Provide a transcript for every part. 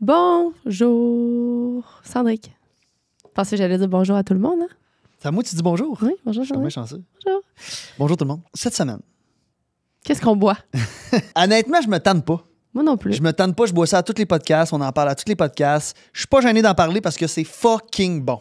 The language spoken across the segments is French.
Bonjour, Sandrick. Je pensais que j'allais dire bonjour à tout le monde. Hein? C'est à moi que tu dis bonjour? Oui, bonjour, Je suis bien chanceux. Bonjour. Bonjour tout le monde. Cette semaine. Qu'est-ce qu'on boit? Honnêtement, je me tente pas. Moi non plus. Je me tente pas, je bois ça à tous les podcasts, on en parle à tous les podcasts. Je suis pas gêné d'en parler parce que c'est fucking bon.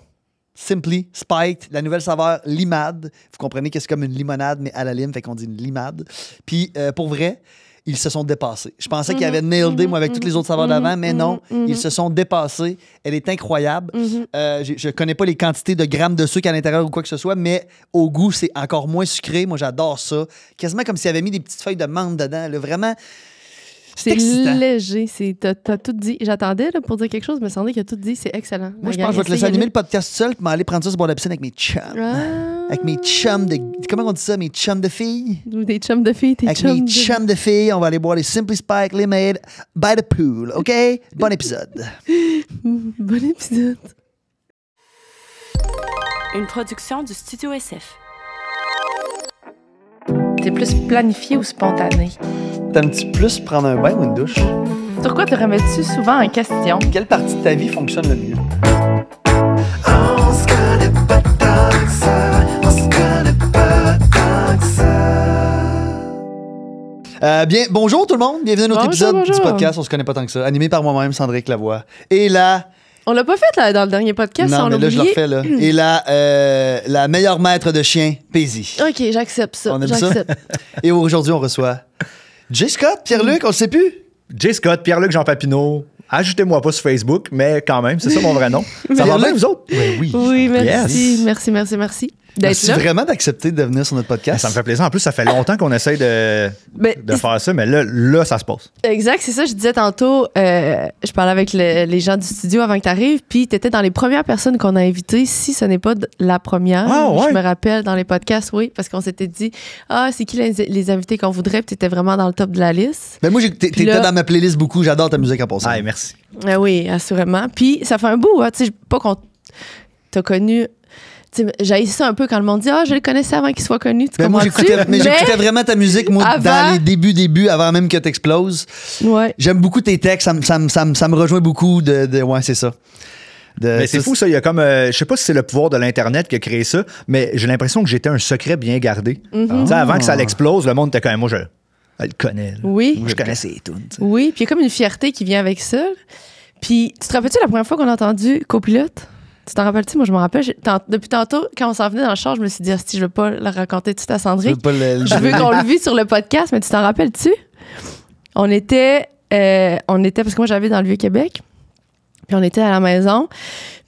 Simply, Spiked, la nouvelle saveur limade. Vous comprenez que c'est comme une limonade, mais à la lime, fait qu'on dit une limade. Puis, pour vrai, ils se sont dépassés. Je pensais qu'ils avaient nailed moi avec toutes les autres saveurs d'avant, mais non, ils se sont dépassés. Elle est incroyable. Je connais pas les quantités de grammes de sucre à l'intérieur ou quoi que ce soit, mais au goût, c'est encore moins sucré. Moi, j'adore ça. Quasiment comme s'il avait mis des petites feuilles de menthe dedans. Là. Vraiment, c'est léger. T'as tout dit. J'attendais là, pour dire quelque chose, mais Sandrick a tout dit. C'est excellent. Moi, je pense que je vais te laisser animer le podcast seul puis m'aller prendre ça sur bord de la piscine avec mes chums. Avec mes chums de... Comment on dit ça? Mes chums de filles? Ou des chums de filles, tes avec chums mes chums de filles, on va aller boire les Simply Spiked Lemonade by the pool. OK? Bon épisode. Bon épisode. Une production du Studio SF. T'es plus planifié ou spontané? T'aimes-tu plus prendre un bain ou une douche? Sur quoi te remets-tu souvent en question? Quelle partie de ta vie fonctionne le mieux? On se connaît pas tant que ça. On se connaît pas tant que ça. Bien, bonjour tout le monde. Bienvenue à notre épisode bonjour. du podcast On se connaît pas tant que ça. Animé par moi-même, Sandrick Lavoie. Et là... On l'a pas fait là, dans le dernier podcast, Non, on mais l'a là, je le oublié. refais, là. Et là, la meilleure maître de chien, Paisy. OK, j'accepte ça. On aime ça? J'accepte. Et aujourd'hui, on reçoit J. Scott, Pierre-Luc, on le sait plus. J. Scott, Pierre-Luc, Jean Papineau. Ajoutez-moi pas sur Facebook, mais quand même, c'est ça mon vrai nom. Ça va Pierre-Luc? bien, vous autres? Ben oui. Oui, merci. Yes. Merci d'être Merci là. vraiment d'accepter de venir sur notre podcast. Ça me fait plaisir. En plus, ça fait longtemps qu'on essaye de Ben, faire ça, mais là, ça se passe. Exact, c'est ça. Je disais tantôt, je parlais avec les gens du studio avant que tu arrives, puis tu étais dans les premières personnes qu'on a invitées, si ce n'est pas la première. Ah, ouais. Je me rappelle dans les podcasts, oui, parce qu'on s'était dit, c'est qui les invités qu'on voudrait, puis tu étais vraiment dans le top de la liste. Ben moi, t'étais là- dans ma playlist beaucoup. J'adore ta musique en passant. Ah, merci. Ah oui, assurément. Puis ça fait un bout, hein, tu sais, pas qu'on t'a connu. J'ai ça un peu quand le monde dit je le connaissais avant qu'il soit connu. Tu Ben moi, comprends-tu? j'écoutais vraiment ta musique, moi, avant- dans les débuts, avant même que t'exploses. Ouais. J'aime beaucoup tes textes, ça me rejoint beaucoup ouais, c'est ça. Mais c'est fou, ça. Il y a comme. Je sais pas si c'est le pouvoir de l'Internet qui a créé ça, mais j'ai l'impression que j'étais un secret bien gardé. Tu sais, avant que ça l'explose, le monde était quand même. Moi, je le connais. Là. Oui. Moi, je connais ses tunes. tu sais. Oui, puis il y a comme une fierté qui vient avec ça. Puis, tu te rappelles-tu la première fois qu'on a entendu Copilote? Tu t'en rappelles-tu? Moi, je me rappelle. Depuis tantôt, quand on s'en venait dans le char, je me suis dit, si je veux pas le raconter tout à Sandrick. Je veux qu'on le vive sur le podcast, mais tu t'en rappelles-tu? On était, parce que moi, j'habite dans le Vieux-Québec. Puis, on était à la maison.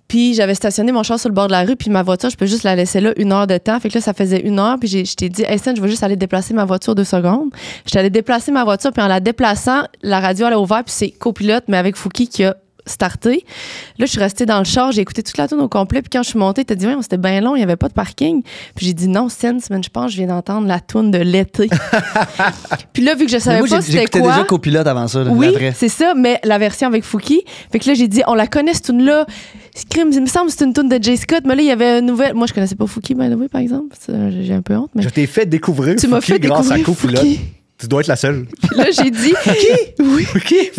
Puis, j'avais stationné mon char sur le bord de la rue. Puis, ma voiture, je peux juste la laisser là 1 heure de temps. Fait que là, ça faisait 1 heure. Puis, je t'ai dit, Stan, je vais juste aller déplacer ma voiture 2 secondes. J'étais allée déplacer ma voiture. Puis, en la déplaçant, la radio, elle a ouvert. Puis, c'est Copilote, mais avec Fouki qui a starté. Là, je suis restée dans le char, j'ai écouté toute la tune au complet, puis quand je suis montée, t'as dit, ouais, c'était bien long, il n'y avait pas de parking. Puis j'ai dit, non, Sense, man, je pense que je viens d'entendre la tune de l'été. Puis là, vu que je savais pas c'était j'écoutais quoi. déjà Copilote avant ça, là, Oui, la vraie. c'est ça, mais la version avec Fouki. Fait que là, j'ai dit, on la connaît, cette tune-là. Il me semble que c'est une tune de J. Scott, mais là, il y avait une nouvelle. Moi, je connaissais pas Fouki, by the way, par exemple. Ça, j'ai un peu honte, mais. Je t'ai fait découvrir Tu m'as Fouki fait grâce à découvrir Copilote. Fouki. Tu dois être la seule. Puis là, j'ai dit. Oui. Fouki.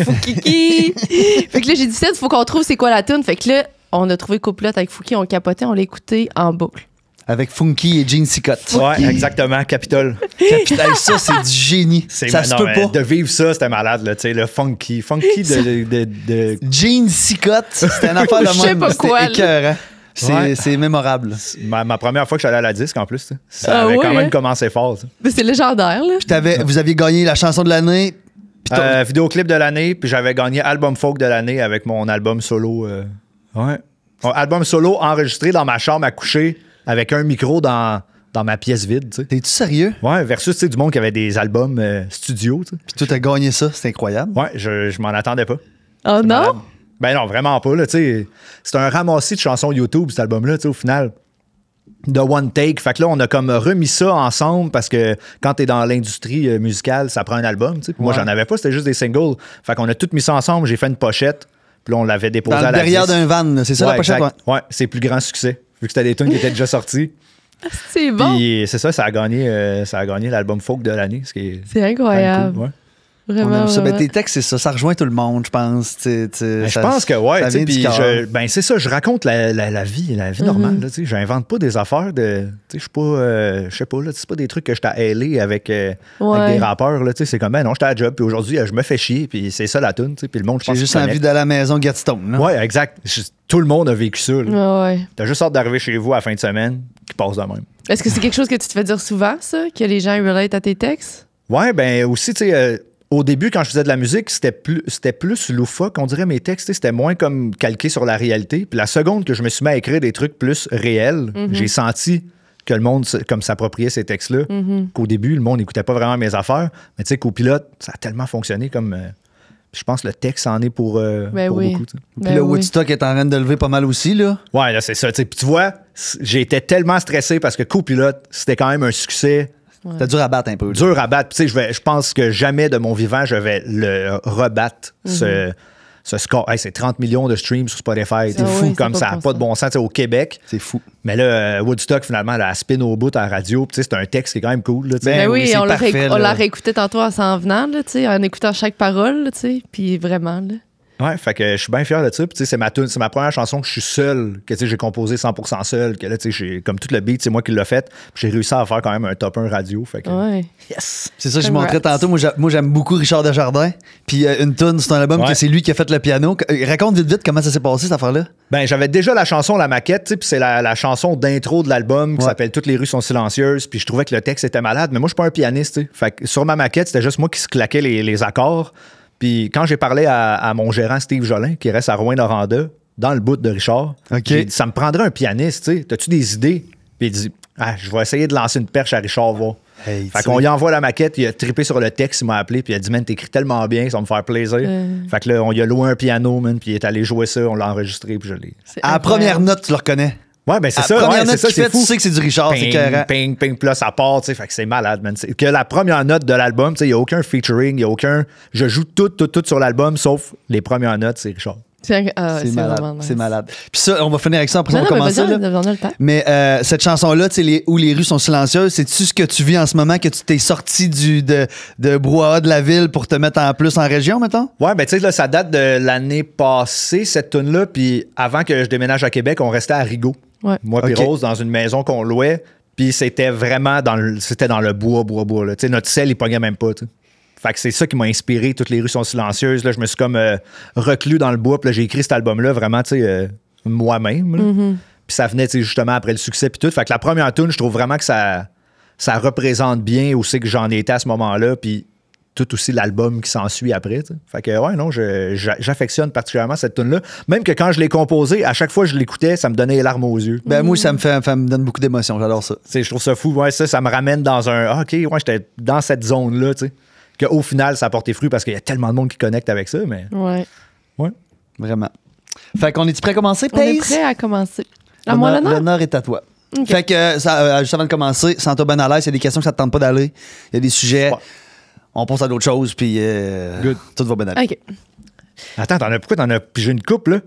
Fait que là, j'ai dit, il faut qu'on trouve c'est quoi la tune. Fait que là, on a trouvé Copilote avec Fouki, on capotait, on l'a écouté en boucle. Avec Funky et Gene Scott. Ouais, exactement. Capitole. Capitaine, ça, c'est du génie. Ça se peut pas. De vivre ça, c'était malade, là. Tu sais, le funky. Funky de. Gene Scott, c'était un affaire de Je sais même. pas quoi, C'était écœurant. C'est mémorable. Ma première fois que je suis allé à la disque, en plus, tu sais. Ça Ah avait ouais, quand même hein? commencé fort, ça. Mais c'est légendaire, là. Puis vous aviez gagné la chanson de l'année. Puis Vidéoclip de l'année, puis j'avais gagné album folk de l'année avec mon album solo. Ouais. Mon album solo enregistré dans ma chambre à coucher avec un micro dans ma pièce vide, tu sais. T'es-tu sérieux? Ouais, versus, tu sais, du monde qui avait des albums studio, tu sais. Puis toi, t'as gagné ça, c'est incroyable. Ouais, je m'en attendais pas. Oh non? Malade. Ben non, vraiment pas, là, tu sais. C'est un ramassis de chansons YouTube, cet album-là, tu sais, au final. De one take. Fait que là, on a comme remis ça ensemble parce que quand t'es dans l'industrie musicale, ça prend un album, tu sais. Puis moi, j'en avais pas, c'était juste des singles. Fait qu'on a tout mis ça ensemble, j'ai fait une pochette, puis là, on l'avait déposé à la derrière disque. d'un van, là, c'est ça la pochette? Exact. Ouais, c'est plus grand succès. Vu que c'était des tunes qui étaient déjà sorties. C'est bon. Puis c'est ça, ça a gagné l'album folk de l'année. Ce qui est C'est incroyable. cool, ouais. Vraiment, On aime ça. Ben, vraiment. tes textes, c'est ça. Ça rejoint tout le monde, je pense. Je pense que ouais, ça tu sais, vient du puis cœur. ben c'est ça, je raconte la vie normale, là, tu sais, j'invente pas des affaires de, tu sais, je suis pas, je sais pas, là, c'est pas des trucs que je t'ai hélé avec des rappeurs, là, tu sais, c'est comme, ben non, j'étais à la job, puis aujourd'hui, je me fais chier, puis c'est ça la toune, tu sais, puis le monde, je pense J'ai juste qu'il envie d'aller à la maison Getstone. Ouais, exact. Tout le monde a vécu ça, là. Ouais. T'as juste hâte d'arriver chez vous à la fin de semaine, qui passe de même. Est-ce que c'est quelque chose que tu te fais dire souvent, ça? Que les gens relate à tes textes? Ouais, ben aussi, tu sais, au début, quand je faisais de la musique, c'était plus loufoque, on dirait, mes textes, tu sais, c'était moins comme calqué sur la réalité. Puis la seconde que je me suis mis à écrire des trucs plus réels, j'ai senti que le monde comme s'appropriait ces textes-là, qu'au début, le monde n'écoutait pas vraiment mes affaires. Mais tu sais, Copilote, ça a tellement fonctionné comme... je pense que le texte en est pour beaucoup. Tu sais. Puis le Woodstock est en train de lever pas mal aussi, là. Ouais, là, c'est ça. Tu sais. Puis tu vois, j'étais tellement stressé parce que Copilote, c'était quand même un succès. C'était dur à battre un peu. Là. Dur à battre. Tu sais, je pense que jamais de mon vivant, je vais le rebattre, ce score. Hey, c'est 30 millions de streams sur Spotify. C'est fou, oui, comme c'est ça pas n'a bon pas de bon sens. Tu sais, au Québec. C'est fou. Mais là, Woodstock, finalement, la spin au bout à la radio. Puis tu sais, c'est un texte qui est quand même cool. Là, tu sais. Ben oui, c'est on parfait, l'a là. réécouté tantôt en s'en venant, là, tu sais, en écoutant chaque parole, là, tu sais, puis vraiment, là. Ouais, fait que je suis bien fier de ça. Puis, tu sais, c'est ma tune, c'est ma première chanson que je suis seul, que tu sais, j'ai composé 100% seul, que là, tu sais, comme tout le beat, c'est moi qui l'ai fait. Puis j'ai réussi à faire quand même un top 1 radio. Fait que, Ouais. yes! C'est ça que je Congrats. montrais tantôt. Moi, j'aime beaucoup Richard Desjardins. Puis une tune, c'est un album Ouais. que c'est lui qui a fait le piano. Raconte vite comment ça s'est passé, cette affaire-là. Ben, j'avais déjà la chanson, la maquette, tu sais, puis c'est la chanson d'intro de l'album qui Ouais. s'appelle Toutes les rues sont silencieuses, puis je trouvais que le texte était malade, mais moi, je suis pas un pianiste, tu sais. Fait que sur ma maquette, c'était juste moi qui se claquais les accords. Puis quand j'ai parlé à mon gérant Steve Jolin, qui reste à Rouyn-Noranda, dans le bout de Richard, OK. j'ai dit, ça me prendrait un pianiste, tu sais. T'as-tu des idées? Puis il dit, je vais essayer de lancer une perche à Richard, voir. Hey, Fait tu qu'on sais. lui envoie la maquette, il a trippé sur le texte, il m'a appelé, puis il a dit, man, t'écris tellement bien, ça va me faire plaisir. Fait que là, on lui a loué un piano, man, puis il est allé jouer ça, on l'a enregistré, puis je l'ai. C'est À la incroyable. première note, tu le reconnais. Ouais, ben c'est À ça, la première ouais, note c'est ça, qu'il c'est fait, fou. tu sais que c'est du Richard, c'est Ping, écœurant. ping, ping, puis là, ça part, tu sais, fait que c'est malade, man. Que la première note de l'album, tu sais, il n'y a aucun featuring, il n'y a aucun... Je joue tout sur l'album, sauf les premières notes, c'est Richard. C'est C'est malade. vraiment nice. C'est malade. Puis ça, on va finir avec ça, après Non, on va non, mais commencer. vas-y, là. on a le temps. Mais cette chanson-là, tu sais, où les rues sont silencieuses, c'est-tu ce que tu vis en ce moment, que tu t'es sorti de brouhaha de la ville pour te mettre en plus en région, mettons? Ouais, ben tu sais, là, ça date de l'année passée, cette tune-là, puis avant que je déménage à Québec, on restait à Rigaud. Ouais. Moi puis Ok. Rose, dans une maison qu'on louait, puis c'était vraiment dans le bois, là. Tu sais, notre sel, il pognait même pas, tu sais. Fait que c'est ça qui m'a inspiré. Toutes les rues sont silencieuses. Là, je me suis comme reclus dans le bois. Puis là, j'ai écrit cet album-là vraiment, tu sais, moi-même. là. Puis ça venait, tu sais, justement après le succès puis tout. Fait que la première tune, je trouve vraiment que ça représente bien où c'est que j'en étais à ce moment-là. Puis tout aussi l'album qui s'ensuit après. Tu sais. Fait que, ouais, non, j'affectionne particulièrement cette tune-là. Même que quand je l'ai composée, à chaque fois que je l'écoutais, ça me donnait les larmes aux yeux. Ben moi, ça me donne beaucoup d'émotions. J'adore ça. Tu sais, je trouve ça fou. Ouais, ça me ramène dans un. Ah, OK, ouais, j'étais dans cette zone-là, tu sais. Qu'au final, ça a porté fruit parce qu'il y a tellement de monde qui connecte avec ça, mais. Ouais. Ouais. Vraiment. Fait qu'on est prêt à commencer, On est Pace? prêt à commencer. À moi, l'honneur? L'honneur est à toi. Ok. Fait que, juste avant de commencer, sens-toi ben à l'aise. Il y a des questions que ça te tente pas d'aller. Il y a des sujets. Ouais. On passe à d'autres choses, puis Good. tout va bien aller. OK. Attends, pourquoi t'en as pigé une coupe, là?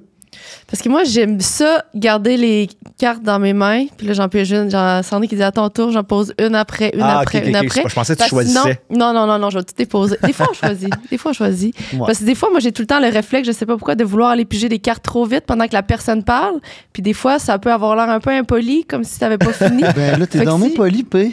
Parce que moi, j'aime ça, garder les cartes dans mes mains. Puis là, j'en pige une. Sandrine qui dit à ton tour, j'en pose une après, une après, ok, une ok. après. Je pensais que tu Parce que choisissais. sinon- non, je vais tout déposer. Des fois, on choisit. Ouais. Parce que des fois, moi, j'ai tout le temps le réflexe, je sais pas pourquoi, de vouloir aller piger des cartes trop vite pendant que la personne parle. Puis des fois, ça peut avoir l'air un peu impoli, comme si t'avais pas fini. Ben là, t'es Fait que dans mon si- poli, P.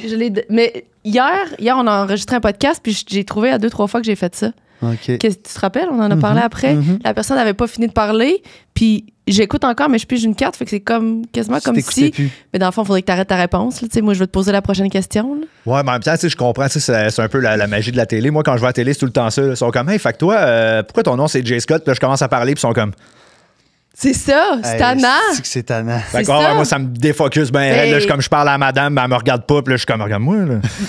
Mais hier, on a enregistré un podcast, puis j'ai trouvé à 2-3 fois que j'ai fait ça. OK. Qu'est-ce que tu te rappelles? On en a parlé après. La personne n'avait pas fini de parler, puis j'écoute encore, mais je pige une carte, fait que c'est quasiment comme t'écoutais si. plus. Mais dans le fond, il faudrait que tu arrêtes ta réponse. Là. Tu sais, moi, je vais te poser la prochaine question. là. Ouais, mais en même temps, tu sais, je comprends, tu sais, c'est un peu la magie de la télé. Moi, quand je vais à la télé, c'est tout le temps ça. là. Ils sont comme, hey, fait que toi, pourquoi ton nom c'est Jay Scott? Puis là, je commence à parler, puis ils sont comme, C'est ça, c'est Hey, tannant. c'est que c'est tannant. fait que, C'est ouais, ça. moi, ça me défocus. Ben, Hey. là, comme je parle à madame, ben, elle me regarde pas, puis là, je suis comme, regarde-moi,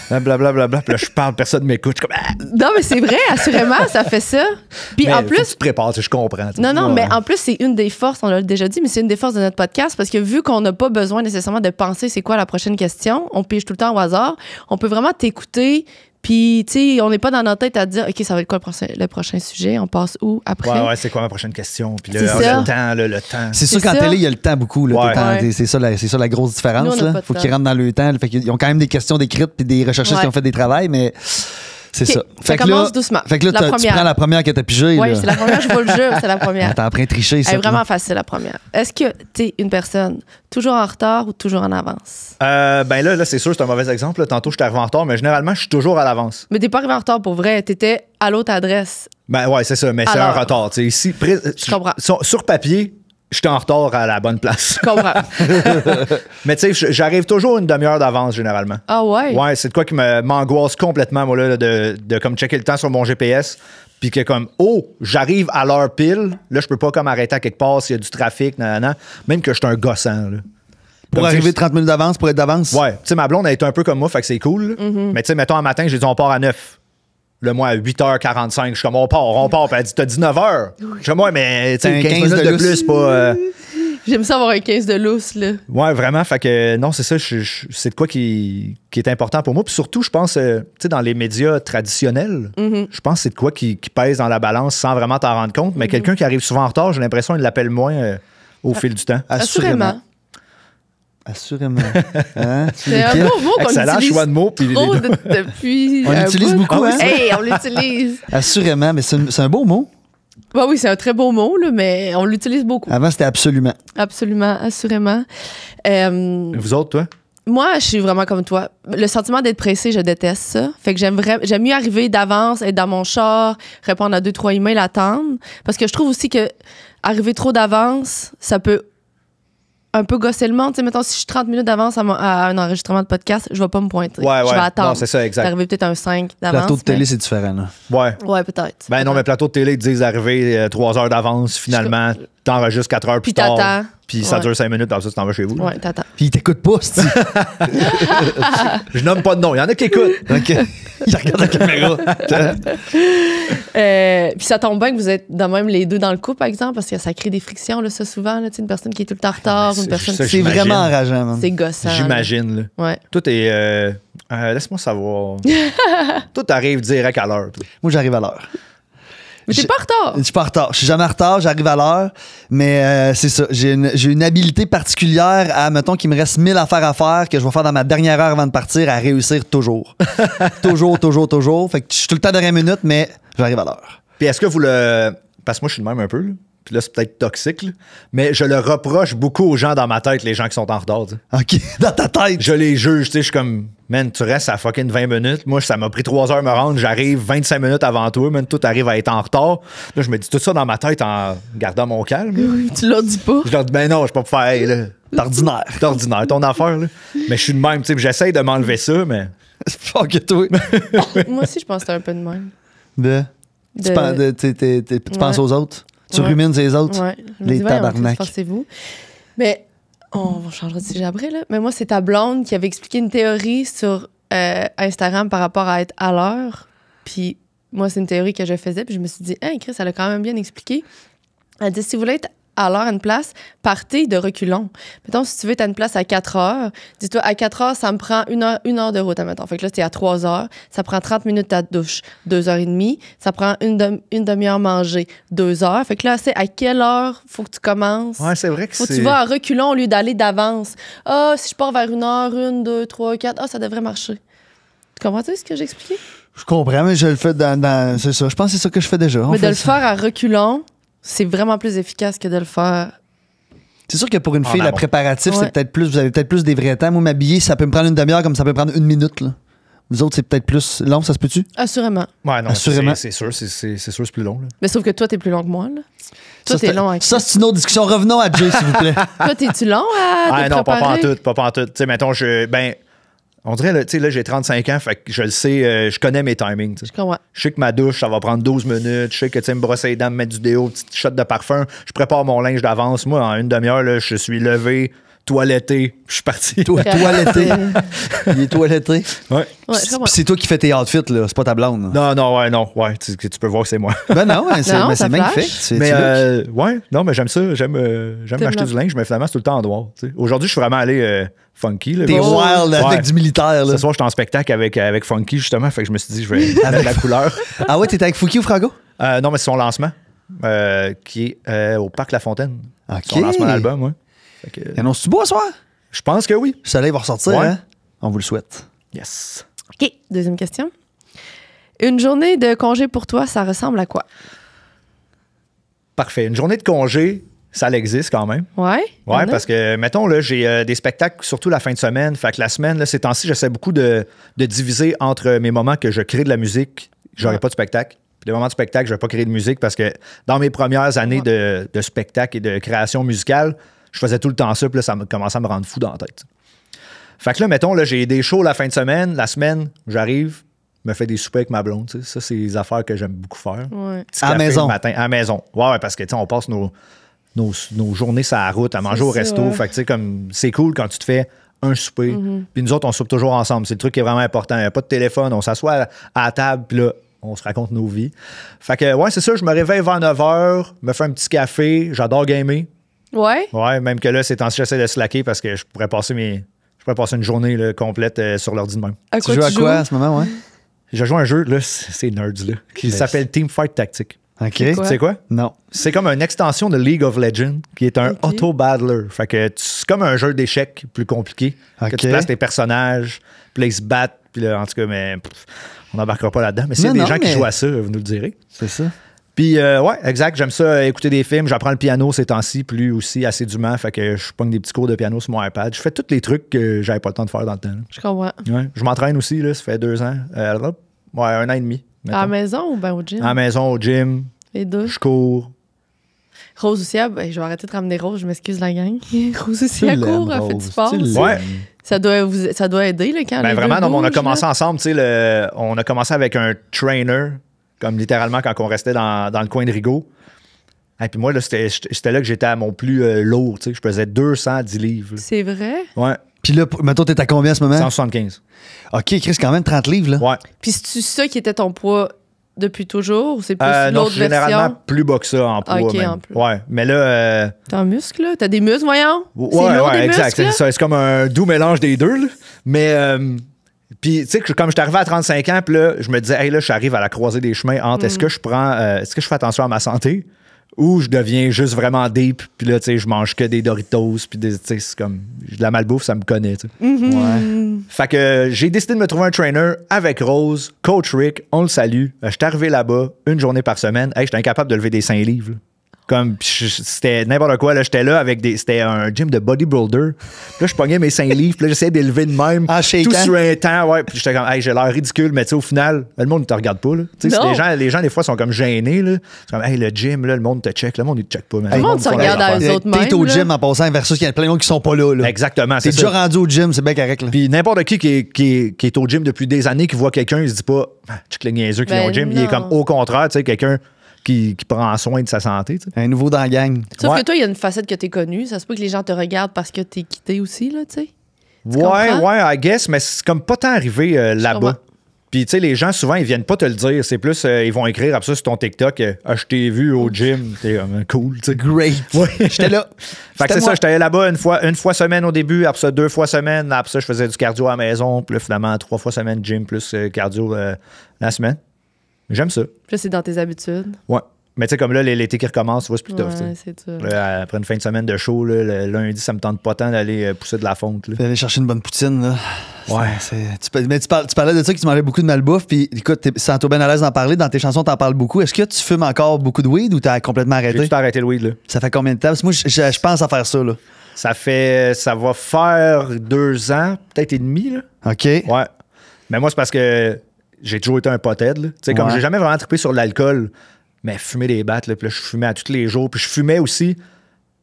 là. Blablabla. Puis là, je parle, personne m'écoute. Je suis comme, ah! Non, mais c'est vrai, assurément, ça fait ça. Puis Mais en faut que plus, tu te prépares, tu sais, je comprends. tu sais. non, Ouais. mais en plus, c'est une des forces, on l'a déjà dit, mais c'est une des forces de notre podcast parce que vu qu'on n'a pas besoin nécessairement de penser c'est quoi la prochaine question, on pige tout le temps au hasard, on peut vraiment t'écouter. Puis, tu sais, on n'est pas dans notre tête à dire, OK, ça va être quoi le prochain sujet? On passe où après? Ouais, c'est quoi ma prochaine question? Puis là, C'est ça. le temps, là, le temps. C'est sûr C'est qu'en ça. télé, il y a le temps beaucoup. Là, Ouais. T'es Ouais. c'est ça la grosse différence. Nous, on n'a Là. pas de Faut temps. qu'ils rentrent dans le temps. Fait qu'ils ont quand même des questions d'écrites puis des recherchistes Ouais. qui ont fait des travails, mais C'est OK. ça. Ça commence doucement. Fait que là, La tu première. prends la première que t'as pigée. Oui, là. c'est la première, je vous le jure, c'est la première. T'es en train de tricher, Elle ça. est vraiment facile, la première. Est-ce que tu es une personne toujours en retard ou toujours en avance? Ben là, c'est sûr, c'est un mauvais exemple. Là. Tantôt, je suis arrivé en retard, mais généralement, je suis toujours à l'avance. Mais t'es pas arrivé en retard pour vrai. T'étais à l'autre adresse. Ben ouais, c'est ça, mais c'est un Alors, retard. Tu sais, ici, je comprends. sur papier, j'étais en retard à la bonne place. Je comprends. Mais tu sais, j'arrive toujours une demi-heure d'avance, généralement. Ah ouais? Ouais, c'est de quoi qui m'angoisse complètement, moi, là, de comme checker le temps sur mon GPS. Puis que comme, j'arrive à l'heure pile. Là, je peux pas comme arrêter à quelque part s'il y a du trafic, nanana. Même que je suis un gossant, là. Pour Comme, arriver tu sais, 30 minutes d'avance, pour être d'avance. Ouais. Tu sais, ma blonde, elle est un peu comme moi, fait que c'est cool. Mais tu sais, mettons, un matin, j'ai dit, on part à 9. Là, moi, à 8h45, je suis comme, on part. Puis elle dit, t'as 19h. Je suis comme, ouais, mais tu sais, 15 minutes de plus, c'est pas. J'aime ça avoir un 15 de lousse, là. Ouais, vraiment. Fait que non, c'est ça. C'est de quoi qui est important pour moi. Puis surtout, je pense, tu sais, dans les médias traditionnels, je pense que c'est de quoi qui pèse dans la balance sans vraiment t'en rendre compte. Mais quelqu'un qui arrive souvent en retard, j'ai l'impression qu'il l'appelle moins au fil du temps. Assurément. Assurément. Hein? C'est un beau mot qu'on Excellent utilise choix de mots. Puis trop les deux. depuis On un l'utilise bout. beaucoup, hein? Hey, on l'utilise. Assurément, mais c'est un beau mot. Bah oui, c'est un très beau mot, là, mais on l'utilise beaucoup. Avant, c'était absolument. Absolument, assurément. Vous autres, toi? Moi, je suis vraiment comme toi. Le sentiment d'être pressé, je déteste ça. Fait que j'aime mieux arriver d'avance, être dans mon char, répondre à 2-3 emails, attendre. Parce que je trouve aussi que arriver trop d'avance, ça peut un peu gosser le monde. Tu sais, mettons, si je suis 30 minutes d'avance à un enregistrement de podcast, je vais pas me pointer. Ouais, Je vais attendre. Non, c'est ça, exact. D'arriver peut-être un 5 d'avance. Plateau de télé, mais- c'est différent. Là. Ouais. Ouais, peut-être. Ben non, mais plateau de télé, ils te disent d'arriver 3 heures d'avance, finalement, t'enregistres 4 heures plus Puis tard. t'attends. Puis ça Ouais. dure 5 minutes, après ça, tu t'en vas chez vous. là. Ouais, t'attends. Puis il t'écoute pas, c'est Je nomme pas de nom, il y en a qui écoutent. OK. Il regarde la caméra. Puis ça tombe bien que vous êtes de même les deux dans le couple, par exemple, parce que ça crée des frictions, là, ça, souvent. Là, tu sais, une personne qui est tout le temps en retard, c'est- une personne ça, qui... C'est J'imagine. vraiment enrageant, man. C'est gossant. là. J'imagine, là. Ouais. Tout est. Laisse-moi savoir. Tout arrive direct à l'heure. toi. Moi, j'arrive à l'heure. Mais t'es pas en retard. Je suis pas en retard. Je suis jamais en retard, j'arrive à l'heure. Mais c'est ça. J'ai une habilité particulière à, mettons, qu'il me reste 1000 affaires à faire que je vais faire dans ma dernière heure avant de partir à réussir toujours. toujours. Fait que je suis tout le temps dernière minute, mais j'arrive à l'heure. Puis est-ce que vous le. Parce que moi, je suis le même un peu, là. Puis là, c'est peut-être toxique, là. Mais je le reproche beaucoup aux gens dans ma tête, les gens qui sont en retard. tu sais. OK. Dans ta tête. Je les juge, tu sais. Je suis comme, man, tu restes à fucking 20 minutes. Moi, ça m'a pris 3 heures à me rendre. J'arrive 25 minutes avant toi, man. Tout arrive à être en retard. Là, je me dis tout ça dans ma tête en gardant mon calme. là. Tu leur dis pas. Je leur dis, ben non, je peux pas faire, hey, là. D'ordinaire. C'est ordinaire, ton affaire, là. Mais je suis de même, tu sais. puis j'essaye de m'enlever ça, mais. Fuck toi. Moi aussi, je pense que c'est un peu de même. Tu penses, tu penses aux autres? Tu Ouais. rumines les autres? Ouais. Je me Les dis, voyons, tabarnak. forcez-vous. Mais on changera de sujet après, là. Mais moi, c'est ta blonde qui avait expliqué une théorie sur Instagram par rapport à être à l'heure. Puis moi, c'est une théorie que je faisais. Puis je me suis dit, hey, Chris, elle a quand même bien expliqué. Elle dit, si vous voulez être à l'heure à une place, partez de reculons. Mettons, si tu veux être à une place à 4 heures, dis-toi, à 4 heures, ça me prend une heure de route, admettons. Fait que là, t'es à 3 heures, ça prend 30 minutes ta douche, 2h30, ça prend une demi-heure manger, 2 heures. Fait que là, c'est à quelle heure faut que tu commences? Ouais, c'est vrai que Faut que c'est. tu vas à reculons au lieu d'aller d'avance. Ah, si je pars vers 1 heure, 1, 2, 3, 4, ça devrait marcher. Tu comprends ce que j'ai expliqué? Je comprends, mais je le fais dans c'est ça. Je pense que c'est ça que je fais déjà. On Mais de fait le ça. faire à reculons, c'est vraiment plus efficace que de le faire. C'est sûr que pour une En fille, la amont. préparatif, Ouais. c'est peut-être plus. Vous avez peut-être plus des vrais temps. Moi, m'habiller, ça peut me prendre une demi-heure comme ça peut me prendre 1 minute. Là. Vous autres, c'est peut-être plus long, ça se peut-tu? Assurément. Ouais, non, Assurément. c'est sûr, c'est plus long, là. Mais sauf que toi, t'es plus long que moi, là. Toi, Ça, t'es long avec ça, c'est une autre discussion. Revenons à Jay, s'il vous plaît. Toi, t'es-tu long à Ah te non, pas préparer? pantoute, pas pantoute. Tu sais, mettons, on dirait, là, tu sais, là, j'ai 35 ans, fait que je le sais, je connais mes timings. tu sais. Je comprends. Je sais que ma douche, ça va prendre 12 minutes. Je sais que, tu sais, me brosser les dents, me mettre du déo, petite shot de parfum. Je prépare mon linge d'avance. Moi, en une demi-heure, là, je suis levé, toiletté, je suis parti. Toiletté. Il est toiletté. Ouais. Ouais, je Puis comprends. c'est toi qui fais tes outfits, là. C'est pas ta blonde. là. Non, ouais, tu peux voir que c'est moi. Ben non, hein, c'est Non, mais ça c'est flash. magnifique. C'est- Mais tu look. ouais, non, mais j'aime ça. J'aime m'acheter le- du linge, mais finalement, c'est tout le temps en noir. tu sais. Aujourd'hui, je suis vraiment allé funky. Là, T'es Bon, wild avec ouais. du militaire, là. Ce soir, j'étais en spectacle avec Funky, justement. Fait que je me suis dit, je vais mettre de la couleur. Ah ouais, t'étais avec Fouki ou Frago? Non, mais c'est son lancement, qui est au Parc La Fontaine. OK. Son lancement d'album, ouais. Fait que, Annonces-tu beau ce soir? je pense que oui. Le soleil va ressortir, Ouais. hein? On vous le souhaite. Yes. OK, deuxième question. Une journée de congé pour toi, ça ressemble à quoi? Parfait. Une journée de congé, ça existe quand même. Ouais? Ouais, parce que, mettons, là, j'ai des spectacles, surtout la fin de semaine. Fait que la semaine, là, ces temps-ci, j'essaie beaucoup de diviser entre mes moments que je crée de la musique, j'aurais pas de spectacle. Puis les moments de spectacle, je vais pas créer de musique parce que dans mes premières années de spectacle et de création musicale, je faisais tout le temps ça, puis là, ça commençait à me rendre fou dans la tête. Fait que là, mettons, là, j'ai des shows la fin de semaine. La semaine, j'arrive, me fais des soupers avec ma blonde. T'sais. Ça, c'est des affaires que j'aime beaucoup faire. Ouais. Petit À la café maison. le matin, à la maison. Ouais, parce que, on passe nos journées sur la route à manger C'est au ça, resto. ouais. Fait que, tu sais, comme, c'est cool quand tu te fais un souper. Puis nous autres, on soupe toujours ensemble. C'est le truc qui est vraiment important. Il n'y a pas de téléphone. On s'assoit à la table, puis là, on se raconte nos vies. Fait que, ouais, c'est ça. Je me réveille vers 9h, me fais un petit café. J'adore gamer. Ouais? Ouais, même que là, ces temps-ci, j'essaie de slacker parce que je pourrais passer une journée là, complète sur l'ordi de même. À Tu quoi joues à tu quoi joues? en ce moment, ouais? Je joue à un jeu, là, c'est nerds, là, qui s'appelle Teamfight Tactics. OK. quoi? Tu sais quoi? Non. C'est comme une extension de League of Legends, qui est un Ok. auto-battler. Fait que c'est comme un jeu d'échecs plus compliqué. Ok. Que tu places tes personnages, puis là, ils se battent, puis là, en tout cas, mais on n'embarquera pas là-dedans. Mais s'il y a Non, des non, gens qui mais- jouent à ça, vous nous le direz. C'est ça. Puis, ouais, exact. J'aime ça, écouter des films. J'apprends le piano ces temps-ci, plus aussi assidûment. Fait que je pogne des petits cours de piano sur mon iPad. Je fais tous les trucs que j'avais pas le temps de faire dans le temps. là. Je comprends. Ouais. Je m'entraîne aussi, là, ça fait 2 ans. Ouais, 1 an et demi. À la mettons. maison ou bien au gym? À la maison, au gym, Les deux. je cours. Rose aussi, ben, je vais arrêter de ramener Rose, je m'excuse la gang. Rose aussi, Tu elle l'aimes, court, elle fait Rose, du sport. tu aussi. l'aimes. Ouais. Ça doit aider là, quand Ben les vraiment, deux non, on a bougent, commencé là. ensemble, tu sais, on a commencé avec un trainer, comme littéralement quand on restait dans le coin de Rigaud. Et puis moi, là, c'était là que j'étais à mon plus lourd, tu sais, je pesais 210 livres. C'est vrai? Là. Ouais, Puis là, mettons, t'es à combien en ce moment? 175. OK, Chris, quand même 30 livres, là. Ouais. Puis c'est-tu ça qui était ton poids depuis toujours ou c'est plus Non, je l'autre suis généralement version? plus bas que ça en poids. Ok, même. en plus. Ouais, mais là... T'es en muscle, là? T'as des muscles, voyons? C'est ouais, lourd, des exact. muscles, là? C'est comme un doux mélange des deux. Là. Mais, puis, tu sais, comme je suis arrivé à 35 ans, puis là, je me disais, hey, là, j'arrive à la croisée des chemins entre est-ce que je prends, est-ce que je fais attention à ma santé ou je deviens juste vraiment deep, puis là, tu sais, je mange que des Doritos, puis tu sais, c'est comme, de la malbouffe, ça me connaît, tu sais. Ouais. Fait que j'ai décidé de me trouver un trainer avec Rose, Coach Rick, on le salue. J'étais arrivé là-bas une journée par semaine. Hey, j'étais incapable de lever des 5 livres. Là. Comme, c'était n'importe quoi. Là, j'étais là avec c'était un gym de bodybuilder. Puis là, je pognais mes 5 livres. Puis là, j'essayais d'élever de même. En shakeant. Tout sur un temps. Ouais. Puis j'étais comme, hey, j'ai l'air ridicule. Mais tu sais, au final, le monde ne te regarde pas. Là. Tu sais, Non. les gens, des fois, sont comme gênés. Là. C'est comme, hey, le gym, là, le monde te check. Le monde, il te check pas. man. Tout le monde se font regarde leurs à affaires. eux autres T'es mêmes, au là. gym en passant versus qu'il y a plein de monde qui sont pas là. là. Exactement. T'es C'est déjà ça. rendu au gym, c'est bien correct. Là. Puis n'importe qui est au gym depuis des années, qui voit quelqu'un, il se dit pas, check les niaiseux qui Ben vont au gym. Il est non. comme au contraire, tu sais, quelqu'un qui prend soin de sa santé. Tu sais. Un nouveau dans la gang. Sauf Ouais. que toi, il y a une facette que t'es connue. Ça se peut que les gens te regardent parce que t'es quitté aussi, là, tu sais. Ouais, comprends? ouais, I guess, mais c'est comme pas tant arrivé là-bas. comprends. Puis, tu sais, les gens, souvent, ils viennent pas te le dire. C'est plus, ils vont écrire après ça sur ton TikTok, je t'ai vu au gym. T'es cool, tu sais. Great. Ouais. J'étais là. Fait que c'est ça, j'étais allé là-bas une fois semaine au début, après ça 2 fois semaine, après ça je faisais du cardio à la maison, puis là finalement 3 fois semaine gym plus cardio la semaine. J'aime ça. Puis là, c'est dans tes habitudes. Ouais. Mais tu sais, comme là, l'été qui recommence, tu vois, c'est plus tough. tu sais. Ouais, c'est ça. Là, après une fin de semaine de show, là, le lundi, ça me tente pas tant d'aller pousser de la fonte. Là. Puis aller chercher une bonne poutine, là. Ouais. Mais tu parlais de ça, que tu mangeais beaucoup de malbouffe, puis écoute, sens-toi bien à l'aise d'en parler. Dans tes chansons, t'en parles beaucoup. Est-ce que tu fumes encore beaucoup de weed ou t'as complètement J'ai arrêté? tout arrêté le weed, là. Ça fait combien de temps? Parce que moi, je pense à faire ça, là. Ça va faire 2 ans, peut-être et demi, là. OK? Ouais. Mais moi, c'est parce que j'ai toujours été un pothead, là. Tu sais, comme Ouais. j'ai jamais vraiment trippé sur l'alcool, mais fumer des battes, là, puis là, je fumais à tous les jours. Puis je fumais aussi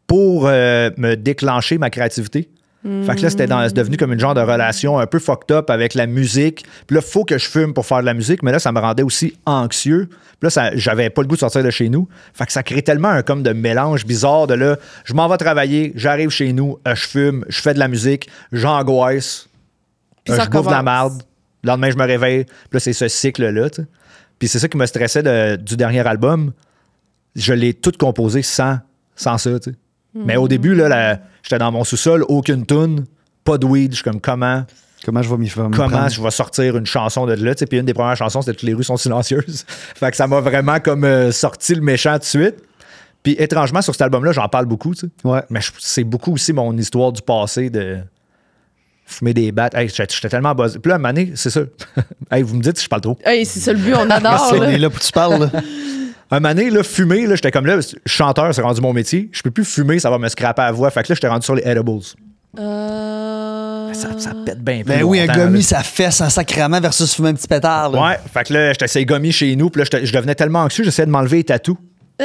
pour me déclencher ma créativité. Fait que là, c'est devenu comme une genre de relation un peu fucked up avec la musique. Puis là, il faut que je fume pour faire de la musique, mais là, ça me rendait aussi anxieux. Puis là, j'avais pas le goût de sortir de chez nous. Fait que ça crée tellement un comme de mélange bizarre de là, je m'en vais travailler, j'arrive chez nous, je fume, je fais de la musique, j'angoisse, Puis ça je bouffe de la recommence. marde. Le lendemain, je me réveille. Puis là, c'est ce cycle-là, tu sais. Puis c'est ça qui me stressait du dernier album. Je l'ai tout composé sans ça, tu sais. Mais au début, là, j'étais dans mon sous-sol, aucune toune, pas de weed. Je suis comme, comment Comment je vais m'y faire? m'y prendre? je vais sortir une chanson de là? Tu sais, puis une des premières chansons, c'était « Toutes les rues sont silencieuses ». Fait que ça m'a vraiment comme sorti le méchant tout de suite. Puis étrangement, sur cet album-là, j'en parle beaucoup, tu sais. Ouais. Mais c'est beaucoup aussi mon histoire du passé de... fumer des battes. Hey, j'étais tellement buzzé. Puis là, à un moment donné, c'est ça. Hey, vous me dites si je parle trop. Hey, c'est ça le but, on adore. On là. est là pour que tu parles. Là. Un moment donné, là, fumer, là, j'étais comme là, chanteur, c'est rendu mon métier. Je peux plus fumer, ça va me scraper la voix. Fait que là, j'étais rendu sur les edibles. Ça pète bien plus Ben oui, un longtemps, gommi, là. ça fesse en sacrament versus fumer un petit pétard. Là. Ouais, fait que là, j'étais essayé gommi chez nous, puis là, je devenais tellement anxieux, j'essayais de m'enlever les tatous. Je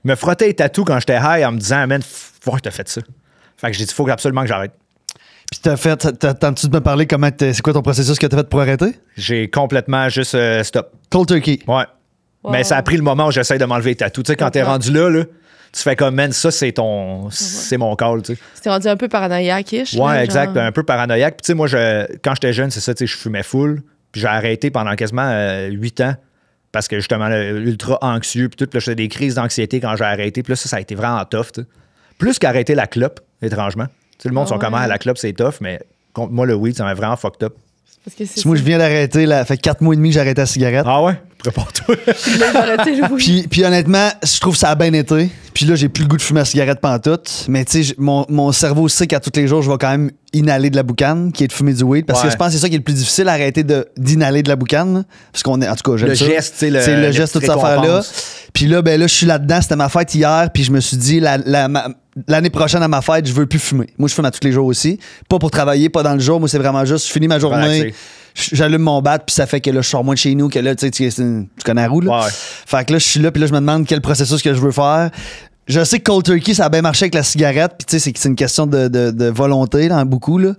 me frottais les tatous quand j'étais high en me disant, man, faut que t'as fait ça. Fait que j'ai dit, faut absolument que j'arrête. Puis t'attends-tu de me parler c'est quoi ton processus que t'as fait pour arrêter? J'ai complètement juste stop. Cold turkey. Ouais. Wow. Mais ça a pris le moment où j'essaie de m'enlever les tatous. Tu sais, quand t'es rendu là, tu fais comme, man, ça, c'est mon call, tu sais. C'était rendu un peu paranoïaque-ish. Ouais, là, exact, genre. un peu paranoïaque. Puis tu sais, moi, quand j'étais jeune, c'est ça, tu sais, je fumais full. Puis j'ai arrêté pendant quasiment 8 ans parce que justement, ultra anxieux. Puis tout, puis là, j'avais des crises d'anxiété quand j'ai arrêté. Puis là, ça a été vraiment tough, tu sais. Plus qu'arrêter la clope, étrangement. Tu sais, le monde sont comment à la clope, c'est tough, mais contre moi, le weed, ça m'a vraiment fucked up. Parce que c'est Moi, je viens d'arrêter, là, fait 4 mois et demi que j'ai arrêté la cigarette. Ah ouais? Prépare-toi. arrêté le weed. Puis honnêtement, je trouve que ça a bien été. Puis là, j'ai plus le goût de fumer la cigarette pantoute. Mais tu sais, mon cerveau sait qu'à tous les jours, je vais quand même inhaler de la boucane, qui est de fumer du weed. Parce que Ouais. je pense que c'est ça qui est le plus difficile, arrêter d'inhaler de la boucane. Là. Parce qu'on est, en tout cas, j'aime Le ça. geste, tu sais, C'est le geste, toute cette affaire-là. récompense. Puis là, ben là, je suis là-dedans. C'était ma fête hier. Puis je me suis dit, l'année prochaine à ma fête, je veux plus fumer. Moi, je fume à tous les jours aussi. Pas pour travailler, pas dans le jour. Moi, c'est vraiment juste, je finis ma journée. Relaxer. J'allume mon bat, puis ça fait que là, je sors moins de chez nous, que là, tu sais, tu connais la roue, là. Ouais. Fait que là, je suis là, puis là, je me demande quel processus que je veux faire. Je sais que cold turkey, ça a bien marché avec la cigarette, puis tu sais, c'est une question de volonté, là, beaucoup, là.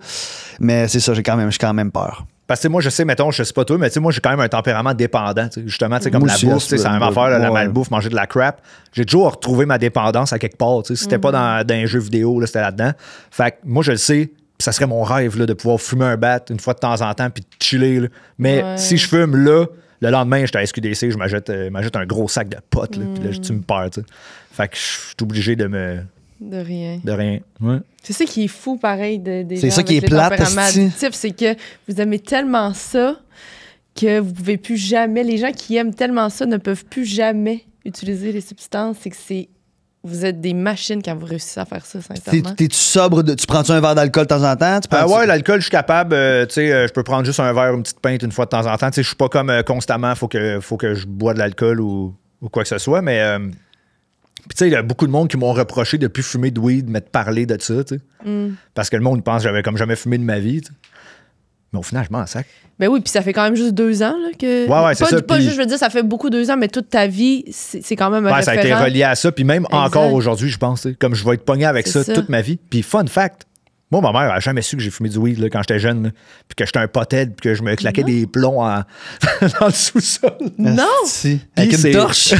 Mais c'est ça, j'ai quand même peur. Parce que moi, je sais, mettons, je sais pas toi, mais tu sais, moi, j'ai quand même un tempérament dépendant. Tu sais, justement, tu sais, comme Moi la aussi, bouffe, tu sais, c'est la même affaire, là, la ouais. malbouffe, manger de la crap. J'ai toujours retrouvé ma dépendance à quelque part. Tu sais, c'était pas dans un jeu vidéo, là, c'était là-dedans. Fait que moi, je le sais, pis ça serait mon rêve là, de pouvoir fumer un bat une fois de temps en temps puis de chiller. Là. Mais si je fume là, le lendemain, j'étais à SQDC, je m'achète un gros sac de potes, là, puis là, tu me perds. Tu sais. Fait que je suis obligé de De rien. rien. Ouais. C'est ça qui est fou, pareil, des C'est gens ça qui avec est les plate, tempéraments esti. addictifs, c'est que vous aimez tellement ça que vous pouvez plus jamais... Les gens qui aiment tellement ça ne peuvent plus jamais utiliser les substances. C'est que vous êtes des machines quand vous réussissez à faire ça, sincèrement. T'es-tu sobre? Tu prends-tu un verre d'alcool de temps en temps? Ouais, l'alcool, je suis capable. Tu sais, je peux prendre juste un verre, une petite pinte une fois de temps en temps. Tu sais, je suis pas comme constamment, faut que je bois de l'alcool ou quoi que ce soit, mais... Puis tu sais, il y a beaucoup de monde qui m'ont reproché de plus fumer de weed, mais de parler de ça, tu sais. Parce que le monde pense que j'avais comme jamais fumé de ma vie, tu sais. Mais au final, je m'en sac. Ben oui, puis ça fait quand même juste 2 ans là, que... Ouais, c'est ça, Pas puis- juste, je veux dire, ça fait beaucoup 2 ans, mais toute ta vie, c'est quand même un Ouais, ça a été référent. relié à ça, puis même Exact. encore aujourd'hui, je pense, tu sais, comme je vais être pogné avec C'est ça ça. toute ma vie. Puis fun fact, moi, ma mère a jamais su que j'ai fumé du weed là, quand j'étais jeune, là, puis que j'étais un pothead, puis que je me claquais des plombs dans le sous-sol. Non! Si. Avec Puis une c'est- torche?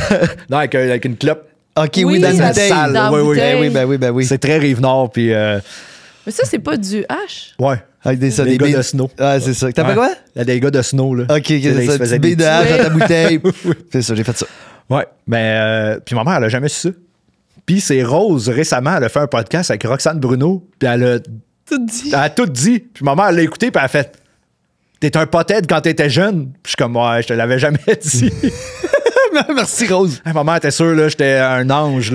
Non, avec une clope. OK, oui, Oui, dans une la bouteille. salle, dans la oui, oui. bouteille. Ben oui. C'est très Rive-Nord, puis Mais ça, c'est pas du H. ouais. Avec des Des gars billes- de snow. Ouais, c'est ça. T'appelles Ouais. quoi? Il y a des gars de snow, là. OK, Tu sais, c'est ils ça. se faisaient Petite des bille de petits- hache dans ta bouteille. C'est ça, j'ai fait ça. Ouais, mais puis ma mère, elle a jamais su ça. Puis c'est Rose, récemment, elle a fait un podcast avec Roxane Bruno, puis elle a tout dit. Puis ma mère, elle l'a écouté, puis elle a fait « T'es un pothead quand t'étais jeune? » Puis je suis comme « Ouais, je te l'avais jamais dit. » Merci, Rose. Ma mère était sûre, là, j'étais un ange,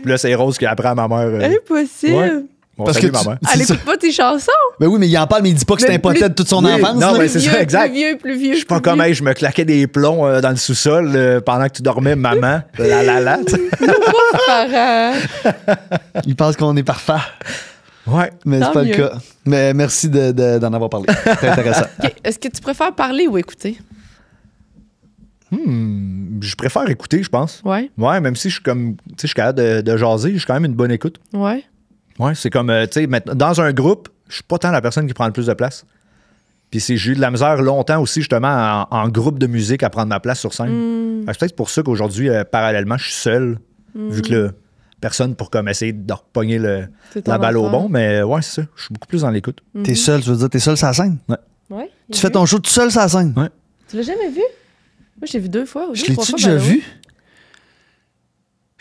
puis là, c'est Rose qui apprend à ma mère. Impossible! Ouais. Bon, Parce salut, que ma tu- mère. Elle C'est ça. écoute pas tes chansons! Ben oui, mais il en parle, mais il dit pas que c'était Mais un potet toute son Oui, enfance. non, là. mais c'est ça, exact. Plus vieux. Je suis pas comme, hey, je me claquais des plombs dans le sous-sol pendant que tu dormais, maman. La. tu sais. Parents. Il pense qu'on est parfait, Ouais. mais Tant c'est pas mieux. le cas. Mais merci d'en avoir parlé. C'est intéressant. OK. Est-ce que tu préfères parler ou écouter? Je préfère écouter, je pense. Ouais. Ouais, même si je suis comme, tu sais, je suis capable de jaser, je suis quand même une bonne écoute. Ouais. Ouais, c'est comme, tu sais, dans un groupe, je suis pas tant la personne qui prend le plus de place. Puis j'ai eu de la misère longtemps aussi, justement, en groupe de musique à prendre ma place sur scène. Fait que c'est peut-être pour ça qu'aujourd'hui, parallèlement, je suis seul, vu que là, personne pour comme essayer de repogner C'est ton la balle au affaire. bon. Mais ouais, c'est ça. Je suis beaucoup plus dans l'écoute. T'es seul, tu veux dire, t'es seul sur la scène? Ouais. Tu fais ton show tout seul sur la scène? Ouais. Tu l'as jamais vu? Moi, j'ai vu 2 fois. ou Je 2, 3 l'ai-tu fois, déjà by the way. vu?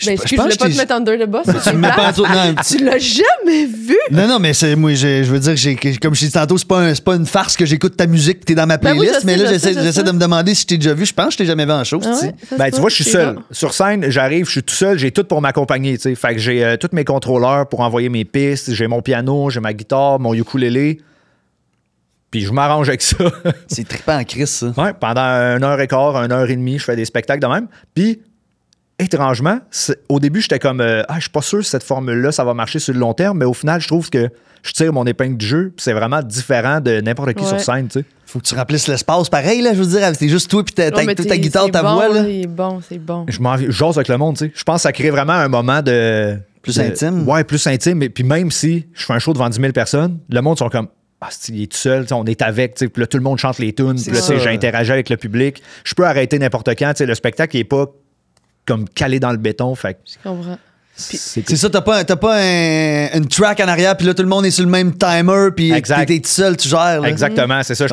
Ben, excuse, je voulais que pas te t'ai- mettre under the bus. mais Tu c'est me mets pas en plate. dessous- non, Tu l'as jamais vu? Non, mais c'est moi, je veux dire, comme je t'ai dit tantôt, c'est pas une farce que j'écoute ta musique, t'es dans ma Ben oui, playlist, je mais sais, là, je sais, j'essaie de me demander si je t'ai déjà vu. Je pense que je t'ai jamais vu en show, Ah c'est-tu? ouais, ça se Ben, tu peut. vois, je suis C'est seul. bon. Sur scène, j'arrive, je suis tout seul, j'ai tout pour m'accompagner, tu sais. Fait que j'ai tous mes contrôleurs pour envoyer mes pistes, j'ai mon piano, j'ai ma guitare, mon ukulélé. Puis je m'arrange avec ça. C'est trippant en crise, ça. Ouais, pendant 1h15, 1h30, je fais des spectacles de même. Puis, étrangement, au début, j'étais comme, je suis pas sûr si cette formule-là, ça va marcher sur le long terme, mais au final, je trouve que je tire mon épingle du jeu, puis c'est vraiment différent de n'importe qui sur scène, tu sais. Faut que tu remplisses l'espace. Pareil, là, je veux dire, c'est juste toi, puis ta guitare, ta voix, là. C'est bon. Je jase avec le monde, tu sais. Je pense que ça crée vraiment un moment de... Plus intime. Ouais, plus intime. Et puis même si je fais un show devant 10 000 personnes, le monde sont comme, il est tout seul, on est avec, tu sais. Puis là, tout le monde chante les tunes, puis là, j'ai interagi avec le public. Je peux arrêter n'importe quand, tu sais. Le spectacle, il est pas comme calé dans le béton, fait que... Je comprends. C'est ça, t'as pas une track en arrière, puis là, tout le monde est sur le même timer, puis t'es tout seul, tu gères. Là. Exactement, c'est ça.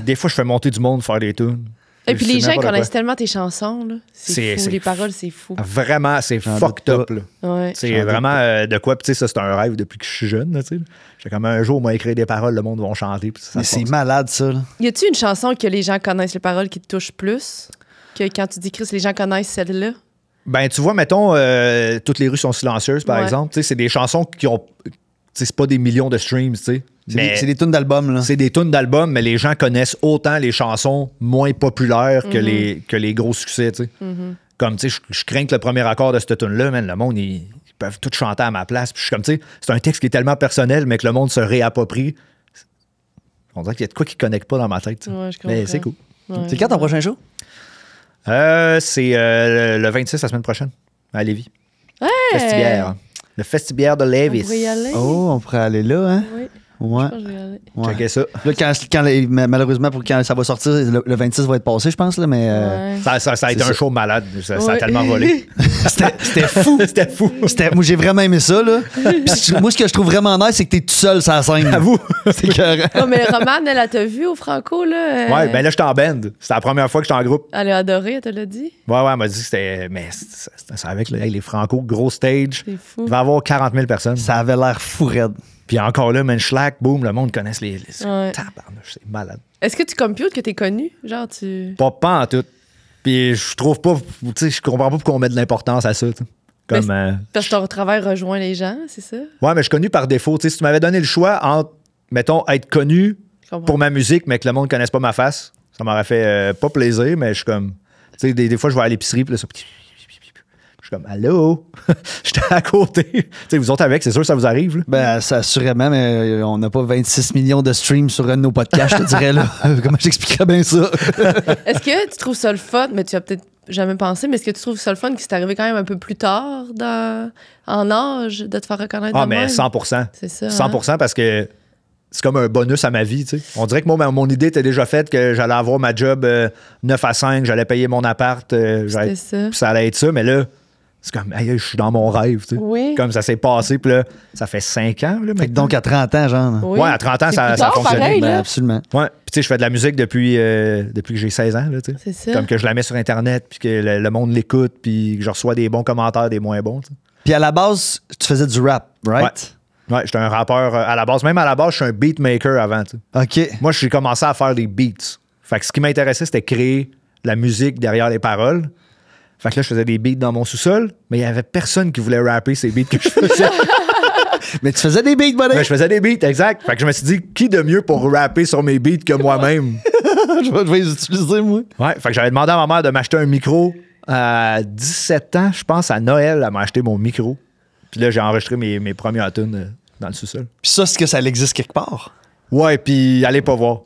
Des fois, je fais monter du monde faire des tunes. Et puis les gens connaissent tellement tes chansons, là. C'est fou. Les paroles, c'est fou. Vraiment, c'est fucked up, là. Ouais. C'est vraiment de quoi, puis tu sais, ça, c'est un rêve depuis que je suis jeune, tu sais. J'ai comme un jour, moi, écrire des paroles, le monde va chanter. Mais c'est malade, ça, là. Y a-tu une chanson que les gens connaissent les paroles qui te touchent plus? Que quand tu dis Chris, les gens connaissent celle-là? Ben, tu vois, mettons, Toutes les rues sont silencieuses, par exemple. Tu sais, c'est des chansons qui ont. Tu sais, c'est pas des millions de streams, tu sais. C'est des tunes d'albums, là. C'est des tunes d'albums, mais les gens connaissent autant les chansons moins populaires que les gros succès, tu sais. Comme, tu sais, je crains que le premier accord de cette tune-là, man, le monde, ils peuvent tout chanter à ma place. Puis je suis comme, tu sais, c'est un texte qui est tellement personnel, mais que le monde se réapproprie. On dirait qu'il y a de quoi qui ne connecte pas dans ma tête, tu sais. Ouais, je comprends. Mais c'est cool. Ouais. C'est quand ton prochain show? C'est le 26 la semaine prochaine, à Lévis. Ouais! Festibière. Le Festibière de Lévis. On pourrait y aller. Oh, on pourrait aller là, hein? Oui. Ouais. Je pense que je vais y aller. Checkez ça. Là, malheureusement, pour quand ça va sortir, le 26 va être passé, je pense, là, mais... Ouais. Ça a été un show malade. Ça a tellement volé. C'était fou. C'était fou. Moi, j'ai vraiment aimé ça, là. Puis, moi, ce que je trouve vraiment nice, c'est que t'es tout seul sur la scène. À vous. C'est écœurant. Non, mais Romane, elle t'a vu au Franco, là? Ouais, ben là, j'étais en band. C'était la première fois que j'étais en groupe. Elle a adoré, elle te l'a dit? Ouais, elle m'a dit que c'était. Mais c'est avec les Franco, gros stage. C'est fou. Il va y avoir 40 000 personnes. Ça avait l'air fou raide. Puis encore là, man, Schlack, boom, le monde connaisse les. Ouais. Tabarnouche, c'est malade. Est-ce que tu computes que t'es connu? Genre, tu. Pas en tout. Puis je trouve pas. Tu sais, je comprends pas pourquoi on met de l'importance à ça. T'sais. Comme. Parce que ton travail rejoint les gens, c'est ça? Ouais, mais je suis connu par défaut. T'sais, si tu m'avais donné le choix entre, mettons, être connu pour ma musique, mais que le monde ne connaisse pas ma face, ça m'aurait fait pas plaisir, mais je suis comme. Tu sais, des fois, je vais à l'épicerie, puis là, ça. Je suis comme, allô? J'étais à côté. Tu sais, vous autres avec, c'est sûr que ça vous arrive. Là. Ben, ça, assurément, mais on n'a pas 26 millions de streams sur un de nos podcasts, je te dirais, là. Comment j'expliquerais bien ça? Est-ce que tu trouves ça le fun? Mais tu as peut-être jamais pensé, mais est-ce que tu trouves ça le fun que c'est arrivé quand même un peu plus tard en âge de te faire reconnaître? Ah, mais 100%. C'est ça. 100% parce que c'est comme un bonus à ma vie, tu sais. On dirait que moi, mon idée était déjà faite que j'allais avoir ma job 9 à 5, j'allais payer mon appart, C'était ça. puis ça allait être ça, mais là, c'est comme, hey, je suis dans mon rêve, tu sais. Oui. Comme ça s'est passé, puis là, ça fait 5 ans, là, Fait que donc à 30 ans, genre. Oui. Ouais, à 30 ans, C'est ça plus a tard, fonctionné. pareil, Ben, là. absolument. Ouais, puis tu sais, je fais de la musique depuis que j'ai 16 ans, là, tu sais. C'est ça. Comme que je la mets sur Internet, puis que le monde l'écoute, puis que je reçois des bons commentaires, des moins bons, tu sais. Puis à la base, tu faisais du rap, right? Ouais, j'étais un rappeur à la base. Même à la base, je suis un beatmaker avant, tu sais. OK. Moi, j'ai commencé à faire des beats. Fait que ce qui m'intéressait, c'était créer la musique derrière les paroles. Fait que là, je faisais des beats dans mon sous-sol, mais il y avait personne qui voulait rapper ces beats que je faisais. Mais tu faisais des beats, buddy? Mais je faisais des beats, exact. Fait que je me suis dit, qui de mieux pour rapper sur mes beats que moi-même? Je vais les utiliser, moi. Ouais, fait que j'avais demandé à ma mère de m'acheter un micro. À 17 ans, je pense, à Noël, elle m'a acheté mon micro. Puis là, j'ai enregistré mes premières tunes dans le sous-sol. Puis ça, est-ce que ça existe quelque part? Ouais, puis allez pas voir.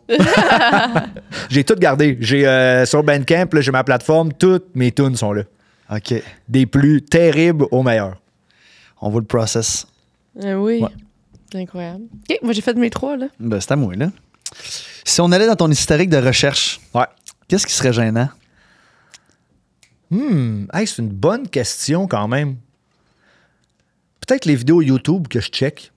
J'ai tout gardé. J'ai sur Bandcamp, là, j'ai ma plateforme, toutes mes tunes sont là. OK. Des plus terribles aux meilleurs. On voit le process. Oui. Ouais. C'est incroyable. OK, moi, j'ai fait mes 3, là. Ben, c'est à moi, là. Si on allait dans ton historique de recherche, Ouais. qu'est-ce qui serait gênant? Hey, c'est une bonne question quand même. Peut-être les vidéos YouTube que je check.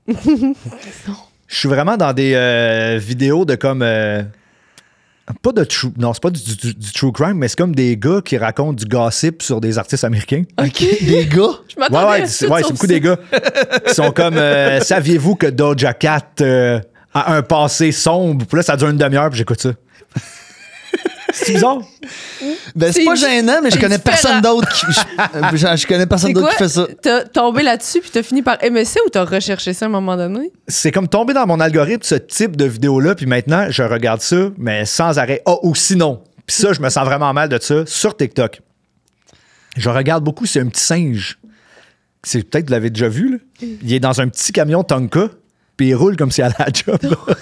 Je suis vraiment dans des vidéos de comme... pas de true... Non, c'est pas du true crime, mais c'est comme des gars qui racontent du gossip sur des artistes américains. OK. Des gars? Je m'attendais Ouais, à c'est tout sauf beaucoup ça. des gars qui sont comme saviez-vous que Doja Cat a un passé sombre? Puis là, ça dure une demi-heure, puis j'écoute ça. C'est bizarre. Ben, c'est pas gênant, mais je connais personne d'autre qui. Je connais personne d'autre qui fait ça. T'as tombé là-dessus puis t'as fini par aimer ça ou t'as recherché ça à un moment donné? C'est comme tomber dans mon algorithme, ce type de vidéo-là, puis maintenant, je regarde ça, mais sans arrêt. Ah, ou sinon. Puis ça, je me sens vraiment mal de ça sur TikTok. Je regarde beaucoup, c'est un petit singe. C'est peut-être, vous l'avez déjà vu, là. Il est dans un petit camion Tonka, puis il roule comme s'il allait à la job. Là.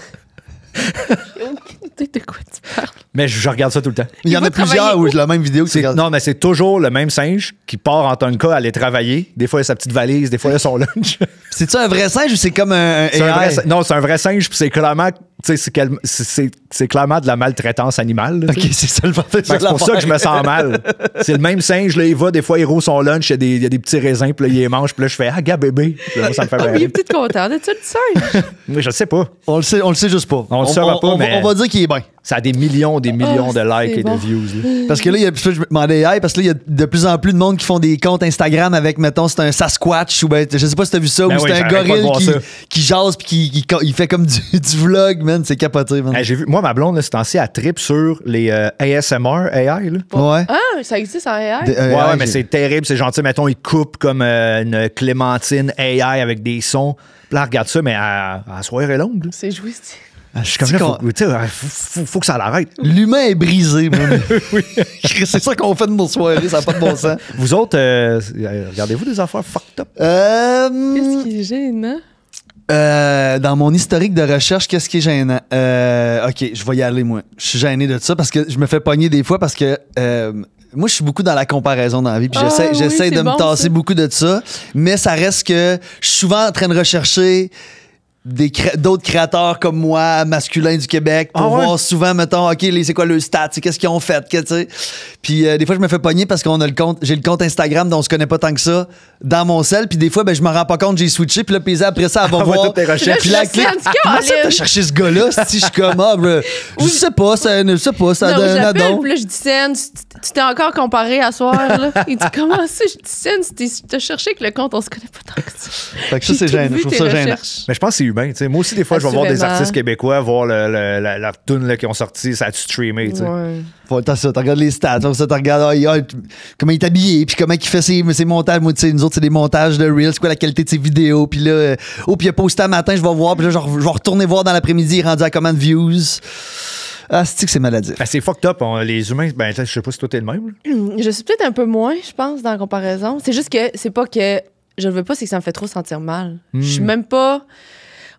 De quoi tu parles? Mais je regarde ça tout le temps. Il y en a plusieurs où la même vidéo que tu regardes. Non, mais c'est toujours le même singe qui part en Tonka à aller travailler. Des fois, il a sa petite valise, des fois, il a son lunch. C'est-tu un vrai singe ou c'est comme un AI? Non, c'est un vrai singe, puis c'est clairement, c'est clairement de la maltraitance animale. Là, OK, c'est ça le fait. c'est pour ça que je me sens mal. C'est le même singe, là, il va, des fois, il roule son lunch, il y a des petits raisins, puis là, il les mange, puis là, je fais « Ah, gars, bébé! » Là, ça me fait Ah, bien mais il est rire. peut-être content de ça, le singe. Mais je sais pas. On le sait juste pas. On le saura pas, mais- On va dire qu'il est bien. Ça a des millions de likes c'est et bon. de views. Là. Parce que là, je me demandais AI, parce que là, il y a de plus en plus de monde qui font des comptes Instagram avec, mettons, c'est un Sasquatch ou ben, je sais pas si t'as vu ça, Ben ou oui, c'est un j'arrête pas de gorille voir ça. qui jase puis il fait comme du vlog, man. C'est capoté, man. J'ai vu, moi, ma blonde, là, c'est ainsi, elle tripe sur les ASMR AI. Là. Ouais. Ah, ça existe en AI? Ouais, mais c'est terrible, c'est gentil. Mettons, ils coupent comme une clémentine AI avec des sons. Puis là, regarde ça, mais à soirée longue. Là. C'est jouissif. Je suis comme là, faut que ça l'arrête. L'humain est brisé, man. C'est ça qu'on fait de nos soirées, ça n'a pas de bon sens. Vous autres, regardez-vous des affaires fucked up? Qu'est-ce qui est gênant? Dans mon historique de recherche, qu'est-ce qui est gênant? OK, je vais y aller, moi. Je suis gêné de ça parce que je me fais pogner des fois parce que moi, je suis beaucoup dans la comparaison dans la vie. Puis j'essaie c'est de me bon, tasser ça. beaucoup de ça. Mais ça reste que je suis souvent en train de rechercher d'autres créateurs comme moi, masculins du Québec, pour voir souvent, mettons, OK, c'est quoi le stat, qu'est-ce qu'ils ont fait, tu sais. Puis des fois, je me fais pogner parce qu'on a j'ai le compte Instagram dont on se connaît pas tant que ça dans mon cell. Puis des fois, ben, je me rends pas compte, j'ai switché. Puis là, puis après ça, elle va voir. toutes tes recherches. Puis là, clique. Comment ça, t'as cherché ce gars-là? Si je suis comme, je sais pas, ça Non, donne je un l'appelle, addon. puis là, je dis Sen, tu t'es encore comparé à soir, là. Il dit comment ça? Je dis Sen, t'as cherché que le compte, on se connaît pas tant que ça. Fait que ça, J'ai c'est tout gênant. vu, Je trouve tes ça gênant. recherches. Mais je pense que c'est humain. T'sais. Moi aussi, des fois, je vais voir des Assurément. artistes québécois, voir leur tune qui ont sorti, ça a-tu streamé. T'sais. Ouais. T'as ça, tu regardes les stats, tu regardes comment il est habillé, puis comment il fait ses montages. Moi, tu sais, nous autres, c'est des montages de Reels, c'est quoi la qualité de ses vidéos. Puis là, puis il a posté un matin, je vais voir, puis là, je vais retourner voir dans l'après-midi, il est rendu à combien de views. Ah, c'est maladif. Ben, c'est fucked up. Les humains, ben, je sais pas si toi t'es le même. Là. Je suis peut-être un peu moins, je pense, dans la comparaison. C'est juste que c'est pas que je le veux pas, c'est que ça me fait trop sentir mal. Je suis même pas.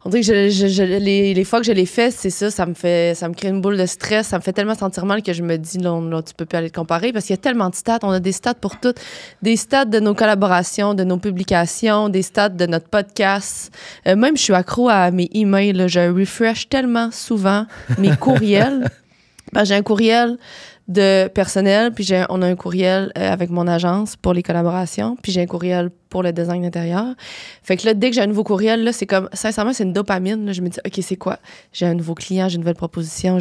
On dirait que les fois que je l'ai fait, c'est ça me crée une boule de stress. Ça me fait tellement sentir mal que je me dis, non, tu peux plus aller te comparer parce qu'il y a tellement de stats. On a des stats pour toutes. Des stats de nos collaborations, de nos publications, des stats de notre podcast. Même, je suis accro à mes emails. Là. Je refresh tellement souvent mes courriels. Ben, j'ai un courriel de personnel, puis on a un courriel avec mon agence pour les collaborations, puis j'ai un courriel pour le design d'intérieur. Fait que là, dès que j'ai un nouveau courriel, là, c'est comme, sincèrement, c'est une dopamine. Là. Je me dis, OK, c'est quoi? J'ai un nouveau client, j'ai une nouvelle proposition,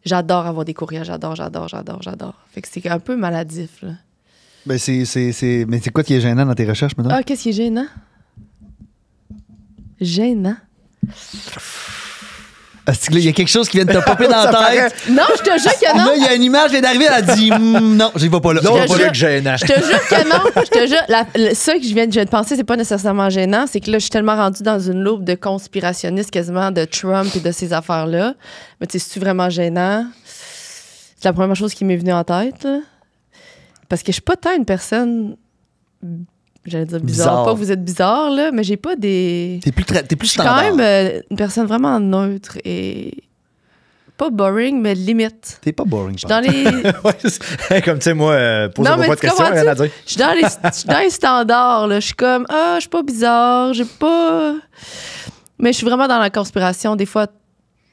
j'adore avoir des courriels, j'adore. Fait que c'est un peu maladif, là. Ben, mais c'est quoi qui est gênant dans tes recherches, maintenant? Ah, qu'est-ce qui est gênant? Gênant? Il y a quelque chose qui vient de te popper dans la tête. Non, je te jure que non. Là, il y a une image qui vient d'arriver, elle a dit non, j'y vais pas là. Non, Je te pas jure- là que gênant. Je te jure que non. Je te jure. Ça que je viens de penser, c'est pas nécessairement gênant. C'est que là, je suis tellement rendue dans une loupe de conspirationniste quasiment de Trump et de ces affaires-là. Mais tu sais, c'est-tu vraiment gênant? C'est la première chose qui m'est venue en tête. Là. Parce que je suis pas tant une personne. J'allais dire bizarre. Pas que vous êtes bizarre, là, mais j'ai pas des. T'es plus Je suis quand standard. même une personne vraiment neutre et. Pas boring, mais limite. T'es pas boring. Je suis dans les. Ouais, comme tu sais, moi, posez-moi mais pas de tu questions, comprends-tu? rien à dire. Je suis dans les standards, là. Je suis comme, je suis pas bizarre, j'ai pas. Mais je suis vraiment dans la conspiration. Des fois,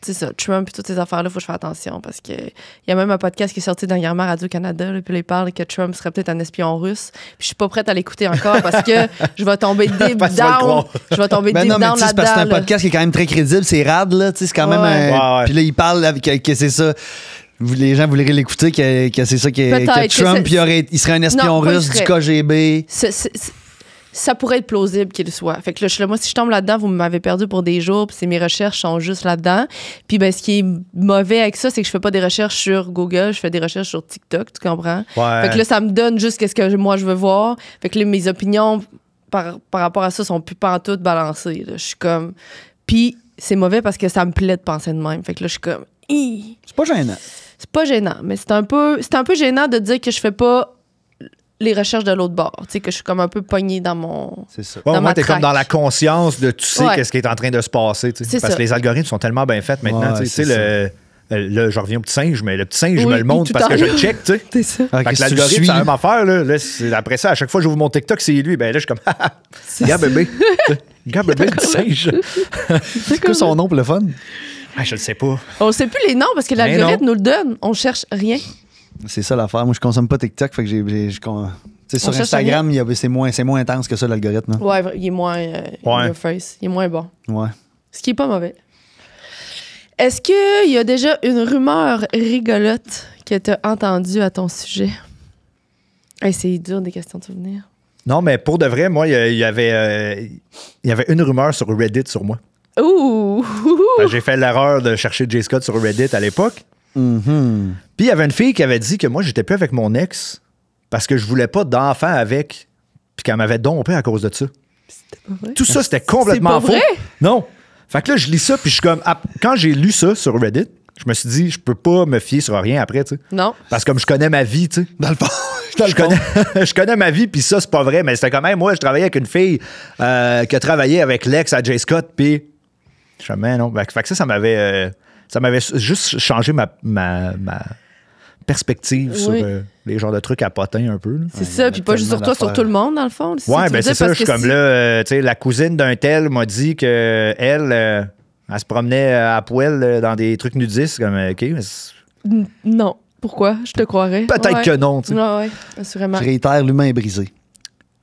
c'est ça, Trump et toutes ces affaires-là, il faut que je fasse attention parce que il y a même un podcast qui est sorti dernièrement à Radio-Canada, là, puis là, il parle que Trump serait peut-être un espion russe. Puis je suis pas prête à l'écouter encore parce que je vais tomber deep Parce que tu vas le down. croire. Je vais tomber Ben deep non, mais down tu sais, c'est parce que c'est un là-dedans. là. podcast qui est quand même très crédible. C'est rad, là. Tu sais, c'est quand même Ouais. un. Ouais. Puis là, il parle avec que c'est ça. Les gens voudraient l'écouter, que c'est ça, que Peut-être que Trump c'est- il serait un espion Non, pas il russe du serait. KGB. ça pourrait être plausible qu'il le soit. Fait que là, moi, si je tombe là-dedans, vous m'avez perdu pour des jours, puis mes recherches sont juste là-dedans. Puis ben, ce qui est mauvais avec ça, c'est que je fais pas des recherches sur Google, je fais des recherches sur TikTok, tu comprends? Ouais. Fait que là, ça me donne juste ce que moi, je veux voir. Fait que là, mes opinions par rapport à ça sont plus pantoute balancées. Là. Je suis comme... Puis c'est mauvais parce que ça me plaît de penser de même. Fait que là, je suis comme... C'est pas gênant. C'est pas gênant, mais c'est un peu gênant de dire que je fais pas les recherches de l'autre bord. Tu sais, que je suis comme un peu pognée dans mon... C'est ça. Ouais, dans au moins, ma t'es comme traque. dans la conscience de tu sais Ouais. qu'est-ce qui est en train de se passer. Tu sais. C'est Parce ça. que les algorithmes sont tellement bien faits maintenant. Ouais, tu sais, c'est là, je reviens au petit singe, mais le petit singe, je Oui, me le montre tout parce en- que je le check, tu sais. C'est ça. Ah, Fait que qu'est-ce que tu l'algorithme, suis? c'est la même affaire. Là, après ça, à chaque fois que j'ouvre mon TikTok, c'est lui. Ben là, je suis comme, regarde bébé. Regarde bébé, le petit singe. C'est quoi son nom pour le fun? Ah, je le sais pas. On sait plus les noms parce que Mais l'algorithme non. nous le donne. On cherche rien. C'est ça l'affaire. Moi, je consomme pas TikTok, fait que tu sais, sur On cherche Instagram, c'est moins intense que ça, l'algorithme. Hein. Ouais, il est moins in your face. Il est moins bon. Ouais. Ce qui est pas mauvais. Est-ce qu'il y a déjà une rumeur rigolote que tu as entendue à ton sujet? Hey, c'est dur des questions de souvenirs. Non, mais pour de vrai, moi, il y avait une rumeur sur Reddit sur moi. Ouh! J'ai fait l'erreur de chercher J. Scott sur Reddit à l'époque. Mhm. Puis il y avait une fille qui avait dit que moi, j'étais plus avec mon ex parce que je voulais pas d'enfant avec, puis qu'elle m'avait dompé à cause de ça. C'était pas vrai. Tout ça, c'était complètement C'est faux. pas vrai? Non. Fait que là, je lis ça, puis je suis comme... Quand j'ai lu ça sur Reddit, je me suis dit, je peux pas me fier sur rien après, tu sais. Non. Parce que comme je connais ma vie, tu sais. Dans le fond. Je connais ma vie, puis ça, c'est pas vrai. Mais c'était quand même, moi, je travaillais avec une fille qui a travaillé avec l'ex à J. Scott, puis... Je suis comme, non. Fait que ça m'avait juste changé ma perspective sur Oui. les genres de trucs à potins un peu. Là. C'est ça, puis pas juste sur toi, sur tout le monde, dans le fond. Ouais, ben c'est ça. Je suis comme là, tu sais, la cousine d'un tel m'a dit que elle se promenait à poil dans des trucs nudistes. Comme, OK, mais Non. Pourquoi? Je te croirais. peut-être Ouais. que non, tu sais. Ouais, assurément. Je réitère, l'humain est brisé.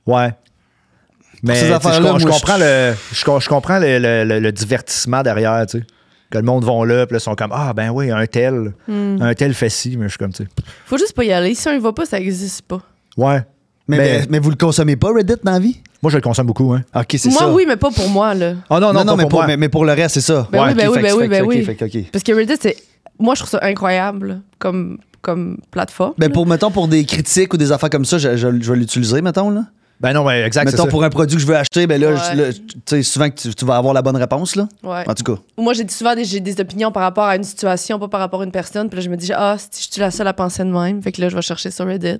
Ouais. Mais ces tu sais, affaires-là, je moi, comprends je comprends le divertissement derrière, tu sais. Que le monde vont là, puis là, ils sont comme, ah, ben oui, un tel fait ci, mais je suis comme, tu sais. Faut juste pas y aller. Si on y va pas, ça existe pas. Ouais. Mais vous le consommez pas, Reddit, dans la vie? Moi, je le consomme beaucoup, hein. OK, c'est Moi, ça. oui, mais pas pour moi, là. Oh non, Non, pas mais, pour moi. mais pour le reste, c'est ça. Ben oui, ben oui, fait que- ben oui, fait que- ben OK, oui. fait que- OK. Parce que Reddit, c'est... Moi, je trouve ça incroyable, là, comme plateforme. Ben là. mettons, pour des critiques ou des affaires comme ça, je vais l'utiliser, mettons, là. Ben non, mais exact, c'est Mettons, ça. pour un produit que je veux acheter, ben là, Ouais. tu sais, souvent que tu vas avoir la bonne réponse, là. Ouais. En tout cas. Moi, j'ai souvent j'ai des opinions par rapport à une situation, pas par rapport à une personne. Puis là, je me dis, je suis la seule à penser de même. Fait que là, je vais chercher sur Reddit.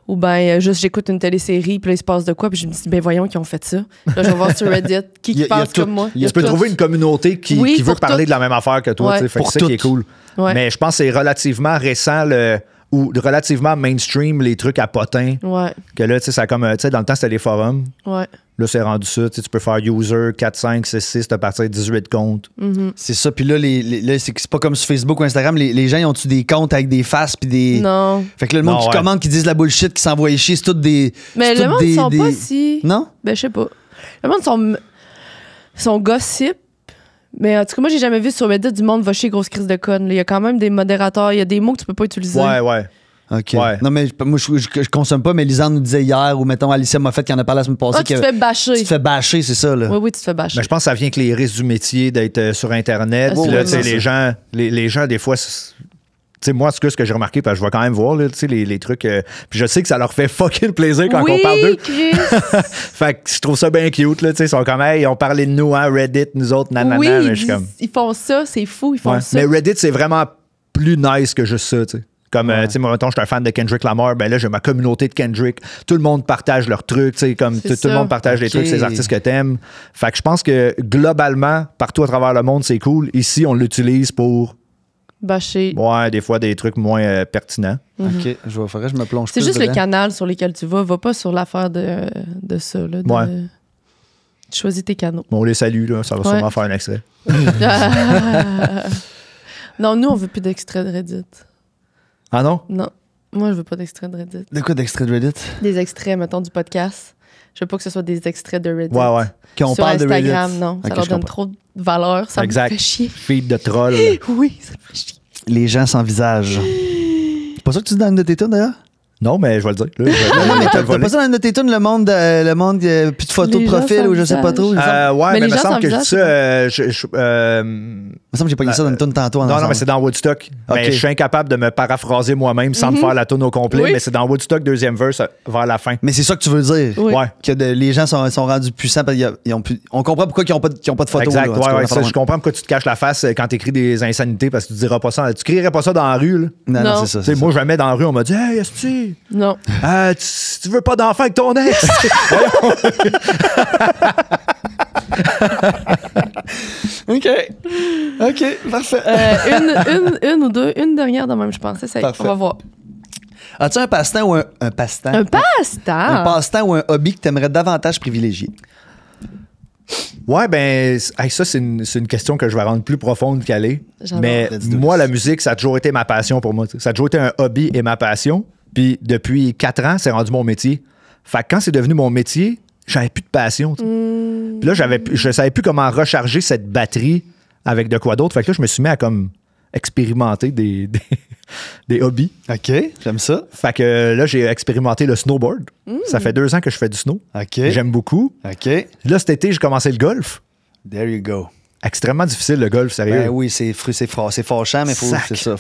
Ou ben juste, j'écoute une télésérie, puis là, il se passe de quoi. Puis je me dis, ben voyons qui ont fait ça. Là, je vais voir sur Reddit qui Il y a pense tout. comme moi. Il y a Tu peux tout. trouver une communauté qui Oui, veut pour parler tout. de la même affaire que toi, Ouais. tu sais. Fait que Pour c'est ça qui est tout. cool. Ouais. Mais je pense que c'est relativement récent, ou relativement mainstream, les trucs à potins. Ouais, Que là, tu sais, ça a comme, tu sais, dans le temps, c'était les forums. ouais. Là, c'est rendu ça. Tu sais, tu peux faire user 4, 5, 6, 6, à partir de 18 comptes. C'est ça. Puis là, là, c'est pas comme sur Facebook ou Instagram. Les gens, ils ont-tu des comptes avec des faces puis des. Non. Fait que là, le monde Non, qui ouais. commente, qui disent la bullshit, qui s'envoie chier, c'est tout des. Mais c'est le tout monde, ils sont pas si... Non? Ben, je sais pas. Le monde sont gossip. Mais en tout cas, moi, j'ai jamais vu sur Reddit du monde va chier grosse crise de conne. Il y a quand même des modérateurs. Il y a des mots que tu peux pas utiliser. Ouais, ouais. OK. Ouais. Non, mais moi, je consomme pas, mais Lisanne nous disait hier, ou mettons, Alicia Moffett qui en a parlé la semaine passée. Ah, tu te que fais bâcher. tu te fais bâcher, c'est ça, là. Oui, oui, tu te fais bâcher. Mais je pense que ça vient avec les risques du métier d'être sur Internet. Ah, Puis là, tu sais, c'est les gens, des fois, tu sais, moi, ce que j'ai remarqué, parce que je vais quand même voir, là, tu sais, les trucs. Puis je sais que ça leur fait fucking plaisir quand oui, on parle d'eux. Chris! Fait que je trouve ça bien cute, là, tu sais. Ils sont comme, hey, ils ont parlé de nous, hein, Reddit, nous autres, nanana. oui, mais je suis comme. ils font ça, c'est fou, ils font Ouais. ça. Mais Reddit, c'est vraiment plus nice que juste ça, tu sais. Comme, tu sais, moi, mettons, je suis un fan de Kendrick Lamar, ben là, j'ai ma communauté de Kendrick. Tout le monde partage leurs trucs, tu sais, comme C'est tout le ça. monde partage les Ok. trucs, ces artistes que t'aimes. Fait que je pense que, globalement, partout à travers le monde, c'est cool. Ici, on l'utilise pour, Bâcher. ouais, des fois, des trucs moins pertinents. OK. Faudrait que je me plonge C'est plus juste le dedans. canal sur lequel tu vas. Va pas sur l'affaire de ça. Là, Ouais. Tu choisis tes canaux. Bon, on les salue, là. Ça va Ouais. sûrement faire un extrait. Non, nous, on veut plus d'extrait de Reddit. Ah non? Non. Moi, je veux pas d'extrait de Reddit. De quoi d'extrait de Reddit? Des extraits, mettons, du podcast. Je veux pas que ce soit des extraits de Reddit. Ouais, ouais. Qu'on Sur parle de Reddit. Instagram, non. Ça Ok, leur je donne comprends. trop de valeur. Ça Exact. me fait chier. Feed de troll. Oui, ça me fait chier. Les gens sans visage. C'est pas ça que tu donnes de tes tunes, d'ailleurs? Non, mais je vais le dire. Là, Non, mais je vais t'as le voler. pas ça dans tes tunes, le monde plus de photos Les de gens profil ou je sais pas trop. Il me semble. Ouais, Mais mais les il me gens semble que je dis ça. s'envisagent, Il me semble que j'ai pas dit ça dans une tune tantôt. Non, mais c'est dans Woodstock. Ok. Mais je suis incapable de me paraphraser moi-même sans me faire la tune au complet, Oui. mais c'est dans Woodstock, deuxième verse, vers la fin. Mais c'est ça que tu veux dire. Oui. Ouais. Que les gens sont rendus puissants parce qu'ils ont plus. On comprend pourquoi ils ont pas de photos. Exact. là, en tout cas, Ouais, on ouais, en ça, parle je comprends pourquoi tu te caches la face quand t'écris des insanités parce que tu diras pas ça. Tu crierais pas ça dans la rue, là. Non, Non. c'est ça. Tu sais, moi, jamais dans la rue, on m'a dit Hey, Esti, Non. tu veux pas d'enfant avec ton ex? OK. OK, parfait. Une ou deux, une dernière de même, je pense. Essaye. Parfait. On va voir. As-tu un passe-temps ou un passe-temps? Un passe-temps. Un passe-temps ou un hobby que tu aimerais davantage privilégier? Ouais, ben, ça, c'est une question que je vais rendre plus profonde qu'elle est. J'adore. Mais Let's do moi, this. la musique, ça a toujours été ma passion pour moi. Ça a toujours été un hobby et ma passion. Puis depuis 4 ans, c'est rendu mon métier. Fait que quand c'est devenu mon métier, j'avais plus de passion. tu sais. Puis là, je savais plus comment recharger cette batterie avec de quoi d'autre. Fait que là, je me suis mis à comme expérimenter des hobbies. OK, j'aime ça. Fait que là, j'ai expérimenté le snowboard. Ça fait 2 ans que je fais du snow. OK. J'aime beaucoup. OK. Là, cet été, j'ai commencé le golf. There you go. Extrêmement difficile, le golf, sérieux. Ben oui, c'est fâchant, mais Sac. c'est ça.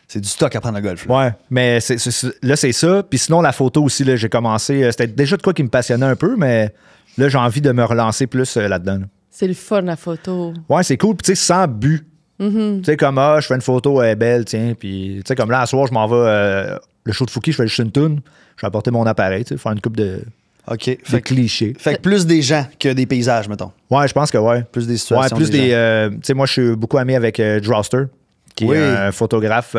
C'est du stock à prendre le golf. Là. Ouais, mais là, c'est ça. Puis sinon, la photo aussi, là, j'ai commencé. C'était déjà de quoi qui me passionnait un peu, mais là, j'ai envie de me relancer plus là-dedans. là. C'est le fun, la photo. Ouais, c'est cool. Puis tu sais, sans but. Tu sais, comme, je fais une photo, elle est belle, tiens. Puis tu sais, comme là, à soir, je m'en vais. Le show de Fouki, je fais juste une toune. Je vais apporter mon appareil, tu sais, faire une coupe de OK. clichés. Fait que plus des gens que des paysages, mettons. Ouais, je pense que ouais. Plus des Ouais, situations. plus des. gens. Tu sais, moi, je suis beaucoup ami avec Drouster, qui Oui. est un photographe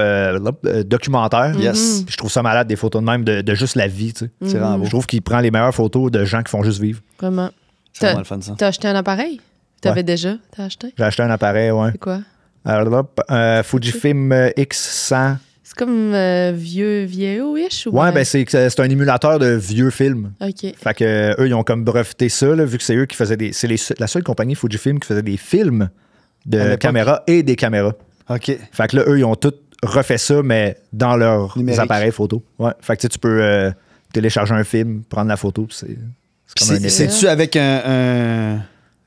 documentaire. Yes. Puis je trouve ça malade, des photos de même de juste la vie, tu sais. C'est vraiment beau. Je trouve qu'il prend les meilleures photos de gens qui font juste vivre. Vraiment. C'est vraiment le fun, ça. T'as acheté un appareil? T'avais déjà? T'as acheté? J'ai acheté un appareil, ouais. C'est quoi? Alors là, Fujifilm X100. C'est comme vieillot-ish ou Ouais, ben c'est un émulateur de vieux films. OK. Fait que eux, ils ont comme breveté ça, là, vu que c'est eux qui faisaient des. C'est la seule compagnie Fujifilm qui faisait des films À de l'époque. caméras et des caméras. OK. Fait que là, eux, ils ont tout refait ça, mais dans leurs Numérique. appareils photo. Ouais. Fait que tu peux télécharger un film, prendre la photo, puis c'est comme un effet. C'est-tu avec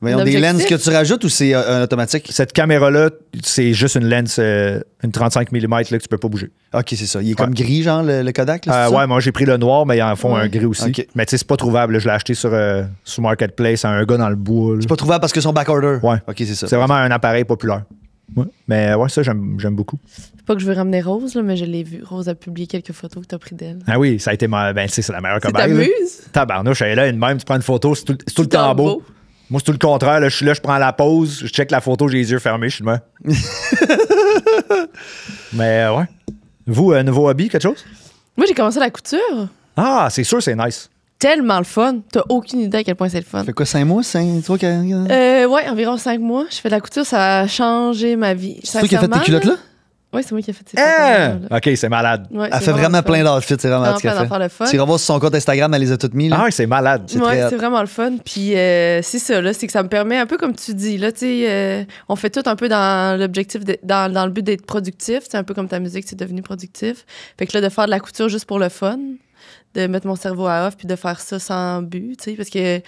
voyons, Un des objectif? lenses que tu rajoutes ou c'est automatique? Cette caméra-là, c'est juste une lens, une 35 mm là, que tu peux pas bouger. OK, c'est ça. Il est comme gris, genre, le Kodak? Là, c'est ça? Ouais, moi j'ai pris le noir, mais ils en font Ouais. un gris aussi. Ok. Mais tu sais, c'est pas trouvable. là. Je l'ai acheté sur Marketplace à un gars dans le bois. là. C'est pas trouvable parce que son backorder. Ouais. OK, c'est ça. C'est vraiment un appareil populaire. Ouais. Mais ouais, ça, j'aime beaucoup. C'est pas que je veux ramener Rose, là, mais je l'ai vu. Rose a publié quelques photos que t'as pris d'elle. Ah oui, ça a été ben, tu sais, c'est la meilleure Tu cobaye. là. t'amuses? Tabarnouche, elle est là, une même, tu prends une photo, c'est tout le temps temps beau. beau. Moi, c'est tout le contraire. Là, je suis là, je prends la pause, je check la photo, j'ai les yeux fermés, je suis de même. Mais ouais. Vous, nouveau hobby, quelque chose? Moi, j'ai commencé la couture. Ah, c'est sûr, c'est nice. Tellement le fun. T'as aucune idée à quel point c'est le fun. Ça fait quoi, 5 mois? 5, toi, Ouais, environ 5 mois. Je fais de la couture, ça a changé ma vie. c'est toi qui as fait tes culottes, là? Oui, c'est moi qui ai fait ces Hein? pantalons-là. OK, c'est malade. Ouais, Elle c'est fait vraiment le fun. plein d'outfits, c'est vraiment Vraiment ce qu'elle plein fait. d'affaires le fun. Tu iras voir sur son compte Instagram, elle les a toutes mis. Là. Ah, c'est malade. C'est très Ouais, hot. c'est vraiment le fun. Puis c'est ça, là, c'est que ça me permet, un peu comme tu dis, là, tu sais, on fait tout un peu dans l'objectif, dans le but d'être productif. C'est un peu comme ta musique, c'est devenu productif. Fait que là, de faire de la couture juste pour le fun, de mettre mon cerveau à off, puis de faire ça sans but, tu sais, parce que, tu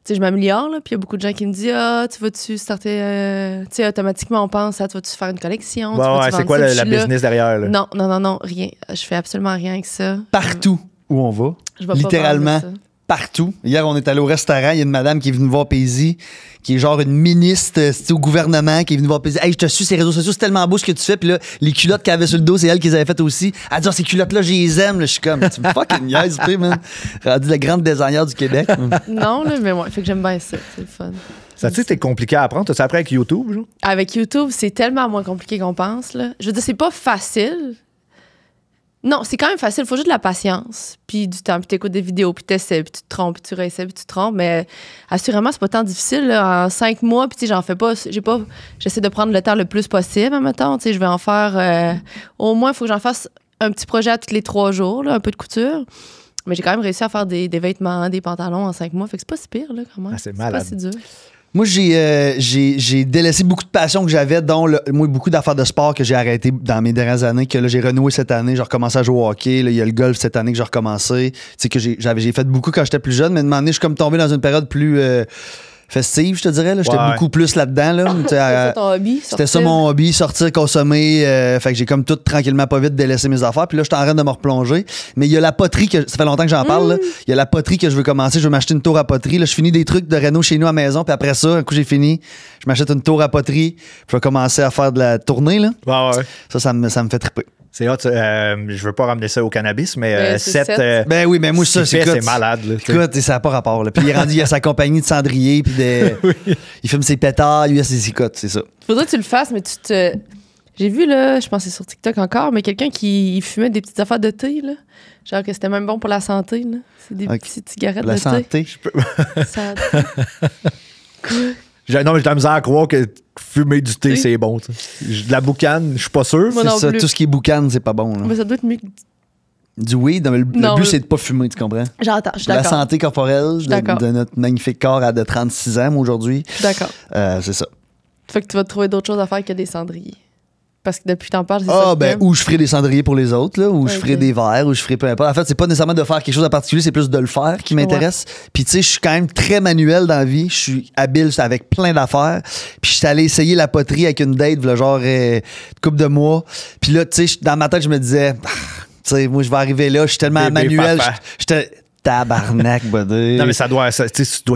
sais, je m'améliore, là, puis il y a beaucoup de gens qui me disent, tu vas-tu starter, tu sais, automatiquement, on pense, tu vas-tu faire une collection? Tu Ouais, vas-tu ouais, c'est vendre quoi ça? la Puis je suis là, business derrière? Là? Non, rien. Je fais absolument rien avec ça. Partout où on va, Je vais pas littéralement, vendre ça. partout. Hier, on est allé au restaurant, il y a une madame qui est venue voir Paisy, qui est genre une ministre c'est au gouvernement, qui est venue voir Paisy. Hey, je te suis sur les réseaux sociaux, c'est tellement beau ce que tu fais. Puis là, les culottes qu'elle avait sur le dos, c'est elle qui les avait faites aussi. Elle dit, ah, ces culottes-là, je les aime. Là, je suis comme, tu me fucking niaises, tu sais, man. Rendu la grande designer du Québec. Non, là, mais ouais, fait que j'aime bien ça. C'est le fun. Ça, tu sais, t'es compliqué à apprendre. T'as appris avec YouTube, genre? Avec YouTube, c'est tellement moins compliqué qu'on pense. Là. Je veux dire, c'est pas facile. Non, c'est quand même facile. Il faut juste de la patience, puis du temps, puis t'écoutes des vidéos, puis t'essaies, puis tu te trompes, puis tu réessaies, puis tu te trompes. Mais assurément, c'est pas tant difficile. Là. En 5 mois, puis tu sais, j'en fais pas. J'essaie de prendre le temps le plus possible, admettons. Tu sais, je vais en faire. Au moins, il faut que j'en fasse un petit projet à tous les 3 jours, là, un peu de couture. Mais j'ai quand même réussi à faire des vêtements, des pantalons en 5 mois. Fait que c'est pas si pire, là, quand même. Ah, c'est malade. pas si dur. Moi, j'ai délaissé beaucoup de passions que j'avais, dont moi, beaucoup d'affaires de sport que j'ai arrêté dans mes dernières années, que là, j'ai renoué cette année. J'ai recommencé à jouer au hockey. Là, il y a le golf cette année que j'ai recommencé. Tu sais, que j'ai fait beaucoup quand j'étais plus jeune, mais à un moment donné, je suis comme tombé dans une période plus festive, je te dirais. Là. J'étais beaucoup plus là-dedans. Là. C'était ça ton hobby? C'était ça mon hobby, sortir, consommer. Fait que j'ai comme tout tranquillement, pas vite délaissé mes affaires. Puis là, je suis en train de me replonger. Mais il y a la poterie, ça fait longtemps que j'en parle. Là. Il y a la poterie que je veux commencer. Je veux m'acheter une tour à poterie. Là, je finis des trucs de réno chez nous à la maison. Puis après ça, un coup j'ai fini, je m'achète une tour à poterie. Puis je vais commencer à faire de la tournée. Là. Ça me fait triper. C'est hot. Je veux pas ramener ça au cannabis, mais Seth. Ben oui, mais moi, ça, c'est malade. Là, écoute, ça n'a pas rapport. Là. Puis il est rendu, il a sa compagnie de cendrier, puis il filme ses pétards, lui, c'est ça. Faudrait que tu le fasses, mais j'ai vu, là, je pense que c'est sur TikTok encore, mais quelqu'un qui fumait des petites affaires de thé, là. Genre que c'était même bon pour la santé, là. C'est des petites cigarettes de thé. La santé. Quoi? Non, mais j'ai de la misère à croire que fumer du thé, c'est bon. De la boucane, je suis pas sûr. C'est ça, tout ce qui est boucane, c'est pas bon. Là. Mais ça doit être mieux que du weed. Le but, c'est de pas fumer, tu comprends? J'entends, je suis d'accord. La santé corporelle de notre magnifique corps de 36 ans, moi, aujourd'hui. Je suis d'accord. C'est ça. Fait que tu vas te trouver d'autres choses à faire que des cendriers. Parce que depuis que t'en parles, c'est ça. Ou je ferai des cendriers pour les autres, là, ou je ferai des verres, ou je ferai peu importe. En fait, c'est pas nécessairement de faire quelque chose en particulier, c'est plus de le faire qui m'intéresse. Puis tu sais, je suis quand même très manuel dans la vie. Je suis habile avec plein d'affaires. Puis je suis allé essayer la poterie avec une date, genre une couple de mois. Puis là, tu sais, dans ma tête, je me disais, tu sais, moi, je vais arriver là, je suis tellement manuel. J'étais tabarnak, buddy. Non, mais tu dois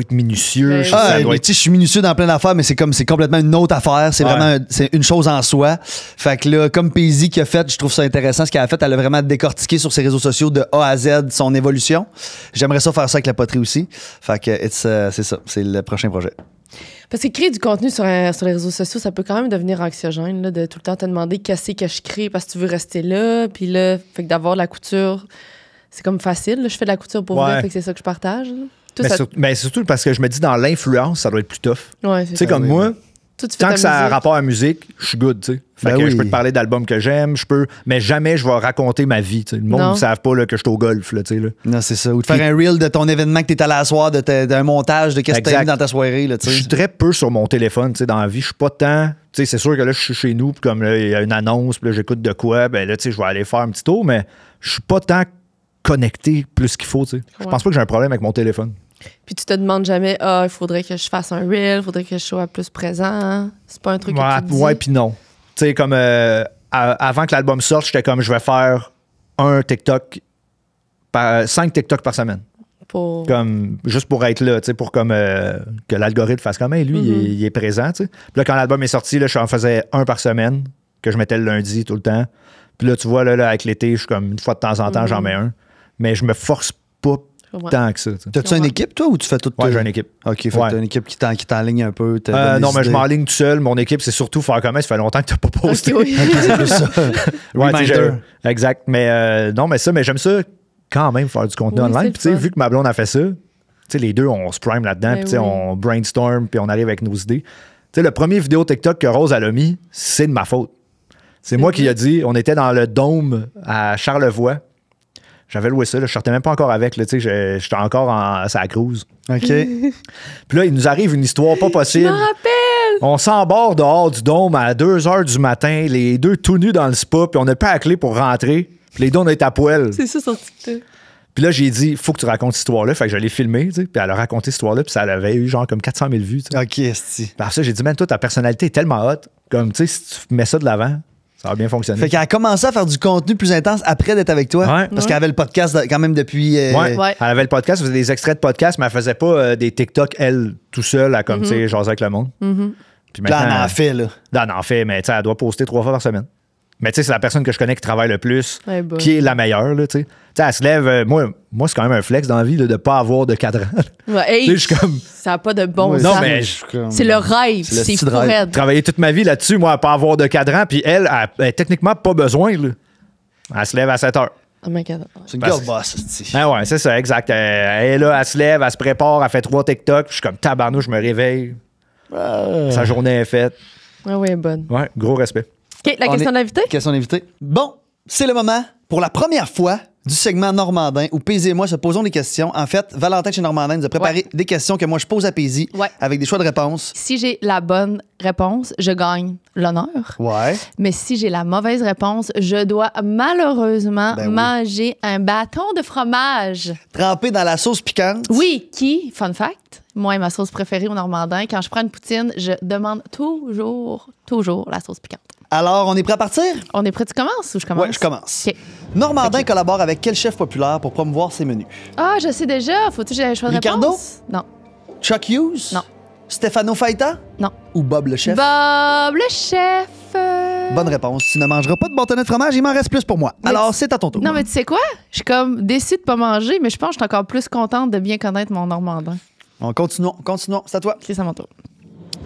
être minutieux. Je suis minutieux dans plein d'affaires, mais c'est complètement une autre affaire. C'est vraiment c'est une chose en soi. Fait que là, comme Paisy qui a fait, je trouve ça intéressant ce qu'elle a fait. Elle a vraiment décortiqué sur ses réseaux sociaux de A à Z son évolution. J'aimerais ça faire ça avec la poterie aussi. Fait que c'est ça. C'est le prochain projet. Parce que créer du contenu sur les réseaux sociaux, ça peut quand même devenir anxiogène, là, de tout le temps te demander qu'est-ce que je crée parce que tu veux rester là. Puis là, fait que d'avoir la couture... C'est comme facile. Là. Je fais de la couture pour vrai, fait que c'est ça que je partage. Mais surtout parce que je me dis, dans l'influence, ça doit être plus tough. Ouais, tu sais, comme moi, tant que ça a rapport à la musique, je suis good, tu sais. Fait que je peux te parler d'albums que j'aime, mais jamais je vais raconter ma vie. T'sais. Le monde ne savent pas là, que je suis au golf. Là, là. Non, c'est ça. Ou de faire un reel de ton événement que tu es allé à soir, d'un montage de qu'est-ce que tu as mis dans ta soirée. Je suis très peu sur mon téléphone dans la vie. Je suis pas tant... C'est sûr que là, je suis chez nous, puis comme il y a une annonce, puis là, j'écoute de quoi, ben là, je vais aller faire un petit tour, mais je suis pas tant connecté plus qu'il faut. Je pense pas que j'ai un problème avec mon téléphone. Puis tu te demandes jamais, il faudrait que je fasse un reel, il faudrait que je sois plus présent. Hein? C'est pas un truc que tu te dis. Ouais, puis non. Tu sais, comme avant que l'album sorte, j'étais comme, je vais faire 5 TikTok par semaine. Comme, juste pour être là, pour comme, que l'algorithme fasse comme, lui, il est présent. T'sais. Puis là, quand l'album est sorti, là, j'en faisais 1 par semaine, que je mettais le lundi tout le temps. Puis là, tu vois, là, avec l'été, je suis comme, une fois de temps en temps, j'en mets un. Mais je me force pas tant que ça. T'as-tu une équipe, toi, ou tu fais tout? Ouais, j'ai une équipe. OK, fait que t'as une équipe qui t'enligne un peu. Non, mais je m'enligne tout seul. Mon équipe, c'est surtout faire comme ça fait longtemps que t'as pas posté. Okay, c'est plus ça. Exact. Mais non, mais j'aime ça quand même, faire du contenu online. Puis, tu sais, vu que ma blonde a fait ça, tu sais, les deux, on se prime là-dedans. Puis, on brainstorm, puis on arrive avec nos idées. Tu sais, le premier vidéo TikTok que Rose a mis, c'est de ma faute. C'est moi qui ai dit, on était dans le Dôme à Charlevoix. J'avais loué ça, là, je sortais même pas encore avec, j'étais encore à sa cruise. OK. Puis là, il nous arrive une histoire pas possible. Je me rappelle! On s'embarque dehors du Dôme à 2h du matin, les deux tout nus dans le spa, puis on n'a pas la clé pour rentrer. Puis les deux, on est à poil. C'est ça, sur TikTok. Puis là, j'ai dit, faut que tu racontes cette histoire-là. Fait que je l'ai filmé, puis elle a raconté cette histoire-là, puis ça avait eu genre comme 400 000 vues. T'sais. OK, esti. Puis après ça, j'ai dit, man, toi, ta personnalité est tellement hot. Comme, tu sais, si tu mets ça de l'avant, ça va bien fonctionner. Fait qu'elle a commencé à faire du contenu plus intense après d'être avec toi. Ouais. Parce qu'elle avait le podcast quand même depuis. Ouais. Elle avait le podcast, elle faisait des extraits de podcast, mais elle faisait pas des TikTok, elle, tout seule, à comme, tu sais, jaser avec le monde. Puis maintenant, là, elle en fait, là. Là, elle en fait, mais tu sais, elle doit poster 3 fois par semaine. Mais tu sais, c'est la personne que je connais qui travaille le plus, qui est la meilleure, là, tu sais. Tu sais, elle se lève. Moi, c'est quand même un flex dans la vie, là, de ne pas avoir de cadran. Ouais, je suis comme. Ça n'a pas de bon sens. Non, mais c'est le rêve. C'est fou raide. J'ai travaillé toute ma vie là-dessus, moi, à pas avoir de cadran, puis elle a techniquement pas besoin, là. Elle se lève à 7 heures. Oh my God. C'est une girl boss. Ah ouais, c'est ça, exact. Elle est là, elle se lève, elle se prépare, elle fait 3 TikTok, puis je suis comme tabarnouche, je me réveille. Sa journée est faite. Ah oui, bonne. Ouais, gros respect. OK, la question d'invité? Question d'invité. Bon, c'est le moment. Pour la première fois, du segment Normandin où Paisy et moi se posons des questions. En fait, Valentin chez Normandin nous a préparé des questions que moi je pose à Paisy avec des choix de réponses. Si j'ai la bonne réponse, je gagne l'honneur. Ouais. Mais si j'ai la mauvaise réponse, je dois malheureusement manger un bâton de fromage. Trempé dans la sauce piquante. Oui, fun fact, moi, ma sauce préférée au Normandin, quand je prends une poutine, je demande toujours la sauce piquante. Alors, on est prêt à partir? On est prêt, tu commences ou je commence? Oui, je commence. OK. Normandin collabore avec quel chef populaire pour promouvoir ses menus? Ah, je sais déjà. Faut-tu que j'ai le choix de Ricardo? réponse? Non. Chuck Hughes? Non. Stefano Faita? Non. Ou Bob le chef? Bob le chef. Bonne réponse. Tu ne mangeras pas de bâtonnet de fromage, il m'en reste plus pour moi. Mais Alors, c'est à ton tour. Non, mais tu sais quoi? Je suis comme déçue de pas manger, mais je pense que je suis encore plus contente de bien connaître mon Normandin. On continuons. C'est à toi. C'est à mon tour.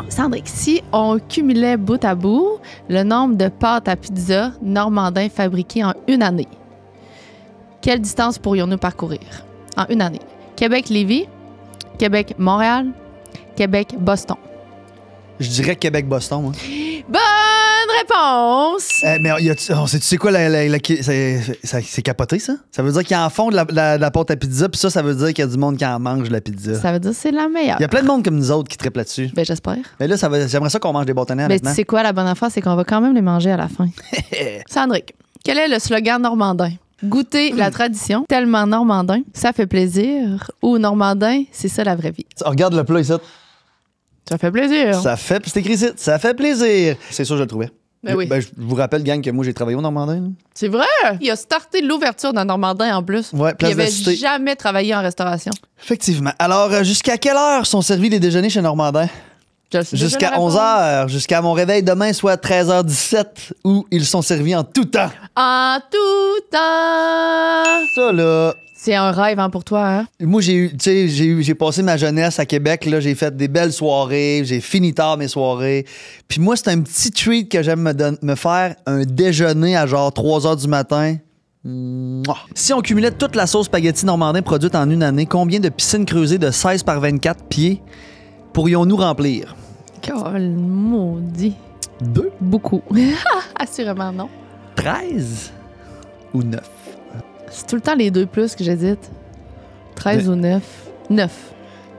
Sandrick, si on cumulait bout à bout le nombre de pâtes à pizza Normandin fabriquées en une année, quelle distance pourrions-nous parcourir en une année? Québec-Lévis, Québec-Montréal, Québec-Boston. Je dirais Québec-Boston, moi. Bonne réponse! Mais tu sais quoi, c'est capoté, ça? Ça veut dire qu'ils en font de la pâte à pizza, puis ça veut dire qu'il y a du monde qui en mange de la pizza. Ça veut dire que c'est la meilleure. Il y a plein de monde comme nous autres qui trippent là-dessus. Ben, j'espère. Mais là, j'aimerais ça qu'on mange des bâtonnets Mais maintenant. tu sais quoi, la bonne affaire, c'est qu'on va quand même les manger à la fin. Sandrick, quel est le slogan normandin? Goûter la tradition, tellement normandin, ça fait plaisir. Ou normandin, c'est ça la vraie vie. Regarde le plat ici. Ça fait plaisir. C'est écrit ici. Ça fait plaisir. C'est sûr, je le trouvais. Ben oui. Je vous rappelle, gang, que moi, j'ai travaillé au Normandin. Là. C'est vrai! Il a starté l'ouverture d'un Normandin en plus. Ouais, Puis il place de la avait Cité. jamais travaillé en restauration. Effectivement. Alors, jusqu'à quelle heure sont servis les déjeuners chez Normandin? Je le sais déjà, Jusqu'à la réponse. 11h, jusqu'à mon réveil demain, soit 13h17, où ils sont servis en tout temps. En tout temps! Ça, là... C'est un rêve hein, pour toi, hein? Moi, j'ai passé ma jeunesse à Québec. Là, j'ai fait des belles soirées. J'ai fini tard mes soirées. Puis moi, c'est un petit treat que j'aime me faire. Un déjeuner à genre 3h du matin. Mouah. Si on cumulait toute la sauce spaghetti normandin produite en une année, combien de piscines creusées de 16 par 24 pieds pourrions-nous remplir? Quel maudit. 2, Beaucoup. Assurément non. 13 ou 9? C'est tout le temps les 2 plus que j'hésite. 13 ou 9? 9.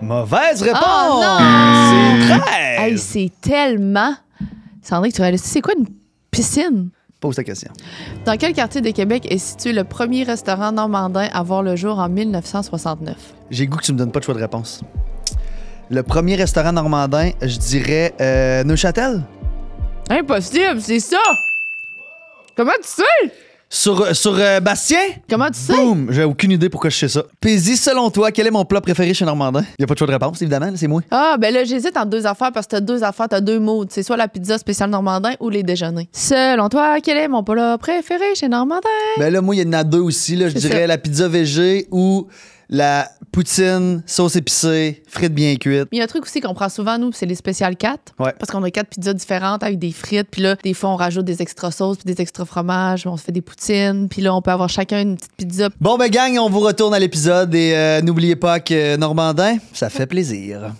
Mauvaise réponse! Oh non! C'est 13! Hey, c'est tellement... Sandrine, tu réalises, c'est quoi une piscine? Pose ta question. Dans quel quartier de Québec est situé le premier restaurant normandin à voir le jour en 1969? J'ai le goût que tu me donnes pas de choix de réponse. Le premier restaurant normandin, je dirais Neuchâtel. Impossible, c'est ça! Comment tu sais? Sur Bastien? Comment tu sais? Boum! J'ai aucune idée pourquoi je sais ça. Paisy, selon toi, quel est mon plat préféré chez Normandin? Il n'y a pas de choix de réponse, évidemment, là, c'est moi. Ah, ben là, j'hésite entre 2 affaires parce que t'as 2 affaires, t'as 2 mots. C'est soit la pizza spéciale normandin ou les déjeuners. Selon toi, quel est mon plat préféré chez Normandin? Ben là, moi, il y en a 2 aussi. Là. Je C'est dirais ça. la pizza végé ou la poutine, sauce épicée, frites bien cuites. Mais il y a un truc aussi qu'on prend souvent, nous, c'est les spéciales 4. Ouais. Parce qu'on a 4 pizzas différentes avec des frites. Puis là, des fois, on rajoute des extra sauces puis des extra fromages. On se fait des poutines. Puis là, on peut avoir chacun une petite pizza. Bon, ben gang, on vous retourne à l'épisode et n'oubliez pas que Normandin, ça fait plaisir.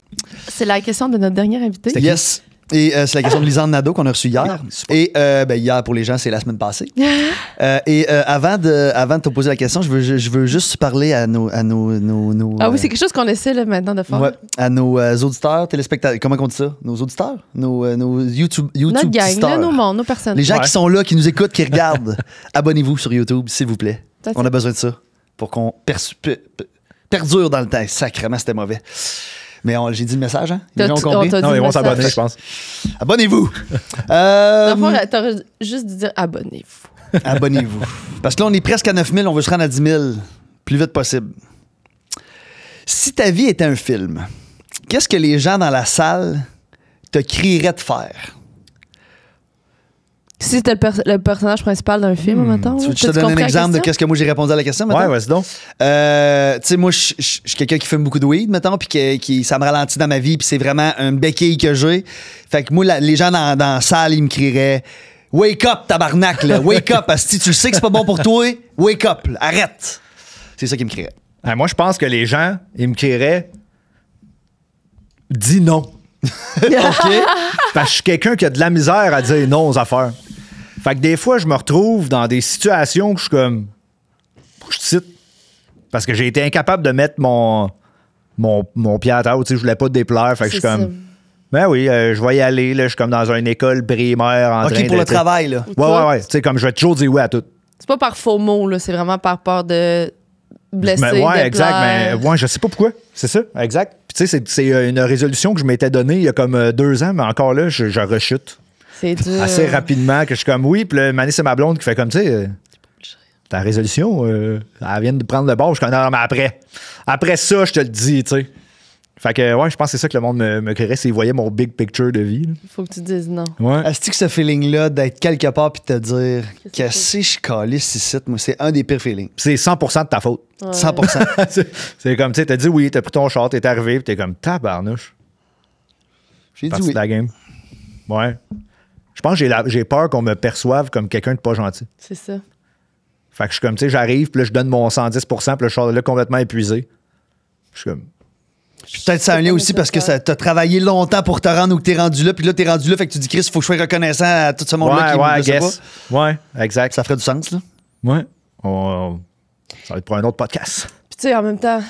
C'est la question de notre dernier invité. Yes. Et c'est la question de Lisanne Nadeau qu'on a reçue hier. Et hier, pour les gens, c'est la semaine passée. Avant de te poser la question, je veux juste parler à nos Ah oui, c'est quelque chose qu'on essaie là, maintenant de faire. ouais, à nos auditeurs, téléspectateurs. Comment on dit ça? Nos auditeurs? Nos YouTube Notre gang, stars. là, nos mondes, nos personnes. Les gens Ouais. qui sont là, qui nous écoutent, qui regardent. Abonnez-vous sur YouTube, s'il vous plaît. Ça, c'est- On a besoin de ça pour qu'on perdure dans le temps. Sacrément, c'était mauvais. Mais j'ai dit le message, hein? Les gens ont compris? on t'a dit Non, ils le vont message. s'abonner, je pense. Abonnez-vous! Dans le fond, t'aurais juste dû dire abonnez-vous. Abonnez-vous. Parce que là, on est presque à 9 000, on veut se rendre à 10 000 plus vite possible. Si ta vie était un film, qu'est-ce que les gens dans la salle te crieraient de faire? Si c'était le personnage principal d'un film, mettons. Tu veux que je te t'as-tu donne un compris la exemple de question? qu'est-ce que moi j'ai répondu à la question? Ouais, mettons? vas-y donc. Tu sais, moi, je suis quelqu'un qui fume beaucoup de weed, mettons, puis qui ça me ralentit dans ma vie, puis c'est vraiment un béquille que j'ai. Fait que moi, les gens dans la salle, ils me crieraient « Wake up, tabarnak, là! Wake up! Asti, tu le sais que c'est pas bon pour toi? Wake up! Là. Arrête! » C'est ça qu'ils me crieraient. Moi, je pense que les gens, ils me crieraient « Dis non ». OK? Parce que je suis quelqu'un qui a de la misère à dire non aux affaires. Fait que des fois, je me retrouve dans des situations que je suis comme faut que je te cite. Parce que j'ai été incapable de mettre mon pied à terre. Tu sais, je voulais pas te déplaire. Fait que je suis comme. Ben oui, je vais y aller. Là, je suis comme dans une école primaire en train de. OK, pour le travail, là. Ouais. Tu sais, comme je vais toujours dire oui à tout. C'est pas par faux mots, là. C'est vraiment par peur de blesser, Mais, ouais, de exact. plaire. Mais ouais, je sais pas pourquoi. C'est ça, exact. Puis tu sais, c'est une résolution que je m'étais donnée il y a comme 2 ans, mais encore là, je rechute. C'est dur. Assez rapidement que je suis comme oui. Puis là, Mané, c'est ma blonde qui fait comme, tu sais, ta résolution, elle vient de prendre le bord. Je suis comme, non, mais après ça, je te le dis, tu sais. Fait que, ouais, je pense que c'est ça que le monde me créerait s'il voyait mon big picture de vie. Il faut que tu dises non. Ouais. Est-ce que ce feeling-là d'être quelque part puis de te dire qu'est-ce que je calisse ici, moi, c'est un des pires feelings. C'est 100% de ta faute. Ouais. 100%. C'est comme, tu sais, t'as dit oui, t'as pris ton char, t'es arrivé, puis t'es comme, tabarnouche. J'ai dit Partie oui. de la game. Ouais. Je pense que j'ai peur qu'on me perçoive comme quelqu'un de pas gentil. C'est ça. Fait que je suis comme, tu sais, j'arrive, puis là, je donne mon 110%, puis là, je sors de là complètement épuisé. Je suis comme. Puis peut-être ça a un lien aussi parce que t'as travaillé longtemps pour te rendre où t'es rendu là, puis là, t'es rendu là, fait que tu dis, Chris, il faut que je sois reconnaissant à tout ce monde-là qui ouais, me sait guess. pas. Ouais, exact. Ça ferait du sens, là. Ouais. Ça va être pour un autre podcast. Puis tu sais, en même temps,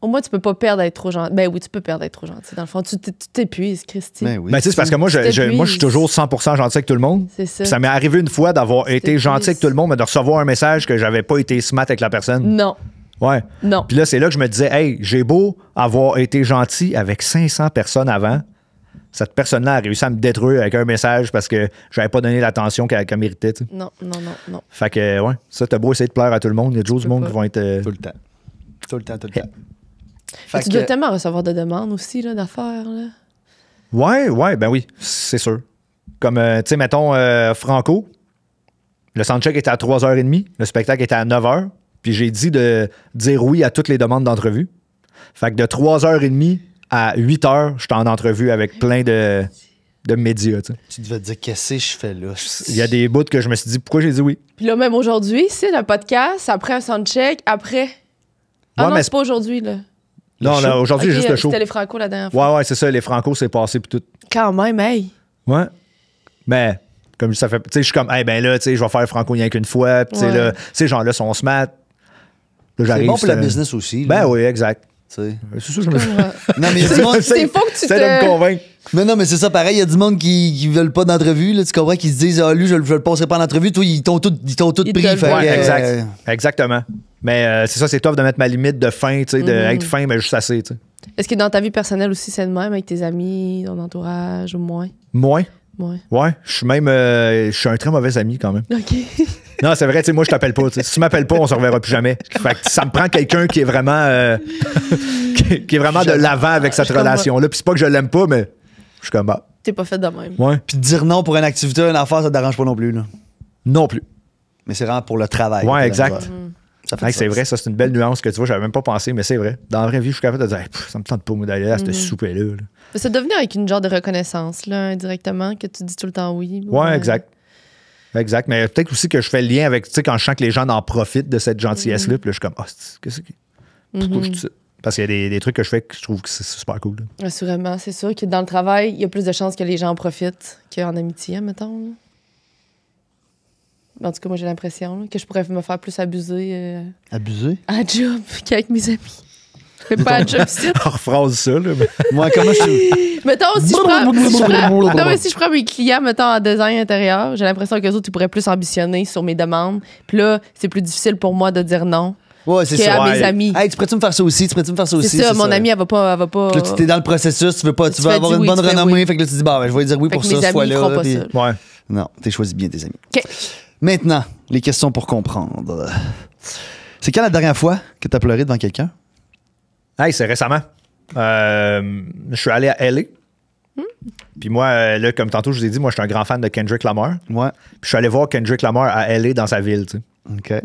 au moins, tu peux pas perdre d'être trop gentil. Ben oui, tu peux perdre d'être trop gentil. Dans le fond, tu t'épuises, Christy. Ben oui. Mais tu sais, c'est parce que moi, moi, je suis toujours 100% gentil avec tout le monde. C'est ça. Puis ça m'est arrivé une fois d'avoir été t'épuises. gentil avec tout le monde, mais de recevoir un message que j'avais pas été smart avec la personne. Non. Ouais. Non. Puis là, c'est là que je me disais, hey, j'ai beau avoir été gentil avec 500 personnes avant, cette personne-là a réussi à me détruire avec un message parce que j'avais pas donné l'attention qu'elle méritait. Tu sais. Non. Fait que, ouais, ça, t'as beau essayer de plaire à tout le monde, il y a toujours du monde pas. qui vont être. Tout le temps. Tout le temps. Mais tu dois tellement recevoir de demandes aussi, là, d'affaires, là. Ouais, ben oui, c'est sûr. Comme, tu sais, mettons, Franco, le soundcheck était à 3h30, le spectacle était à 9h, puis j'ai dit de dire oui à toutes les demandes d'entrevue. Fait que de 3h30 à 8h, j'étais en entrevue avec plein de médias, tu sais. Tu devais te dire, qu'est-ce que je fais là? Il y a des bouts que je me suis dit, pourquoi j'ai dit oui? Puis là, même aujourd'hui, c'est le podcast, après un soundcheck, après. Ah Ouais, non, mais c'est pas aujourd'hui, là. Non, là, aujourd'hui, Ok, juste le show. C'était les Franco la dernière fois. Ouais, c'est ça, les Franco, c'est passé, puis tout. Quand même, hey. Ouais. Mais, comme ça fait. Tu sais, je suis comme, hey, ben là, tu sais, je vais faire Franco rien qu'une fois. Puis, tu sais, Ouais. là, ces gens-là sont smart. Là, C'est j'arrive. bon pour la business aussi. Ben là. oui, exact. Tu sais. C'est ça, je me Non, mais il y a du monde. C'est faux que tu de me te. convaincre. Mais non, mais c'est ça, pareil, il y a du monde qui veulent pas d'entrevue, là, tu comprends, qui se disent, ah, lui, je le passerai pas en entrevue, toi, ils t'ont tout Ils pris. te le fait voient. que, Ouais, exact. Exactement. Mais c'est ça, c'est tough de mettre ma limite de fin, tu sais, d'être fin, mais juste assez, tu sais. Est-ce que dans ta vie personnelle aussi, c'est le même avec tes amis, ton entourage ou moins? Moins. Ouais. Ouais. Je suis même. Je suis un très mauvais ami quand même. OK. Non, c'est vrai, tu sais, moi, je t'appelle pas. Tu sais. Si tu m'appelles pas, on se reverra plus jamais. Fait que ça me prend quelqu'un qui est vraiment. qui est vraiment de l'avant avec cette relation-là. Puis c'est pas que je l'aime pas, mais je suis comme, bah. T'es pas fait de même. Ouais. Puis dire non pour une activité, une affaire, ça te dérange pas non plus, là. Non plus. Mais c'est vraiment pour le travail. Ouais, là, exact. ouais. Ça fait Ouais, du c'est sens. vrai, ça, c'est une belle nuance que tu vois, j'avais même pas pensé, mais c'est vrai. Dans la vraie vie, je suis capable de dire, hey, ça me tente pas, moi, d'aller à cette souper-là. Là. C'est devenir avec une genre de reconnaissance, là, indirectement, que tu dis tout le temps oui. Ouais, exact. Exact. Mais peut-être aussi que je fais le lien avec, tu sais, quand je sens que les gens en profitent de cette gentillesse-là, puis là, je suis comme, qu'est-ce que. Pourquoi je dis ça? Parce qu'il y a des trucs que je fais que je trouve que c'est super cool. Là. Assurément, c'est sûr que dans le travail, il y a plus de chances que les gens en profitent qu'en amitié, mettons. Là. En tout cas, moi, j'ai l'impression là, que je pourrais me faire plus abuser Abusé? à job qu'avec mes amis. Je fais pas à job ici. On rephrase ça, là. Mais... Moi, comment je suis. Mettons, si je prends mes clients, mettons, en design intérieur, j'ai l'impression qu'eux autres, ils pourraient plus ambitionner sur mes demandes. Puis là, c'est plus difficile pour moi de dire non Ouais, c'est qu'à ça. mes amis. Hey, tu pourrais-tu me faire ça aussi? Tu pourrais-tu me faire ça aussi? C'est ça, mon amie, elle va pas. Là, tu t'es dans le processus, tu veux Tu veux fais avoir du une oui, bonne tu fais renommée, oui. fait que là, tu dis, bah, ben, je vais dire oui Fait pour que ça, mes ce amis, ils feront fois-là. pas puis- ça. Ouais. Non, t'es choisi bien tes amis. OK. Maintenant, les questions pour comprendre. C'est quand la dernière fois que t'as pleuré devant quelqu'un? Hey, c'est récemment. Je suis allé à LA. Puis moi, là, comme tantôt, je vous ai dit, moi, je suis un grand fan de Kendrick Lamar. Ouais. Puis je suis allé voir Kendrick Lamar à LA dans sa ville, tu sais. OK.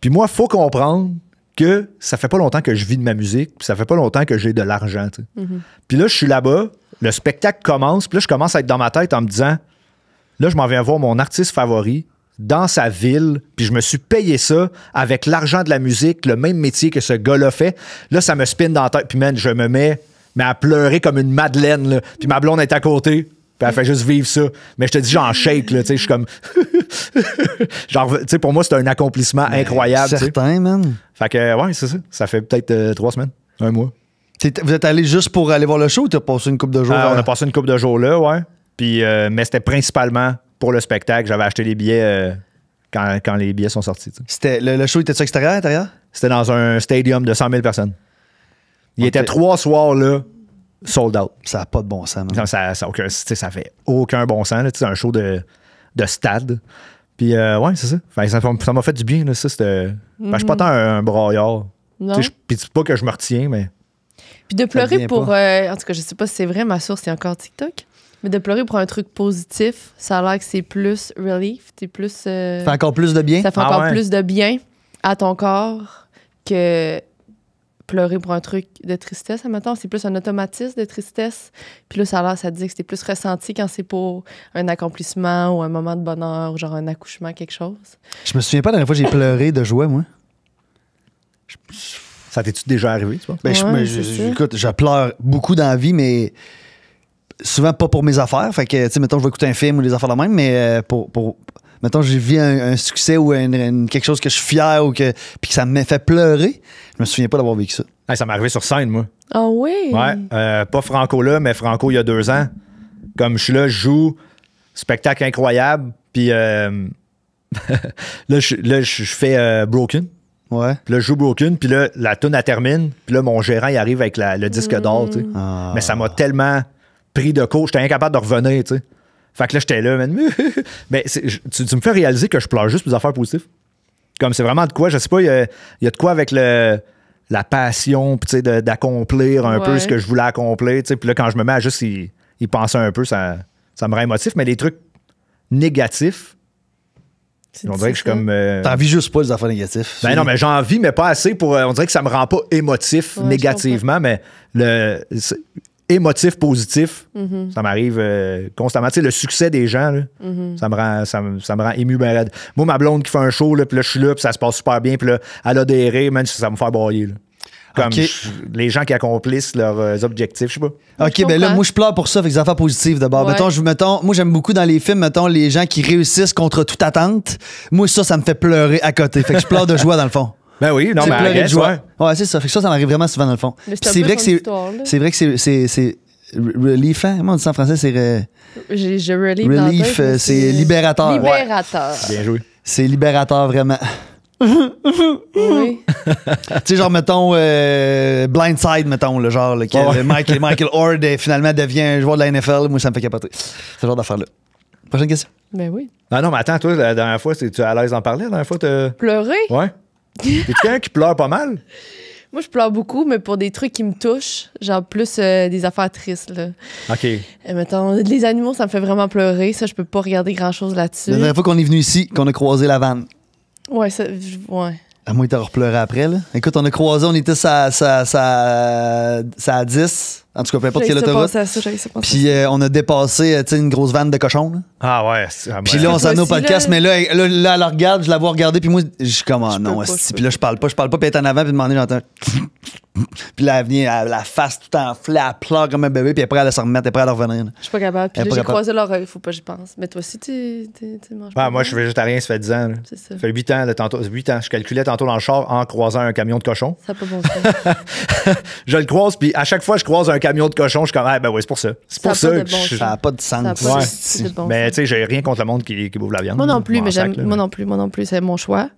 Puis moi, faut comprendre que ça fait pas longtemps que je vis de ma musique, puis ça fait pas longtemps que j'ai de l'argent, tu sais. Puis là, je suis là-bas, le spectacle commence, puis là, je commence à être dans ma tête en me disant, là, je m'en viens voir mon artiste favori dans sa ville, puis je me suis payé ça avec l'argent de la musique, le même métier que ce gars-là fait. Là, ça me spin dans la tête, puis man, je me mets à pleurer comme une madeleine, là. Puis ma blonde est à côté. Puis elle fait juste vivre ça. Mais je te dis, j'en shake, là, tu sais, je suis comme... genre, tu sais, pour moi, c'est un accomplissement incroyable. Certain, man. Fait que, ouais, c'est ça. Ça fait peut-être 3 semaines, 1 mois. Vous êtes allé juste pour aller voir le show ou t'as passé une couple de jours? On a passé une couple de jours là, ouais. Puis, mais c'était principalement pour le spectacle. J'avais acheté les billets quand les billets sont sortis. T'sais. C'était, le show était-tu extérieur, intérieur? C'était dans un stadium de 100 000 personnes. Il était 3 soirs là, sold out. Ça n'a pas de bon sens, man. Non, ça fait aucun bon sens. Là, c'est un show de stade. Puis, ouais, c'est ça. Fait, ça m'a fait du bien. Là, ça, c'était... Je suis pas tant un braillard. Puis, c'est pas que je me retiens, mais... Puis de pleurer pour... en tout cas, je sais pas si c'est vrai, ma source, c'est encore TikTok. Mais de pleurer pour un truc positif, ça a l'air que c'est plus relief. T'es plus... Ça fait encore plus de bien? Ça fait encore plus de bien à ton corps que pleurer pour un truc de tristesse, admettons. C'est plus un automatisme de tristesse. Puis là, ça a l'air, ça te dit que c'est plus ressenti quand c'est pour un accomplissement ou un moment de bonheur ou genre un accouchement, quelque chose. Je me souviens pas la dernière fois que j'ai pleuré de joie, moi. Ça t'es-tu déjà arrivé, tu vois? Ben, écoute, je pleure beaucoup dans la vie, mais souvent pas pour mes affaires. Fait que, tu sais, mettons, je vais écouter un film ou des affaires de même, mais mettons, j'ai vu un succès ou quelque chose que je suis fier ou puis que ça me fait pleurer. Je me souviens pas d'avoir vécu ça. Hey, ça m'est arrivé sur scène, moi. Ah oui? Ouais. Pas Franco là, mais Franco il y a 2 ans. Comme je suis là, je joue, spectacle incroyable, puis là, je fais Broken. Ouais. Puis là, je joue Broken, puis là, la toune, elle termine, puis là, mon gérant, il arrive avec le disque d'or, tu sais. Ah. Mais ça m'a tellement pris de court, j'étais incapable de revenir, tu sais. Fait que là, j'étais là, man. Mais tu me fais réaliser que je pleure juste pour des affaires positives. Comme c'est vraiment de quoi, je sais pas, il y a de quoi avec la passion, puis tu sais, d'accomplir un peu ce que je voulais accomplir, tu sais. Puis là, quand je me mets à juste y penser un peu, ça me rend émotif. Mais les trucs négatifs, on dirait que je suis comme... T'en vis juste pas les affaires négatives. Ben non, mais j'en vis, mais pas assez pour... on dirait que ça me rend pas émotif négativement, mais émotif positif, ça m'arrive constamment. Tu sais, le succès des gens, là, ça me rend ému ben raide. Moi, ma blonde qui fait un show, là, puis là, je suis là, puis ça se passe super bien, puis là, elle a des rires, même si ça me fait brailler. Là. Comme les gens qui accomplissent leurs objectifs, je sais pas. OK, ben là, moi, je pleure pour ça, fait que des affaires positives d'abord. Ouais. Mettons, moi, j'aime beaucoup dans les films, mettons, les gens qui réussissent contre toute attente. Moi, ça me fait pleurer à côté. Fait que je pleure de joie, dans le fond. Ben oui, non, mais pleurer de joie. ouais. Ouais, c'est ça. Fait que ça m'arrive vraiment souvent, dans le fond. Mais C'est vrai que c'est vrai que c'est reliefant. Comment on dit ça en français? C'est je relief. relief, c'est libérateur. Libérateur. Bien joué. C'est libérateur, vraiment. Oui. Tu sais, genre, mettons, Blindside, mettons, le genre, Michael Ord finalement devient un joueur de la NFL. Moi, ça me fait capoter. Ce genre d'affaire-là. Prochaine question. Ben oui. Ah non, mais attends, toi, la dernière fois, tu es à l'aise d'en parler? La dernière fois, Pleurer? Ouais. T'es-tu quelqu'un qui pleure pas mal? Moi, je pleure beaucoup, mais pour des trucs qui me touchent, genre plus des affaires tristes, là. OK. Mettons, les animaux, ça me fait vraiment pleurer. Ça, je peux pas regarder grand-chose là-dessus. La dernière fois qu'on est venu ici, qu'on a croisé la vanne. Ouais, ouais. À moins de repleuré après, là. Écoute, on a croisé, on était ça à 10. En tout cas, peu importe quelle autoroute. Puis on a dépassé, tu sais, une grosse vanne de cochon, là. Ah ouais. Puis là, on s'en est au podcast, mais là, elle la regarde, je la vois regarder, puis moi, je suis comme, oh non, puis là, je parle pas, puis elle est en avant, puis demander, j'entends. Puis là, elle vient, la face tout enflée, elle pleure comme un bébé, puis après, elle se remettre, après, elle revenir. Je suis pas capable. Puis là, j'ai croisé l'oreille, faut pas que j'y pense. Mais toi aussi, tu manges pas. Moi, je suis végétarien, ça fait 10 ans. Là. C'est ça. Ça fait 8 ans, tantôt. 8 ans. Je calculais tantôt dans le char en croisant un camion de cochon. Ça n'a pas bon sens. Je le croise, puis à chaque fois que je croise un camion de cochon, je suis comme, ben oui, c'est pour ça. C'est pour ça que ça n'a pas de sens. Mais tu sais, j'ai rien contre le monde qui bouffe la viande. Moi non plus, mais moi non plus, c'est mon choix.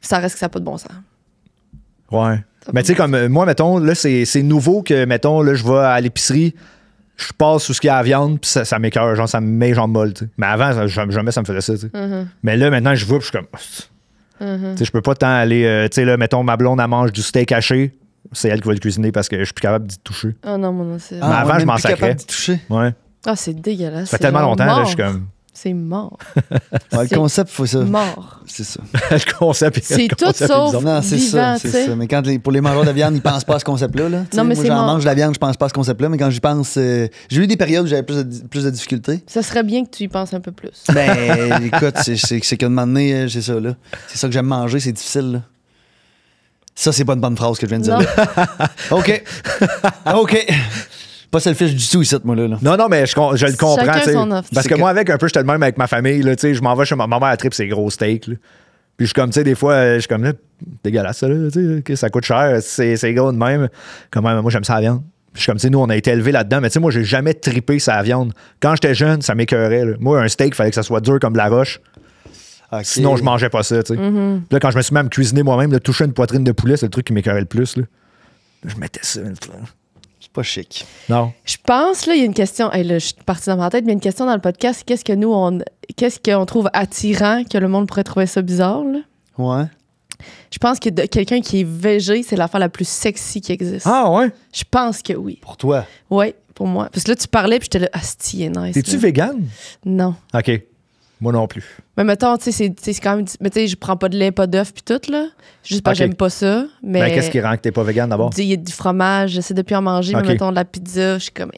Ça reste que ça n'a pas de bon sens. Ouais. Mais tu sais, comme moi, mettons, là, c'est nouveau que, mettons, là, je vais à l'épicerie, je passe sous ce qu'il y a à la viande, puis ça m'écoeure, genre, ça me met les jambes molles, tu sais. Mais avant, jamais ça me faisait ça, tu sais. Mais là, maintenant, je vois, puis je suis comme. Tu sais, je peux pas tant aller. Tu sais, là, mettons, ma blonde, elle mange du steak haché. C'est elle qui va le cuisiner parce que je suis plus capable d'y toucher. Ah non, non, c'est. Mais avant, je m'en sacrais. capable d'y toucher. Ouais. Ah, c'est dégueulasse. Ça fait tellement longtemps, là, je suis comme. C'est mort. Ouais, le concept, faut ça. Mort. C'est ça. Le concept c'est tout sauf non, c'est vivant, ça, c'est ça. Mais quand pour les mangeurs de viande, ils pensent pas à ce concept-là. Là. Non, mais moi, c'est j'en mort. mange de la viande, je pense pas à ce concept-là. Mais quand j'y pense, j'ai eu des périodes où j'avais plus de difficultés. Ça serait bien que tu y penses un peu plus. Ben, écoute, c'est qu'à un moment donné, c'est ça, là. C'est ça que j'aime manger, c'est difficile, là. Ça, c'est pas une bonne phrase que je viens de dire. Là. OK. Pas selfish du tout ici, moi, là. Non, mais je le comprends. Chacun tu sais. son offre. Parce que moi, avec un peu, j'étais le même avec ma famille. Là, tu sais, je m'en vais chez ma mère à trip, c'est gros steak. Là. Puis je suis comme, tu sais, des fois, je suis comme, là, dégueulasse, ça, là, tu sais, que ça coûte cher, c'est gros de même. Comme, moi, j'aime ça la viande. Puis je suis comme, tu sais, nous, on a été élevés là-dedans, mais tu sais, moi, j'ai jamais trippé sa viande. Quand j'étais jeune, ça m'écœurait. Là. Moi, un steak, il fallait que ça soit dur comme de la roche. Okay. Sinon, je mangeais pas ça, tu sais. Puis là, quand je me suis mis à me cuisiner moi-même, de toucher une poitrine de poulet, c'est le truc qui m'écœurait le plus. Là. Je mettais ça. C'est pas chic. Non. Je pense, là, il y a une question. Hey, là, je suis partie dans ma tête, mais il y a une question dans le podcast. Qu'est-ce qu'on trouve attirant, que le monde pourrait trouver ça bizarre, là? Ouais. Je pense que quelqu'un qui est végé, c'est l'affaire la plus sexy qui existe. Ah, ouais? Je pense que oui. Pour toi. Oui, pour moi. Parce que là, tu parlais, puis j'étais là, asti, est nice. T'es-tu là. vegan? Non. OK. Moi non plus. Mais mettons, tu sais, c'est quand même. Mais tu sais, je prends pas de lait, pas d'œuf, puis tout, là. Juste parce que Ok. j'aime pas ça. Mais. Ben, qu'est-ce qui rend que t'es pas vegan d'abord? Il y a du fromage, j'essaie de plus en manger, Ok. mais mettons de la pizza, je suis comme.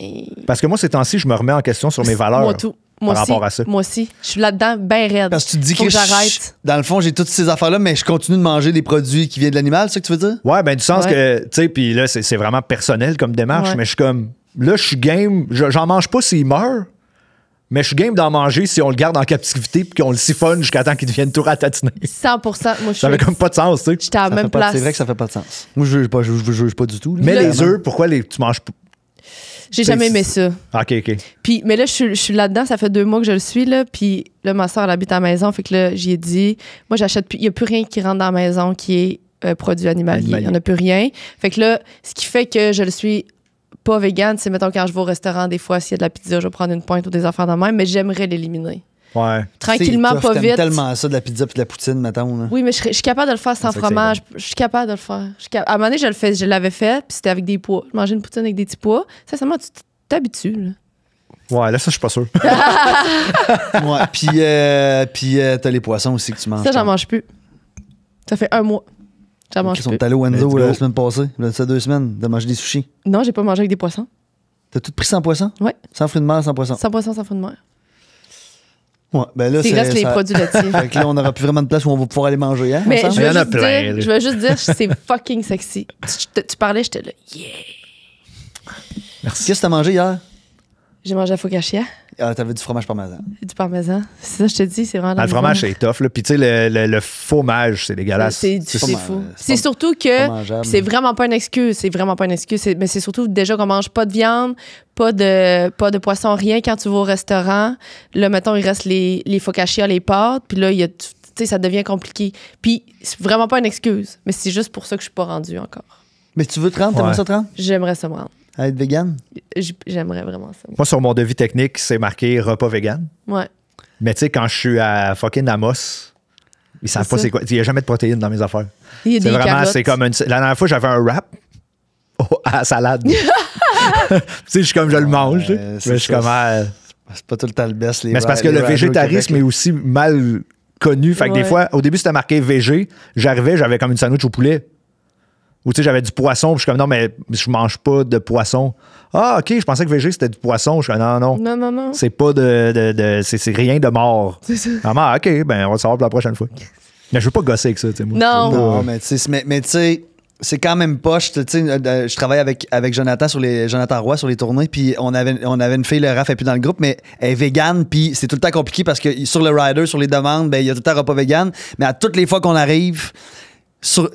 Parce que moi, ces temps-ci, je me remets en question sur mes valeurs. Moi, tout. Moi par aussi. rapport à ça. Moi aussi. Je suis là-dedans, ben raide. Parce que tu te dis Faut que j'arrête. dans le fond, j'ai toutes ces affaires-là, mais je continue de manger des produits qui viennent de l'animal, c'est ça que tu veux dire? Ouais, ben du sens Ouais. que, tu sais, puis là, c'est vraiment personnel comme démarche, Ouais. mais je suis comme, là, je suis game, j'en mange pas s'il meurt, mais je suis game d'en manger si on le garde en captivité puis qu'on le siphonne jusqu'à temps qu'il devienne tout ratatiner. 100%. Moi, je Ça avait suis. comme pas de sens, tu sais. J'étais à la Ça même fait pas- place. C'est vrai que ça fait pas de sens. Moi, je juge pas du tout. là. Mais les Vraiment. œufs, pourquoi tu manges pas? J'ai jamais aimé ça. OK, OK. Puis, mais là, je suis là-dedans, ça fait 2 mois que je le suis, là. Puis là, ma soeur, elle habite à la maison. Fait que là, j'y ai dit, moi, j'achète plus. Il n'y a plus rien qui rentre dans la maison qui est produit animalier. Il n'y en a plus rien. Fait que là, ce qui fait que je le suis pas vegan, c'est, mettons, quand je vais au restaurant, des fois, s'il y a de la pizza, je vais prendre une pointe ou des affaires de même, mais j'aimerais l'éliminer. Ouais. Tranquillement, C'est tough, pas t'aimes vite. tellement ça de la pizza puis de la poutine, mettons. Là. Oui, mais je suis capable de le faire sans C'est vrai que fromage. Je suis capable de le faire. À un moment donné, je l'avais fait, puis c'était avec des pois. Je mangeais une poutine avec des petits pois. Sincèrement, tu t'habitues, là. Ouais, là, ça, je suis pas sûr. Ouais. Puis t'as les poissons aussi que tu manges. Ça, j'en mange plus. Ça fait 1 mois. J'en mange Ils sont plus. allés au Let's Enzo go. la semaine passée. Là, ça 2 semaines de manger des sushis. Non, j'ai pas mangé avec des poissons. T'as tout pris sans poisson? Ouais. Sans fruits de mer, sans poisson. Sans poisson, sans fruits de mer. Ouais. Ben là, C'est reste les produits laitiers. Fait que là, on n'aura plus vraiment de place où on va pouvoir aller manger. Hein, Mais ensemble? je Il y veux, en a juste plein, dire, là. je veux juste dire, c'est fucking sexy. Tu parlais, j'étais là, yeah. Qu'est-ce que t'as mangé hier? J'ai mangé la focaccia, Ah, t'avais du fromage parmesan. du parmesan. C'est ça, je te dis, c'est vraiment. Ah, le fromage, c'est tough, là. Puis, tu sais, le fromage, c'est dégueulasse. C'est pas mal- fou. c'est C'est pas- surtout pas que mangeable. c'est vraiment pas une excuse. C'est vraiment pas une excuse. Mais c'est surtout déjà qu'on mange pas de viande, pas de poisson, rien quand tu vas au restaurant. Là, mettons, il reste les focaccia, les pâtes. Puis là, il y a, tu sais, ça devient compliqué. Puis c'est vraiment pas une excuse. Mais c'est juste pour ça que je suis pas rendue encore. Mais tu veux te rendre? T'aimerais Ouais. ça te rendre? J'aimerais ça me rendre. À être vegan? J'aimerais vraiment ça. Moi, sur mon devis technique, c'est marqué repas vegan. Ouais. Mais, tu sais, quand je suis à fucking Amos, ils savent C'est pas ça. c'est quoi. Il n'y a jamais de protéines dans mes affaires. Il y a C'est des vraiment, carottes. c'est comme une. La dernière fois, j'avais un wrap à la salade. Tu sais, je suis comme, je le mange. Ouais, là. c'est Mais je suis ça. comme. C'est pas tout le temps le best. Mais c'est parce que le végétarisme est aussi mal connu. Fait que des Ouais. fois, au début, c'était marqué végé. J'arrivais, j'avais comme une sandwich au poulet. Ou tu sais, j'avais du poisson. Puis je suis comme, non, mais je mange pas de poisson. Ah, OK, je pensais que végé, c'était du poisson. Je suis comme, non. Non. C'est pas c'est rien de mort. C'est ça. Vraiment, OK, ben on va le savoir pour la prochaine fois. Mais je veux pas gosser avec ça, tu sais. moi. Non. Je veux pas- Non, mais tu sais, mais tu sais, c'est quand même poche. Tu sais, je travaille avec Jonathan Jonathan Roy sur les tournées, puis on avait une fille, le Raph est plus dans le groupe, mais elle est végane, puis c'est tout le temps compliqué parce que sur le rider, sur les demandes, ben il y a tout le temps repas vegan, mais à toutes les fois qu'on arrive,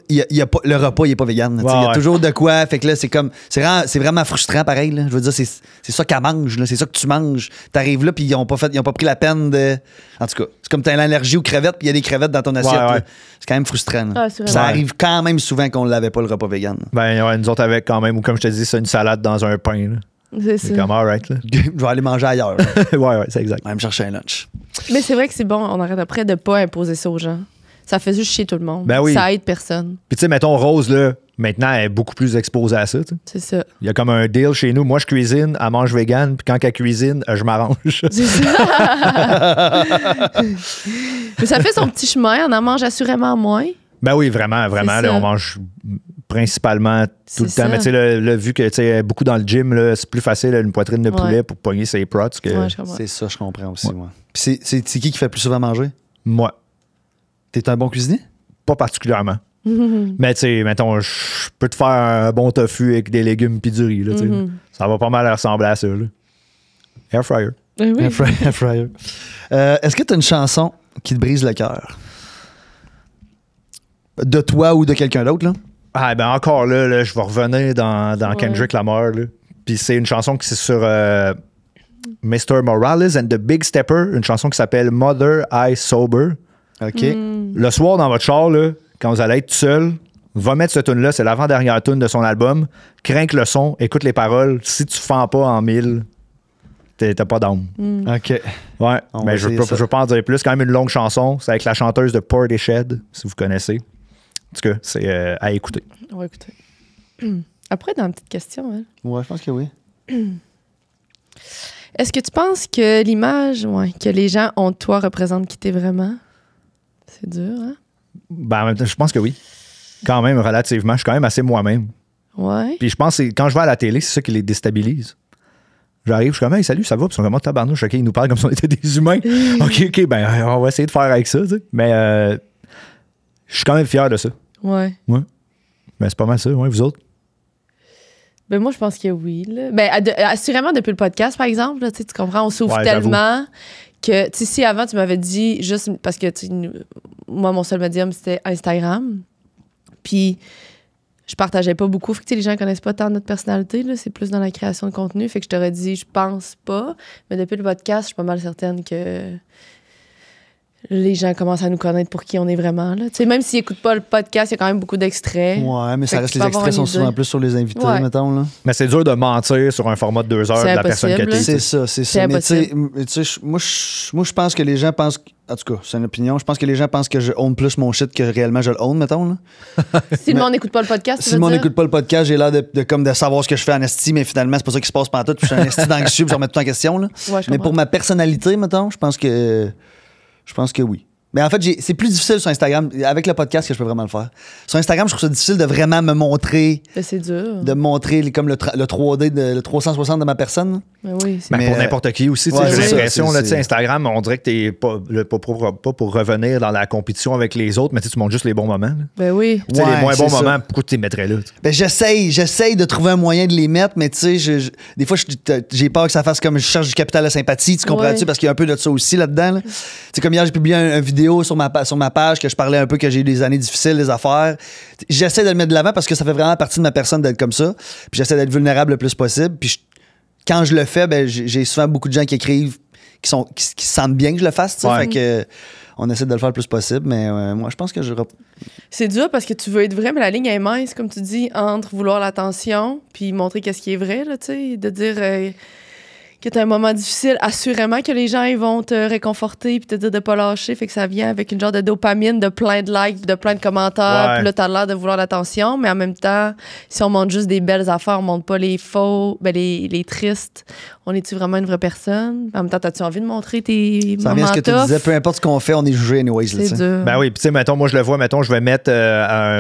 il y a pas, le repas, il est pas vegan. Il y a Ouais. toujours de quoi. Fait que là, c'est vraiment frustrant pareil. Là. Je veux dire, c'est ça qu'elle mange. là. C'est ça que tu manges. T'arrives là, puis ils ont pas pris la peine de. En tout cas, c'est comme t'as l'allergie aux crevettes, puis il y a des crevettes dans ton assiette. Ouais. là. C'est quand même frustrant. là. Ah, c'est Ça vraiment. arrive quand même souvent qu'on l'avait pas le repas vegan. Ben ouais, nous autres avec quand même, ou comme je te dis, c'est une salade dans un pain. là. C'est C'est ça. comme alright là. Je vais aller manger ailleurs. là. ouais, c'est exact. Je vais aller me chercher un lunch. Mais c'est vrai que c'est bon, on arrête après de pas imposer ça aux gens. Ça fait juste chier tout le monde. Ben oui. Ça aide personne. Puis tu sais, mettons Rose, là, maintenant, elle est beaucoup plus exposée à ça. tu sais. C'est ça. Il y a comme un deal chez nous. Moi, je cuisine, elle mange vegan, puis quand elle cuisine, je m'arrange. C'est ça. Mais ça fait son petit chemin, on en mange assurément moins. Ben oui, vraiment. C'est Là, ça. on mange principalement tout le C'est temps. ça. Mais tu sais, là, vu que tu sais, beaucoup dans le gym, là, c'est plus facile une poitrine de poulet Ouais. pour pogner ses prots que Ouais, je comprends. C'est ça, je comprends aussi. Moi. Puis c'est qui fait plus souvent manger? moi. T'es un bon cuisinier? Pas particulièrement. Mais tu sais, mettons, je peux te faire un bon tofu avec des légumes pis du riz. Là, tu sais. Ça va pas mal ressembler à ça. Là. Air fryer. Ben oui. Air fryer. Est-ce que tu as une chanson qui te brise le cœur? De toi ou de quelqu'un d'autre, là? Ah, ben encore là, je vais revenir dans Kendrick Lamar. Là. Puis c'est une chanson qui c'est sur Mr. Morales and the Big Stepper, une chanson qui s'appelle Mother I Sober. OK. Le soir, dans votre char, là, quand vous allez être tout seul, va mettre cette tune-là, c'est l'avant-dernière tune de son album. Crinque le son, écoute les paroles. Si tu fends pas en 1000, t'as pas d'âme. OK. Ouais, On mais va je veux essayer ça. pas en dire plus. Quand même une longue chanson. C'est avec la chanteuse de Portishead, si vous connaissez. En tout cas, c'est à écouter. On va écouter. Après, dans une petite question, hein. Ouais, je pense que oui. Est-ce que tu penses que l'image que les gens ont de toi représente qui t'es vraiment? C'est dur, hein? Ben, en même temps, je pense que oui. Quand même, relativement. Je suis quand même assez moi-même. Ouais. Puis je pense que quand je vais à la télé, c'est ça qui les déstabilise. J'arrive, je suis comme, hey, salut, ça va? Puis ils sont comme, oh, tabarnouche, OK, ils nous parlent comme si on était des humains. OK, ben, on va essayer de faire avec ça, tu sais. Mais je suis quand même fier de ça. Ouais. Ouais. Ben, c'est pas mal ça, ouais, vous autres? Ben moi, je pense que oui. Là. Ben, assurément, depuis le podcast, par exemple, là, tu comprends, on s'ouvre Ouais, tellement que, tu sais, si avant, tu m'avais dit, juste parce que, moi, mon seul médium, c'était Instagram. Puis, je partageais pas beaucoup. Fait que, les gens connaissent pas tant notre personnalité, là, c'est plus dans la création de contenu. Fait que je t'aurais dit, je pense pas. Mais depuis le podcast, je suis pas mal certaine que les gens commencent à nous connaître pour qui on est vraiment. Là. Même s'ils n'écoutent pas le podcast, il y a quand même beaucoup d'extraits. Ouais, mais ça Fait reste que les tu peux avoir extraits sont une souvent idée. plus sur les invités, Ouais. mettons. Là. Mais c'est dur de mentir sur un format de 2 heures de C'est la personne que impossible, t'es. C'est ça, c'est ça. C'est Mais tu sais, impossible. moi, je pense que les gens pensent. En tout cas, c'est une opinion. Je pense que les gens pensent que je own plus mon shit que réellement je le own, mettons. Là. Si le monde n'écoute pas le podcast, Si le monde n'écoute pas le podcast, j'ai l'air de savoir ce que je fais en esti, mais finalement, c'est pas ça qui se passe pantoute. Puis je suis un esti d'anxieux, puis je remets tout en question. Là. Ouais, je Mais comprends. pour ma personnalité, mettons, je pense que oui. Mais en fait, c'est plus difficile sur Instagram, avec le podcast, que je peux vraiment le faire. Sur Instagram, je trouve ça difficile de vraiment me montrer, C'est dur. de me montrer comme le 3D, le 360 de ma personne. Ben oui, c'est Ben, Mais, pour n'importe qui aussi, tu sais, ouais, j'ai c'est ça, l'impression, là, tu sais, c'est- Instagram, on dirait que t'es pas pour revenir dans la compétition avec les autres, mais tu sais, tu montres juste les bons moments. Là. Ben oui. Tu sais, Ouais, les moins c'est bons ça. moments, pourquoi tu les mettrais là? Tu sais? Ben, j'essaye de trouver un moyen de les mettre, mais tu sais, des fois, j'ai peur que ça fasse comme je cherche du capital de sympathie, tu comprends-tu? Ouais. Parce qu'il y a un peu de ça aussi là-dedans. Là. Tu sais, comme hier, j'ai publié une vidéo sur ma page que je parlais un peu que j'ai eu des années difficiles, des affaires. J'essaie de le mettre de l'avant parce que ça fait vraiment partie de ma personne d'être comme ça. Puis j'essaie d'être vulnérable le plus possible. Puis quand je le fais, ben, j'ai souvent beaucoup de gens qui écrivent qui se sentent bien que je le fasse. Tu sais. Ouais. Fait que on essaie de le faire le plus possible. Mais moi, je pense que C'est dur parce que tu veux être vrai, mais la ligne est mince, comme tu dis, entre vouloir l'attention puis montrer qu'est-ce qui est vrai, là, tu sais, de dire que t'as un moment difficile, assurément que les gens ils vont te réconforter puis te dire de pas lâcher, fait que ça vient avec une genre de dopamine de plein de likes, de plein de commentaires, Ouais. puis là t'as l'air de vouloir l'attention, mais en même temps, si on montre juste des belles affaires, on montre pas les faux, ben les tristes, on est-tu vraiment une vraie personne? En même temps, t'as-tu envie de montrer tes ça revient à moments ce que tu tough? disais, peu importe ce qu'on fait, on est jugé anyways. Là, tu C'est sais. dur. Ben oui, puis tu sais, mettons, moi je le vois, je vais mettre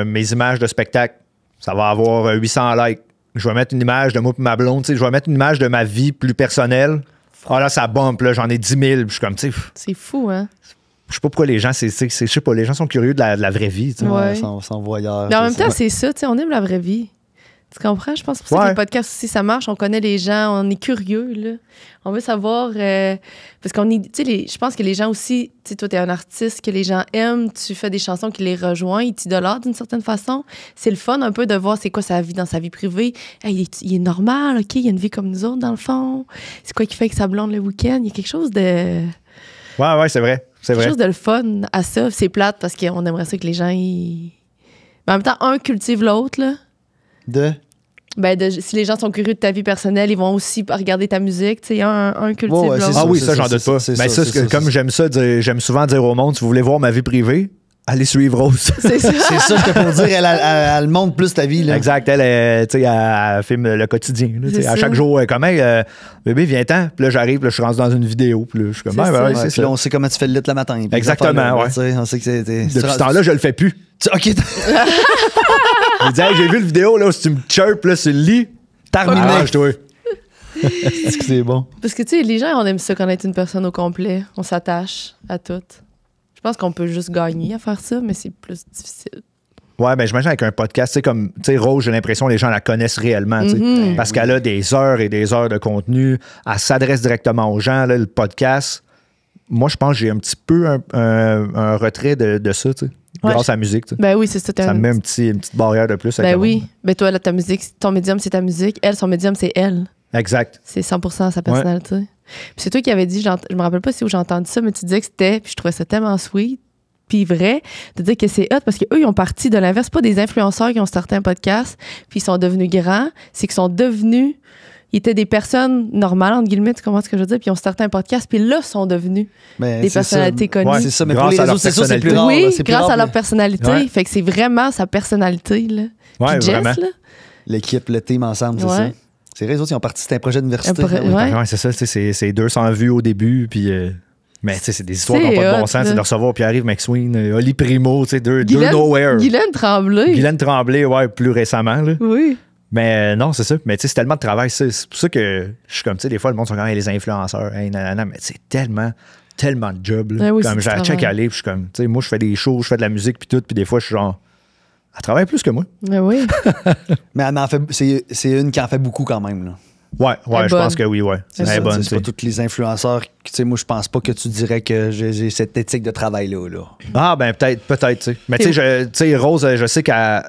mes images de spectacle. Ça va avoir 800 likes. Je vais mettre une image de moi et ma blonde, tu sais, je vais mettre une image de ma vie plus personnelle. Ah là, ça bump, là, j'en ai 10 000. Puis je suis comme, tu sais, C'est fou, hein? je sais pas pourquoi les gens, je sais pas, les gens sont curieux de la vraie vie, tu sais. Ouais. Sans voyeur. Mais en même c'est temps, ça. c'est ça, tu sais, on aime la vraie vie. Tu comprends? Je pense que c'est pour ça que Ouais. les podcasts aussi, ça marche. On connaît les gens, on est curieux, là. On veut savoir... parce qu'on est... Tu sais, je pense que les gens aussi... Tu sais, toi, t'es un artiste que les gens aiment. Tu fais des chansons qui les rejoignent. Ils t'idolâtrent d'une certaine façon. C'est le fun un peu de voir c'est quoi sa vie dans sa vie privée. Hey, il est normal, OK? Il a une vie comme nous autres, dans le fond. C'est quoi qui fait avec sa blonde le week-end? Il y a quelque chose de... Ouais, c'est vrai. C'est Quelque vrai. chose de le fun à ça. C'est plate parce qu'on aimerait ça que les gens... Mais en même temps, un cultive l'autre, là. Si les gens sont curieux de ta vie personnelle, ils vont aussi regarder ta musique. Tu sais, un cultive Ouais, l'autre. c'est Ah ça, oui, c'est ça, ça, j'en doute c'est pas. ça, Mais ça, c'est ça, comme j'aime souvent dire au monde, si vous voulez voir ma vie privée, allez suivre Rose. C'est ça. C'est ça que pour dire, elle montre plus ta vie. Là. Exact, tu sais, elle filme le quotidien. Là, tu sais, C'est à ça. chaque jour, comme, hey, bébé, viens-t'en. Puis là, j'arrive, puis là, je suis rendu dans une vidéo. Puis là, je suis comme, C'est ouais, ça. ben ouais, Ouais, c'est puis ça. là, on sait comment tu fais le lit le matin. puis Exactement, les affaires, là, ouais. tu sais, on sait que c'est. Depuis ce temps-là, je le fais plus. OK, J'ai dit, hey, j'ai vu le vidéo, là, où tu me chirpes, là, sur le lit. terminé. Arrange-toi. C'est bon. Parce que, tu sais, les gens, on aime ça connaître une personne au complet. On s'attache à tout. Je pense qu'on peut juste gagner à faire ça, mais c'est plus difficile. Ouais, ben j'imagine avec un podcast, tu sais, comme, tu sais, Rose, j'ai l'impression que les gens la connaissent réellement, tu sais, parce qu'elle a des heures et des heures de contenu, elle s'adresse directement aux gens, là, le podcast. Moi, je pense que j'ai un petit peu un retrait de ça, tu sais, grâce à la musique, tu sais. Ben oui, c'est ça. Ça me met une petite barrière de plus. Avec Ben le oui. monde. Ben toi, là, ta musique, ton médium, c'est ta musique. Elle, son médium, c'est elle. Exact. C'est 100% sa personnalité. Puis c'est toi qui avais dit, je me rappelle pas si où j'ai entendu ça, mais tu disais que c'était, puis je trouvais ça tellement sweet, puis vrai, de dire que c'est hot, parce qu'eux, ils ont parti de l'inverse. C'est pas des influenceurs qui ont starté un podcast, puis ils sont devenus grands, c'est qu'ils sont devenus, ils étaient des personnes normales, entre guillemets, tu comprends ce que je veux dire, puis ils ont starté un podcast, puis là, sont devenus des personnalités connues. Ouais, c'est ça, mais Grâce pour les à réseaux leur sociaux, c'est plus rare. Oui, là, c'est plus grâce rare, à leur mais personnalité. Ouais. Fait que c'est vraiment sa personnalité, là. Ouais, Puis Jess, vraiment. là. l'équipe, le team ensemble, c'est Ouais. ça. C'est vrai, les autres, ils ont parti, c'était un projet d'université. Un projet- Ah oui. Ouais. Ouais, c'est ça, tu sais, c'est 200 vues au début, puis. Mais tu sais, c'est des histoires qui n'ont C'est pas de bon hot, sens. là. C'est de recevoir Pierre-Yves McSween, Oli Primo, tu sais, deux Guylaine- nowhere. Guylaine Tremblay. Guylaine Tremblay, ouais, plus récemment, là. Oui. Mais non, c'est ça. Mais tu sais, c'est tellement de travail. C'est pour ça que je suis comme, tu sais, des fois, le monde sont quand même les influenceurs. Hey, nanana, mais c'est tellement de job. Là. Ah oui, comme c'est j'ai du à check travail. aller, puis je suis comme, tu sais, moi, je fais des shows, je fais de la musique, puis tout. Puis des fois, je suis genre, elle travaille plus que moi. Ah oui. Mais elle en fait, c'est une qui en fait beaucoup quand même. Là. Ouais, Elle est je pense bonne. que oui, ouais. C'est Elle est ça, bonne, c'est pas tu sais. tous les influenceurs. Tu sais, moi, je pense pas que tu dirais que j'ai cette éthique de travail-là. Là. Ah, ben peut-être, tu sais. Mais tu sais, Rose, je sais qu'elle.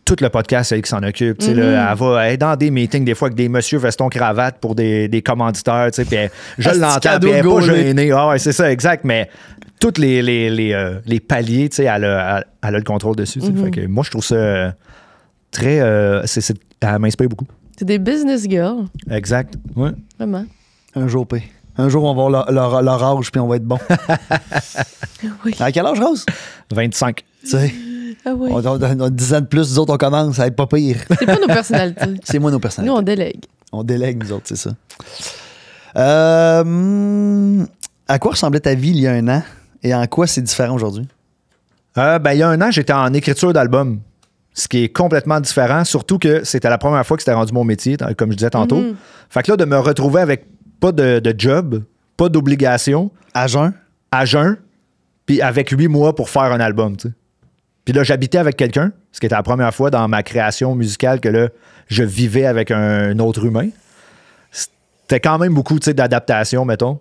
Tout le podcast, c'est elle qui s'en occupe. Tu sais, là, elle va être dans des meetings, des fois, avec des messieurs veston-cravate pour des commanditaires. Tu sais, puis je Ah, c'est l'entends, cadeau puis elle de n'est pas gaulé. gênée. Ah, ouais, c'est ça, exact. Mais tous les paliers, tu sais, elle a le contrôle dessus. Tu sais. Fait que moi, je trouve ça très. Elle m'inspire beaucoup. C'est des business girls. Exact. Ouais. Vraiment. Un jour, P. Un jour, on va voir leur âge, puis on va être bon. Oui. À quel âge, Rose? 25. Tu sais, Ah oui. on a 10 ans de plus, nous autres, on commence à être pas pire. C'est pas nos personnalités. C'est moi nos Nous, personnalités. on délègue. On délègue, nous autres, c'est ça. À quoi ressemblait ta vie il y a un an et en quoi c'est différent aujourd'hui? Ben, il y a un an, j'étais en écriture d'album. Ce qui est complètement différent, surtout que c'était la première fois que c'était rendu mon métier, comme je disais tantôt. Fait que là, de me retrouver avec pas de job, pas d'obligation, À jeun? à jeun, puis avec 8 mois pour faire un album, tu sais. Puis là, j'habitais avec quelqu'un, ce qui était la première fois dans ma création musicale que là, je vivais avec un autre humain. C'était quand même beaucoup, tu sais, d'adaptation, mettons.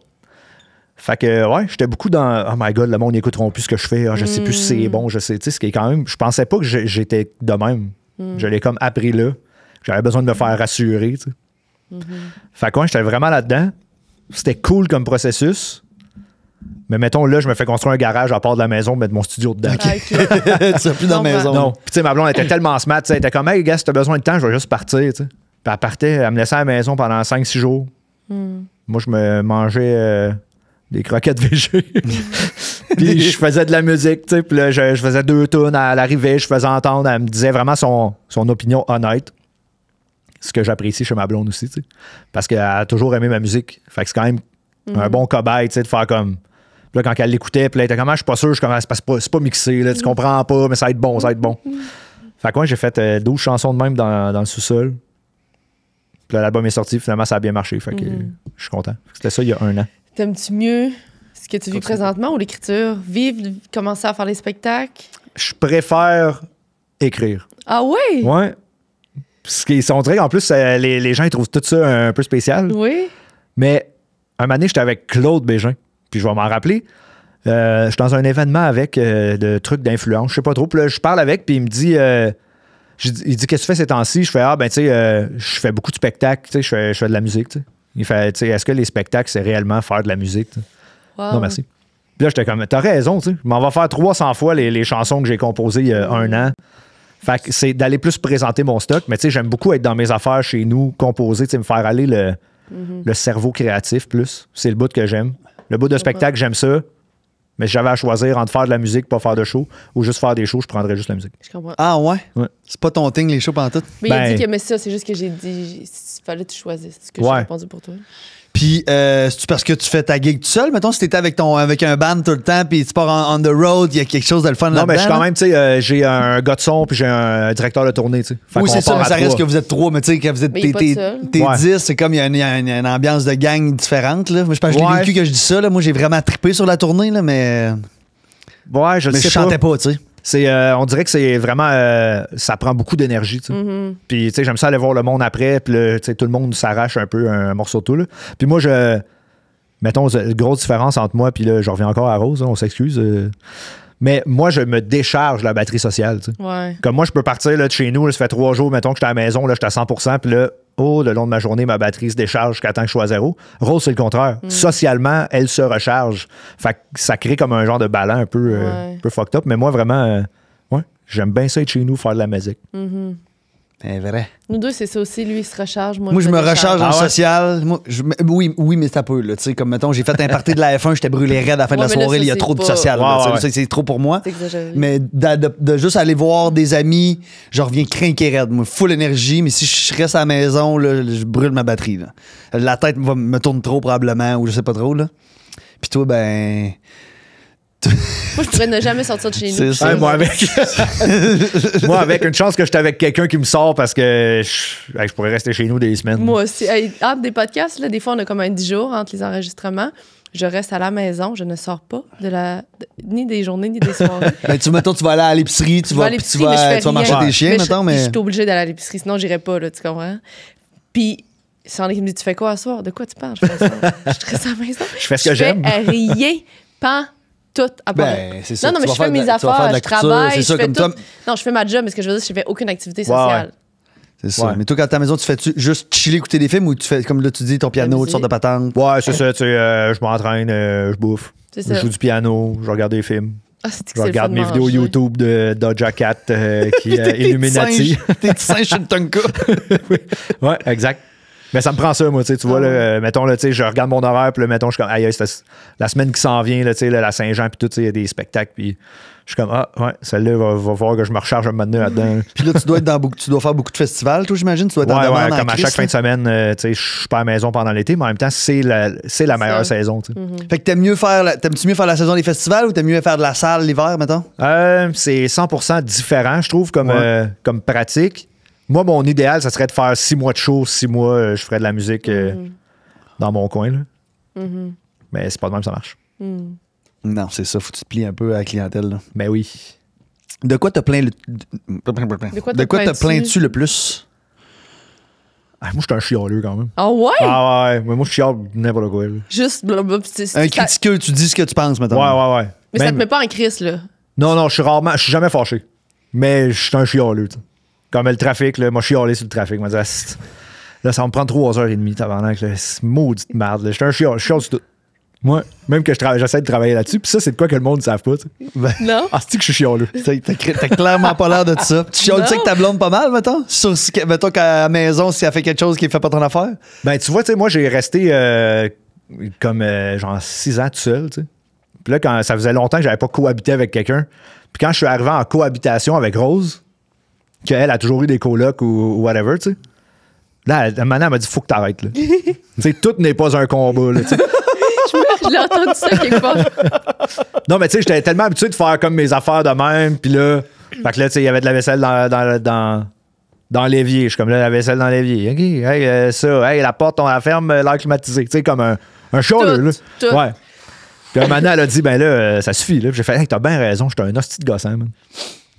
Fait que, ouais, j'étais beaucoup dans « Oh my God, le monde n'écouteront plus ce que je fais. Ah, je sais plus si c'est bon. Je sais, tu sais, ce qui est quand même... Je pensais pas que j'étais de même. Je l'ai comme appris là. J'avais besoin de me faire rassurer, tu sais. Fait que, ouais, j'étais vraiment là-dedans. C'était cool comme processus. Mais mettons, là, je me fais construire un garage à part de la maison, mettre mon studio dedans. Ah, OK. Tu seras plus dans la maison. Non. Puis, tu sais, ma blonde était tellement smart. Tu sais, elle était comme, hey, gars, si t'as besoin de temps, je vais juste partir, tu sais. Puis, elle partait, elle me laissait à la maison pendant 5-6 jours. Moi, je me mangeais des croquettes végé. Puis, je faisais de la musique, tu sais. Puis là, je faisais 2 tunes. Elle arrivait, je faisais entendre. Elle me disait vraiment son opinion honnête. Ce que j'apprécie chez ma blonde aussi, tu sais. Parce qu'elle a toujours aimé ma musique. Fait que c'est quand même un bon cobaye, tu sais, de faire comme. Puis là, quand elle l'écoutait, puis là, elle était comme, ah, je suis pas sûr, je suis comme, c'est pas mixé, là, tu comprends pas, mais ça va être bon, ça va être bon. Fait que moi, j'ai fait 12 chansons de même dans le sous-sol. Puis là, l'album est sorti, finalement, ça a bien marché. Fait que je suis content. C'était ça il y a un an. T'aimes-tu mieux ce que tu vis présentement ou l'écriture? Vivre, commencer à faire les spectacles? Je préfère écrire. Ah oui? Ouais. On dirait qu'en plus, les gens ils trouvent tout ça un peu spécial. Oui. Mais un moment donné, j'étais avec Claude Bégin. Puis je vais m'en rappeler. Je suis dans un événement avec de trucs d'influence. Je sais pas trop. Puis là, je parle avec, puis il me dit... il dit, qu'est-ce que tu fais ces temps-ci? Je fais, ben, tu sais, je fais beaucoup de spectacles. Tu sais, je fais de la musique, tu sais. Il fait, tu sais, est-ce que les spectacles, c'est réellement faire de la musique? Tu sais? Wow. Non, merci. Puis là, j'étais comme, t'as raison, tu sais. Je m'en vais faire 300 fois les chansons que j'ai composées il y a un an. Fait que c'est d'aller plus présenter mon stock. Mais tu sais, j'aime beaucoup être dans mes affaires chez nous, composer, tu sais, me faire aller le cerveau créatif plus. C'est le bout que j'aime. Le bout de spectacle, j'aime ça. Mais si j'avais à choisir entre faire de la musique, pas faire de show, ou juste faire des shows, je prendrais juste la musique. Je comprends. Ah ouais? Ouais. C'est pas ton thing, les shows pantoute? Mais il a Ben- dit qu'il aimait ça, c'est juste que j'ai dit, il fallait que tu choisisses. C'est ce que j'ai Ouais. répondu pour toi. Puis, c'est-tu parce que tu fais ta gig tout seul? Mettons, si t'étais avec un band tout le temps, puis tu pars on the road, il y a quelque chose de le fun Non, là-dedans. mais je suis quand là? même, tu sais, j'ai un gars de son, puis j'ai un directeur de tournée, tu sais. Fait Oui, qu'on c'est ça, part mais à ça reste 3. que vous êtes 3, mais tu sais, quand vous êtes Mais il est pas seul. t'es Ouais. 10, c'est comme il y a une ambiance de gang différente. Là. Moi, je pense que je l'ai vécu que je dis ça. Là. Moi, j'ai vraiment trippé sur la tournée, là, mais Ouais, je le je sais chantais pas, tu sais. On dirait que c'est vraiment. Ça prend beaucoup d'énergie. Tu sais. Puis, tu sais, j'aime ça aller voir le monde après. Puis, tu sais, tout le monde s'arrache un peu un morceau de tout. Là. Puis, moi, mettons, grosse différence entre moi. Puis là, je reviens encore à Rose. Hein, on s'excuse. Mais moi, je me décharge la batterie sociale. Tu sais. Ouais. Comme moi, je peux partir là, de chez nous. Là, ça fait 3 jours, mettons que j'étais à la maison. Là, j'étais à 100%. Puis là, le long de ma journée, ma batterie se décharge jusqu'à temps que je sois à 0. Rose, c'est le contraire. Socialement, elle se recharge. Fait que ça crée comme un genre de ballon un peu fucked up. Mais moi, vraiment, j'aime bien ça être chez nous, faire de la musique. C'est vrai. Nous deux, c'est ça aussi. Lui, il se recharge. Moi, Je me recharge dans le Ah ouais? social. Moi, oui, mais c'est un peu. Là, tu sais, comme mettons, j'ai fait un party de la F1, j'étais brûlé raide à la fin de la Ouais, mais là, soirée. ça, Il y a c'est trop de pas- social. là, Ouais, ça, c'est trop pour moi. C'est exagéré. Mais de juste aller voir des amis, je reviens crinqué raide. Moi, full énergie, mais si je reste à la maison, là, je brûle ma batterie. Là. La tête me tourne trop probablement, ou je sais pas trop. Là. Puis toi, ben. Moi, je pourrais ne jamais sortir de chez nous. C'est ça. Ouais, moi, avec une chance que j'étais avec quelqu'un qui me sort parce que je pourrais rester chez nous des semaines. Moi aussi. Hey, entre des podcasts, là, des fois, on a comme un 10 jours entre les enregistrements. Je reste à la maison, je ne sors pas ni des journées ni des soirées. Ben, mettons, tu vas aller à l'épicerie, tu Je vais vas à l'épicerie, mais je fais tu vas marcher rien. des chiens, Mais mettons, mais. Je suis obligée d'aller à l'épicerie, sinon j'irais pas, là, tu comprends? Puis, c'en est qui me dit, tu fais quoi à soir? De quoi tu parles? Je fais ça. Je reste à la maison. Je fais ce que j'aime. Je fais rien, pas tout à part. Ben, c'est ça. Non, Tu mais vas je fais faire de mes la- tu vas faire de affaires, la je couture, travaille, c'est ça, je fais comme tout. toi. Non, je fais ma job, mais ce que je veux dire, c'est que je fais aucune activité sociale. C'est ça. Ouais. Mais toi, quand t'es à la maison, tu fais-tu juste chiller, écouter des films ou tu fais, comme là, tu dis, ton piano, musique. toutes sortes de patentes? Ouais, c'est ça. Tu sais, je m'entraîne, je bouffe. C'est Je ça. joue du piano, je regarde des films. Ah, c'est que Je c'est le regarde fun de mes vidéos manger. YouTube de Doja Cat qui est Illuminati. Tes petits singes chez le Tonka. Ouais, exact. Mais ça me prend ça, moi, tu sais, tu vois, là, mettons, là, tu sais, je regarde mon horaire, puis là, mettons, je suis comme, aïe, c'est la semaine qui s'en vient, là, tu sais, là, la Saint-Jean, puis tout, tu sais, il y a des spectacles, puis je suis comme, celle-là, va voir que je me recharge un moment donné là-dedans. Puis là, tu dois faire beaucoup de festivals, toi, j'imagine. Tu dois être en Ouais, demande en comme à Christ, chaque fin de semaine, tu sais, je suis pas à la maison pendant l'été, mais en même temps, c'est la meilleure saison, tu sais. Fait que t'aimes-tu mieux faire la saison des festivals ou t'aimes mieux faire de la salle l'hiver, mettons? C'est 100% différent, je trouve, comme pratique. Moi, mon idéal, ça serait de faire 6 mois de show, 6 mois, je ferais de la musique dans mon coin. Là. Mais c'est pas de même que ça marche. Non, c'est ça, faut que tu te plies un peu à la clientèle. Là. Mais oui. De quoi te plains te plains-tu le plus? Ah, moi, je suis un chialeux quand même. Ah ouais? Ah ouais, mais moi, je chiale n'importe quoi. Là. Juste blablabla. Un critiqueux, tu dis ce que tu penses, mettons. Ouais. Mais ça Même- te met pas en crise, là. Non, je suis jamais fâché. Mais je suis un chialeux, tu sais. Comme le trafic, là, moi, je suis chialé sur le trafic. Moi, là, ça va me prendre 3h30, tabarnak, là. C'est maudite merde, là. Je suis un chialeux, je chiale sur tout. Moi, même que j'essaie de travailler là-dessus, puis ça, c'est de quoi que le monde ne savent pas, tu sais. Ben, Non? Ah, c'est que je suis chialeux. t'as clairement pas l'air de ça. Tu chiales, tu sais Non. que ta blonde pas mal, mettons? Mettons qu'à la maison, si elle fait quelque chose qui fait pas ton affaire? Ben, tu vois, tu sais, moi, j'ai resté comme genre 6 ans tout seul, tu sais. Puis là, quand ça faisait longtemps que j'avais pas cohabité avec quelqu'un, puis quand je suis arrivé en cohabitation avec Rose, qu'elle a toujours eu des colocs ou whatever, tu sais, là, maintenant, elle m'a dit, faut que t'arrêtes, là. Tu sais, tout n'est pas un combat, là, tu sais. Je l'ai entendu ça quelque part. Non, mais tu sais, j'étais tellement habitué de faire comme mes affaires de même, puis là, fait que là, tu sais, il y avait de la vaisselle dans l'évier. Je suis comme là, la vaisselle dans l'évier. OK, hey, ça, hey, la porte, on la ferme, l'air climatisé. Tu sais, comme un chialeux, là. Tout. Ouais. Puis un moment, elle a dit, ben là, ça suffit, là. Puis j'ai fait, hey, t'as bien raison, j'étais un hostie de gossant, man.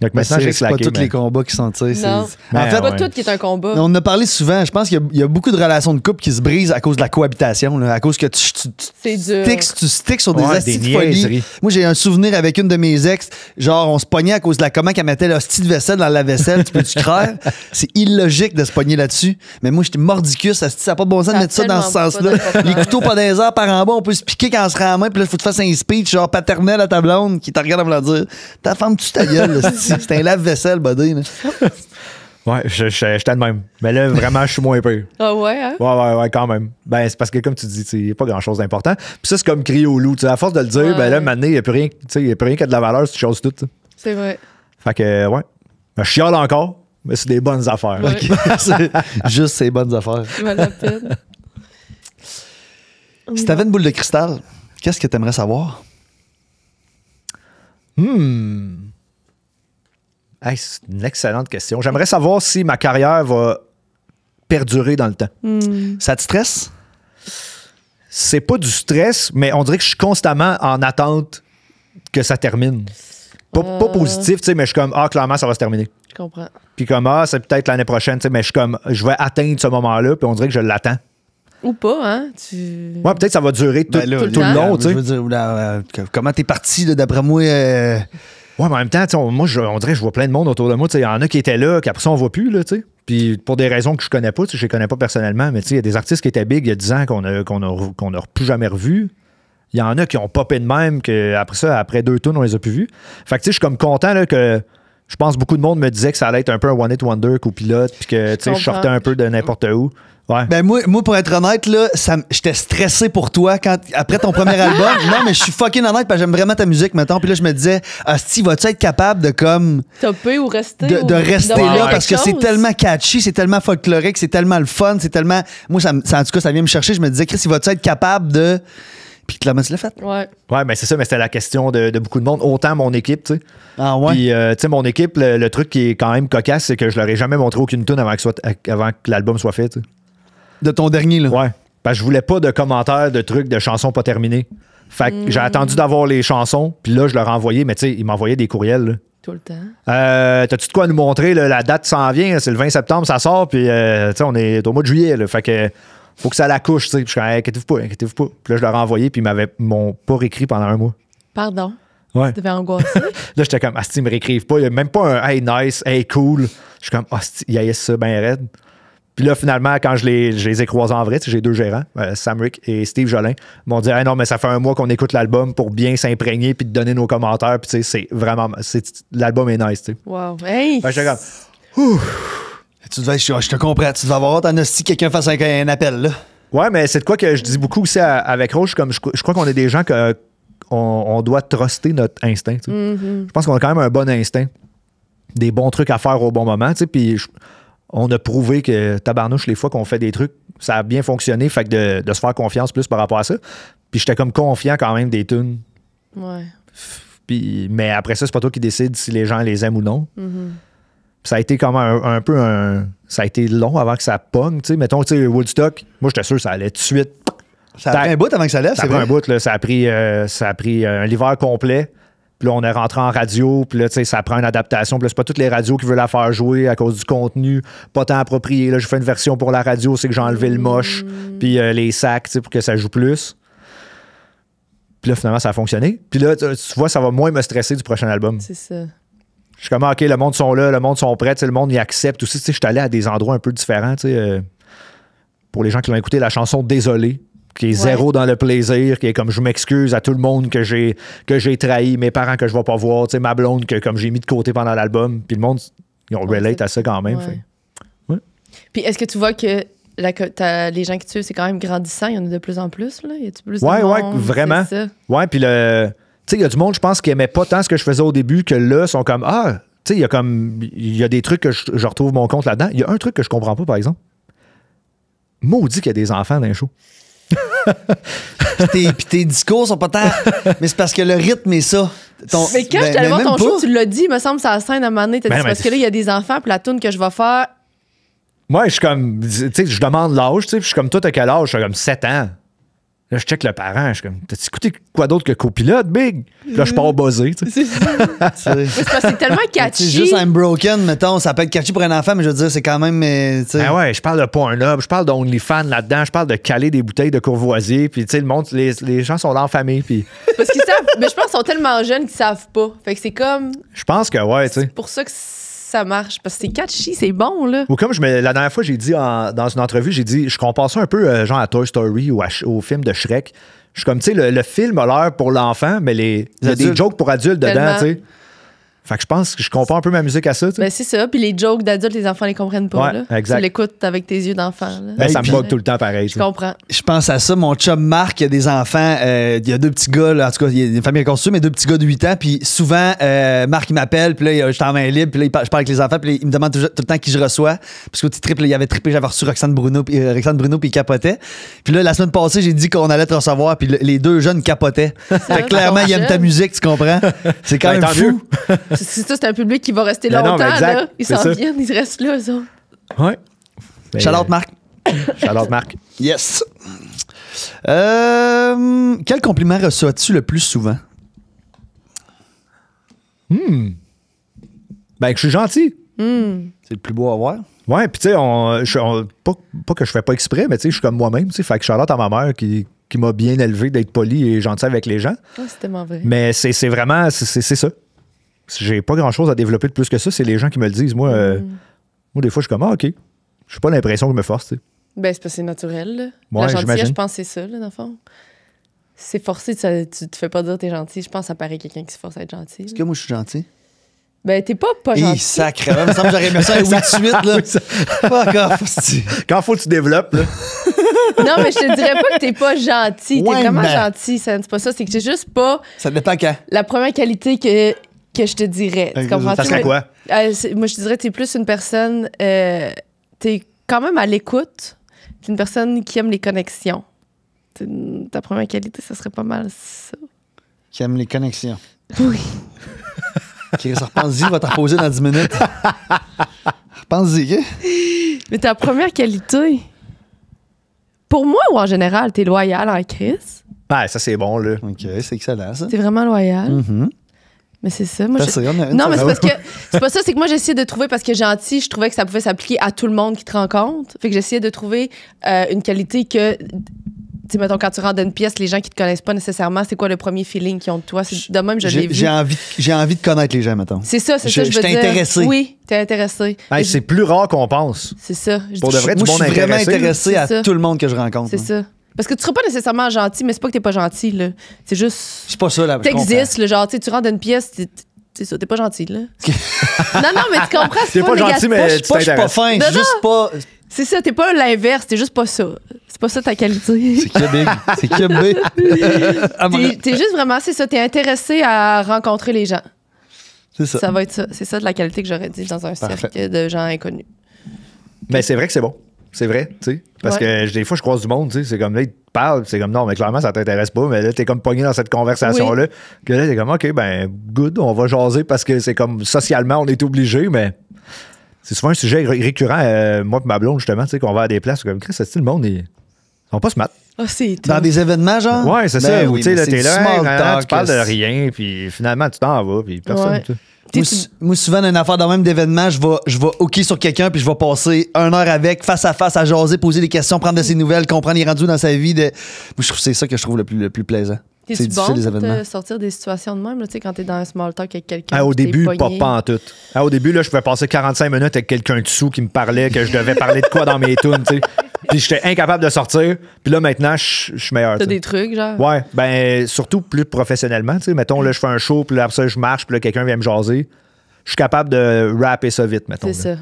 Donc maintenant, j'ai C'est pas slacké. tous les combats qui sont, tu sais. Non. En Mais fait, C'est pas ouais. tout qui est un combat. on en a parlé souvent. Je pense qu'il y a beaucoup de relations de couple qui se brisent à cause de la cohabitation, là, à cause que tu C'est dur. sticks sur des Ouais, astis des de folie. niaiseries. Moi, j'ai un souvenir avec une de mes ex. Genre, on se pognait à cause de la comment qu'elle mettait l'hostie de vaisselle dans la vaisselle. Tu peux-tu croire? C'est illogique de se pogner là-dessus. Mais moi, j'étais mordicus. Ça n'a pas de bon sens Ça de a mettre ça dans ce tellement sens-là. pas d'importance. Les couteaux pas des airs par en bas, on peut se piquer quand on se rend en main. Puis là, il faut que tu fasses un speech genre paternel à ta blonde qui te regarde en voulant dire ta femme, tu ta gueule. C'est un lave-vaisselle, buddy. Là. Ouais, j'étais de même. Mais là, vraiment, je suis moins pire. Ah ouais, hein? Ouais, quand même. Ben, c'est parce que, comme tu dis, il n'y a pas grand-chose d'important. Puis ça, c'est comme crier au loup. Tu sais, à force de le dire, Ouais. ben là, maintenant, il n'y a plus rien qui a de la valeur si tu choses tout. tu sais. C'est vrai. Fait que, ouais. Ben, je chiale encore, mais c'est des bonnes affaires. Ouais. OK. C'est juste ces bonnes affaires. Ça valait la peine. Si t'avais une boule de cristal, qu'est-ce que t'aimerais savoir? Hey, c'est une excellente question. J'aimerais savoir si ma carrière va perdurer dans le temps. Ça te stresse? C'est pas du stress, mais on dirait que je suis constamment en attente que ça termine. Pas positif, tu sais, mais je suis comme, clairement, ça va se terminer. Je comprends. Puis comme, c'est peut-être l'année prochaine, tu sais, mais je suis comme, je vais atteindre ce moment-là, puis on dirait que je l'attends. Ou pas, hein? Ouais, peut-être ça va durer tout le long, tu sais. Je veux dire, comment t'es parti, là, d'après moi? Ouais, mais en même temps, moi, on dirait que je vois plein de monde autour de moi. Il y en a qui étaient là, qu'après ça, on voit plus, là, tu sais. Puis pour des raisons que je connais pas, je les connais pas personnellement, mais il y a des artistes qui étaient big il y a 10 ans qu'on a plus jamais revus. Il y en a qui ont popé de même, qu'après ça, après 2 tours, on les a plus vus. Fait que je suis comme content là, que je pense beaucoup de monde me disait que ça allait être un peu un one-hit wonder copilote, puis que je sortais un peu de n'importe où. Ouais. Ben moi, pour être honnête, là, j'étais stressé pour toi après ton premier album. Non, mais je suis fucking honnête parce que j'aime vraiment ta musique, mettons. Puis là, je me disais, Asti, vas-tu être capable de comme. Topper ou rester? De rester là parce que c'est tellement catchy, c'est tellement folklorique, c'est tellement le fun, c'est tellement. Moi, en tout cas, ça vient me chercher. Je me disais, Chris, il va-tu être capable de. Puis clairement, tu l'as fait. Ouais. Ouais, mais c'est ça, mais c'était la question de beaucoup de monde. Autant mon équipe, tu sais. Ah ouais? Puis, tu sais, mon équipe, le truc qui est quand même cocasse, c'est que je leur ai jamais montré aucune tune avant que l'album soit fait, tu sais. De ton dernier, là. Ouais. Parce que je voulais pas de commentaires, de trucs, de chansons pas terminées. Fait que j'ai attendu d'avoir les chansons, puis là, je leur ai envoyé, mais tu sais, ils m'envoyaient des courriels, là. Tout le temps. T'as-tu de quoi nous montrer, là, la date s'en vient, c'est le 20 septembre, ça sort, puis tu sais, on est au mois de juillet, là. Fait que faut que ça la couche, tu sais. Puis je suis comme, inquiétez-vous pas. Puis là, je leur ai envoyé, puis ils m'ont pas réécrit pendant 1 mois. Pardon. Ouais. Tu devais angoisser. Là, j'étais comme, Asti, ils me réécrivent pas. Il y a même pas un hey, nice, hey, cool. Je suis comme, Asti, ils haïssent ça bien raide. Puis là, finalement, quand je les ai croisés en vrai, j'ai 2 gérants, Sam Rick et Steve Jolin, ils m'ont dit, hey, non, mais ça fait 1 mois qu'on écoute l'album pour bien s'imprégner puis te donner nos commentaires. Puis tu sais, c'est vraiment. L'album est nice, tu sais. Wow. Hey! J'étais comme, ouh. Je te comprends. Tu devais avoir hâte en hostie quelqu'un fasse un appel, là. Ouais, mais c'est de quoi que je dis beaucoup aussi avec Rose. Comme je crois qu'on est des gens qu'on doit truster notre instinct. Tu sais. Mm-hmm. Je pense qu'on a quand même un bon instinct. Des bons trucs à faire au bon moment. Tu sais, puis on a prouvé que tabarnouche, les fois qu'on fait des trucs, ça a bien fonctionné. Fait que de se faire confiance plus par rapport à ça. Puis j'étais comme confiant quand même des tunes. Ouais. Puis, mais après ça, c'est pas toi qui décides si les gens les aiment ou non. Mm-hmm. Ça a été comme un peu ça a été long avant que ça pogne. Tu sais, mettons, tu sais, Woodstock, moi, j'étais sûr que ça allait tout de suite. Ça a pris un bout avant que ça lève, c'est vrai. Ça a pris un bout, là. Ça a pris un hiver complet. Puis là, on est rentré en radio. Puis là, tu sais, ça prend une adaptation. Puis là, c'est pas toutes les radios qui veulent la faire jouer à cause du contenu pas tant approprié. Là, j'ai fait une version pour la radio, c'est que j'ai enlevé le moche. Puis les sacs, tu sais, pour que ça joue plus. Puis là, finalement, ça a fonctionné. Puis là, tu vois, ça va moins me stresser du prochain album. C'est ça. Je suis comme, OK, le monde sont là, le monde sont prêts, le monde y accepte aussi. Je suis allé à des endroits un peu différents. Pour les gens qui l'ont écouté, la chanson Désolé, qui est zéro dans le plaisir, qui est comme je m'excuse à tout le monde que j'ai trahi, mes parents que je vais pas voir, ma blonde que comme j'ai mis de côté pendant l'album. Puis le monde, ils ont relate à ça quand même. Ouais. Fait. Ouais. Puis est-ce que tu vois que les gens qui tuent, c'est quand même grandissant, il y en a de plus en plus, là? Y a-tu plus de monde? Ouais, vraiment. Ouais, puis tu sais, il y a du monde, je pense, qui aimait pas tant ce que je faisais au début, que là, sont comme, tu sais, il y a des trucs que je retrouve mon compte là-dedans. Il y a un truc que je comprends pas, par exemple. Maudit qu'il y a des enfants dans les shows. Puis tes discours sont pas tant. Mais c'est parce que le rythme est ça. Mais quand je t'allais voir ton show, tu l'as dit, il me semble, ça la scène à un moment donné. T'as dit, parce que là, il y a des enfants, puis la toune que je vais faire. Moi, je suis comme, tu sais, je demande l'âge, tu sais, puis je suis comme, toi, t'as quel âge? Je suis comme 7 ans. Là, je check le parent, je suis comme, t'as-tu écouté quoi d'autre que Copilote, Big? Puis là, je pars buzzer, tu sais. C'est parce que c'est tellement catchy. C'est juste I'm Broken, mettons, ça peut être catchy pour un enfant, mais je veux dire, c'est quand même. Ben ouais, je parle de Pornhub, je parle d'OnlyFans là-dedans, je parle de caler des bouteilles de Courvoisier, puis tu sais, le monde, les gens sont là en famille, puis. Parce qu'ils savent, mais je pense qu'ils sont tellement jeunes qu'ils savent pas. Fait que c'est comme. Je pense que ouais, tu sais. C'est pour ça que ça marche, parce que c'est catchy, c'est bon, là. Ou comme la dernière fois, j'ai dit dans une entrevue, j'ai dit, je compare ça un peu genre à Toy Story ou au film de Shrek. Je suis comme, tu sais, le film a l'air pour l'enfant, mais il y a des jokes pour adultes dedans, tu sais. Fait que je pense que je compare un peu ma musique à ça, tu sais. Ben c'est ça, puis les jokes d'adultes, les enfants les comprennent pas, ouais, là. Exact. Tu l'écoutes avec tes yeux d'enfant, là. Ben, ça me bug tout le temps pareil. Je comprends. Je pense à ça, mon chum Marc, il a des enfants, il y a 2 petits gars, là, en tout cas, il y a une famille reconstituée, mais 2 petits gars de 8 ans, puis souvent, Marc, il m'appelle, puis là, je suis en main libre, puis là, je parle avec les enfants, puis là, il me demande tout le temps qui je reçois, parce qu'au petit trip, il avait trippé, j'avais reçu Roxane Bruno, puis il capotait. Puis là, la semaine passée, j'ai dit qu'on allait te recevoir, puis les 2 jeunes capotaient. Fait que clairement, ils aiment ta musique, tu comprends? C'est quand même fou. C'est un public qui va rester Ben longtemps, non, là. Ils s'en viennent, ils restent là, eux autres. Ouais. Shout-out Marc. Shout-out Marc. Yes. Quel compliment reçois-tu le plus souvent? Ben, que je suis gentil. C'est le plus beau à voir. Ouais, puis tu sais, pas que je fais pas exprès, mais tu sais, je suis comme moi-même, tu sais. Fait que Charlotte à ma mère qui m'a bien élevé d'être poli et gentil avec les gens. Oh, c'est tellement vrai. Mais c'est vraiment, c'est ça. J'ai pas grand-chose à développer de plus que ça. C'est les gens qui me le disent. Moi, des fois, je suis comme, OK. J'ai pas l'impression que je me force, tu sais. Ben, c'est parce que c'est naturel, là. Ouais, La gentillesse, j'imagine. je pense que c'est ça, là, dans le fond. C'est forcé, tu te fais pas dire t'es gentil. Je pense que ça paraît quelqu'un qui se force à être gentil. Est-ce que moi, je suis gentil? Ben, t'es pas Hé, gentil. sacré. Il me semble que j'aurais aimé ça oui de suite, là. Fuck off, hostie. Quand faut que tu développes, là. Non, mais je te dirais pas que t'es pas gentil. T'es Ouais, vraiment mais- gentil. C'est pas ça. C'est que c'est juste pas Ça dépend quand. la première qualité que je te dirais. Tu comprends? Ça serait quoi? Moi, je te dirais que t'es plus une personne... t'es quand même à l'écoute. T'es une personne qui aime les connexions. Ta première qualité, ça serait pas mal ça. Qui aime les connexions. Oui. Chris, repense-y, va t'en reposer dans 10 minutes. Repense-y, OK? Mais ta première qualité... Pour moi ou en général, t'es loyal en crise. Ouais, ça, c'est bon, là. OK, c'est excellent, ça. T'es vraiment loyal. Mhm. Mais c'est ça. Moi, Ça, je- c'est on a une, Non, ça. mais c'est parce que c'est pas ça, c'est que moi j'essayais de trouver parce que gentil, je trouvais que ça pouvait s'appliquer à tout le monde qui te rencontre. Fait que j'essayais de trouver une qualité que tu sais, mettons, quand tu rentres dans une pièce, les gens qui te connaissent pas nécessairement, c'est quoi le premier feeling qu'ils ont de toi? C'est de même, je l'ai vu. J'ai envie de connaître les gens, mettons. C'est ça, c'est ça, je Je veux t'ai dire. intéressé. Oui, t'es intéressé. Hey, c'est plus rare qu'on pense. C'est ça. Pour de vrai, Moi, du je monde suis vraiment intéressé. intéressé C'est à ça. tout le monde que je rencontre. C'est ça. Parce que tu seras pas nécessairement gentil, mais c'est pas que t'es pas gentil, là. C'est juste. C'est pas ça, là. je comprends. T'existes, là, genre, tu sais, tu rentres dans une pièce, c'est ça, t'es pas gentil, là. non, mais tu comprends, T'es pas gentil, négatif. mais Je suis pas t'intéresses. fin, Non, c'est juste pas. C'est ça, t'es pas l'inverse, t'es juste pas ça. C'est pas ça ta qualité. C'est que big. C'est que big. Ah, mon gars. T'es juste vraiment, c'est ça, t'es intéressé à rencontrer les gens. C'est ça. Ça va être ça. C'est ça de la qualité que j'aurais dit dans un Parfait. cercle de gens inconnus. Mais c'est vrai que c'est bon. C'est vrai, tu sais. Parce Ouais. que des fois, je croise du monde, tu sais. C'est comme là, ils te parlent, c'est comme non, mais clairement, ça t'intéresse pas. Mais là, t'es comme pogné dans cette conversation-là. Que là, t'es comme, OK, ben, good, on va jaser parce que c'est comme socialement, on est obligé, mais c'est souvent un sujet récurrent. Moi et ma blonde, justement, tu sais, qu'on va à des places, comme, Chris, c'est le monde, ils vont pas se mettre. Ah, c'est Dans des événements, genre? Ouais, c'est ça. Ben Ou oui, tu sais, mais là, c'est t'es du là, small hey, talk, tu parles de rien, puis finalement, tu t'en vas, puis personne. Ouais. tu sais. Moi, souvent, dans une affaire dans même d'événement, je vais hooker sur quelqu'un puis je vais passer 1 heure avec, face à face, à jaser, poser des questions, prendre de ses nouvelles, comprendre les rendus dans sa vie. Moi, je trouve que c'est ça que je trouve le plus plaisant. T'es-tu C'est difficile, bon les pour événements. te sortir des situations de même, là, tu sais, quand t'es dans un small talk avec quelqu'un? Au puis t'es début, pogné? pas en tout. Au début, là, je pouvais passer 45 minutes avec quelqu'un dessous qui me parlait que je devais parler de quoi dans mes tunes, tu sais. Puis j'étais incapable de sortir. Puis là, maintenant, je suis meilleur. T'as tu sais. des trucs, genre? Ouais, ben surtout plus professionnellement, tu sais. Mettons, là, je fais un show, puis là, après ça, je marche, puis là, quelqu'un vient me jaser. Je suis capable de rapper ça vite, mettons. C'est là. ça.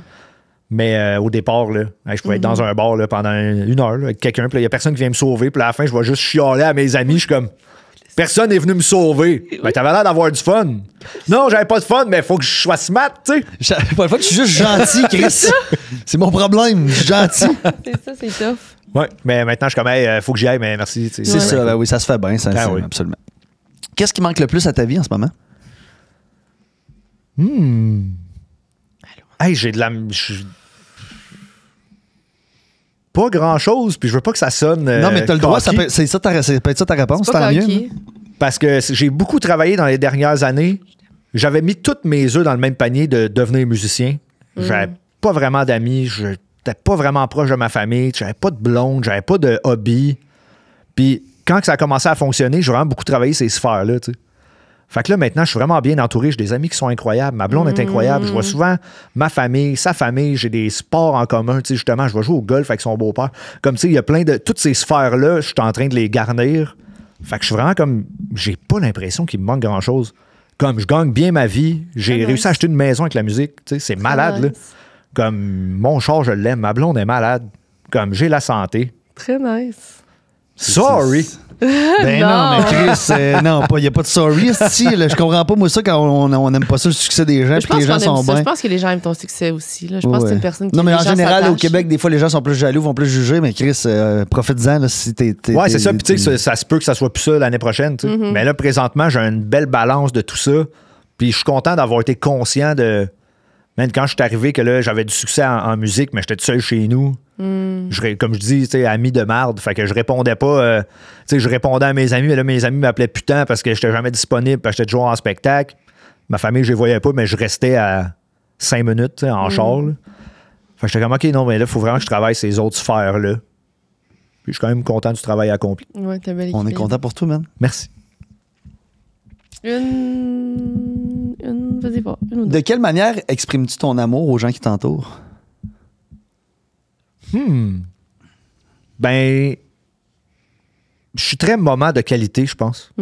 Mais au départ, là, je pouvais être dans un bar là, pendant 1 heure là, avec quelqu'un, puis il n'y a personne qui vient me sauver, puis à la fin, je vais juste chialer à mes amis. Je suis comme, personne n'est venu me sauver. Ben, t'avais l'air d'avoir du fun. Non, j'avais pas de fun, mais il faut que je sois smart, tu sais. Pas le fois que je suis juste gentil, Chris. C'est mon problème. Je suis gentil. C'est ça, c'est tough. Ouais, mais maintenant, je suis comme, hey, faut que j'y aille, mais merci. tu sais. C'est ça, ben oui, ça se fait bien, ça, Ah c'est- oui. absolument. Qu'est-ce qui manque le plus à ta vie en ce moment? Hey, j'ai de la. Pas grand-chose, puis je veux pas que ça sonne. Non, mais t'as le droit, ça cocky. peut, c'est ça, ça peut être ça ta réponse, C'est tant pas mieux. coquille. Parce que j'ai beaucoup travaillé dans les dernières années. J'avais mis toutes mes œufs dans le même panier de devenir musicien. J'avais pas vraiment d'amis. J'étais pas vraiment proche de ma famille. J'avais pas de blonde. J'avais pas de hobby. Puis quand ça a commencé à fonctionner, j'ai vraiment beaucoup travaillé ces sphères-là, tu sais. Fait que là, maintenant, je suis vraiment bien entouré. J'ai des amis qui sont incroyables. Ma blonde est incroyable. Je vois souvent ma famille, sa famille. J'ai des sports en commun. Tu sais, justement, je vais jouer au golf avec son beau-père. Comme, tu sais, il y a plein de... Toutes ces sphères-là, je suis en train de les garnir. Fait que je suis vraiment comme... J'ai pas l'impression qu'il me manque grand-chose. Comme, je gagne bien ma vie. J'ai Très réussi nice. à acheter une maison avec la musique. Tu sais, c'est malade, là. nice. Comme, mon char, je l'aime. Ma blonde est malade. Comme, j'ai la santé. Très nice. Sorry! Ben non, mais Chris, non, il n'y a pas de sorry. esti, là, je comprends pas, moi, ça, quand on n'aime pas ça, le succès des gens, Je puis que pense, les gens qu'on sont aime ça. bien. Je pense que les gens aiment ton succès aussi. Là. Je pense que Ouais. c'est une personne qui Non, mais les en gens général, au s'attachent. Québec, des fois, les gens sont plus jaloux, vont plus juger, mais Chris, profite-en, là, si t'es. Ouais, c'est ça. Puis, tu sais, ça se peut que ça soit plus ça l'année prochaine. Tu sais. Mais là, présentement, j'ai une belle balance de tout ça. Puis, je suis content d'avoir été conscient de. Même quand je suis arrivé, que là, j'avais du succès en musique, mais j'étais tout seul chez nous. Comme je dis, tu sais, ami de marde. Fait que je répondais pas. Tu sais, je répondais à mes amis, mais là, mes amis m'appelaient putain parce que j'étais jamais disponible, parce que j'étais toujours en spectacle. Ma famille, je les voyais pas, mais je restais à 5 minutes tu sais, en char. Là. Fait que j'étais comme, OK, non, mais là, il faut vraiment que je travaille ces autres sphères-là. Puis je suis quand même content du travail accompli. Ouais, t'as belle On est content pour toi, man. Merci. Vas-y, pas. Une ou deux. De quelle manière exprimes-tu ton amour aux gens qui t'entourent? Ben, je suis très moment de qualité, je pense.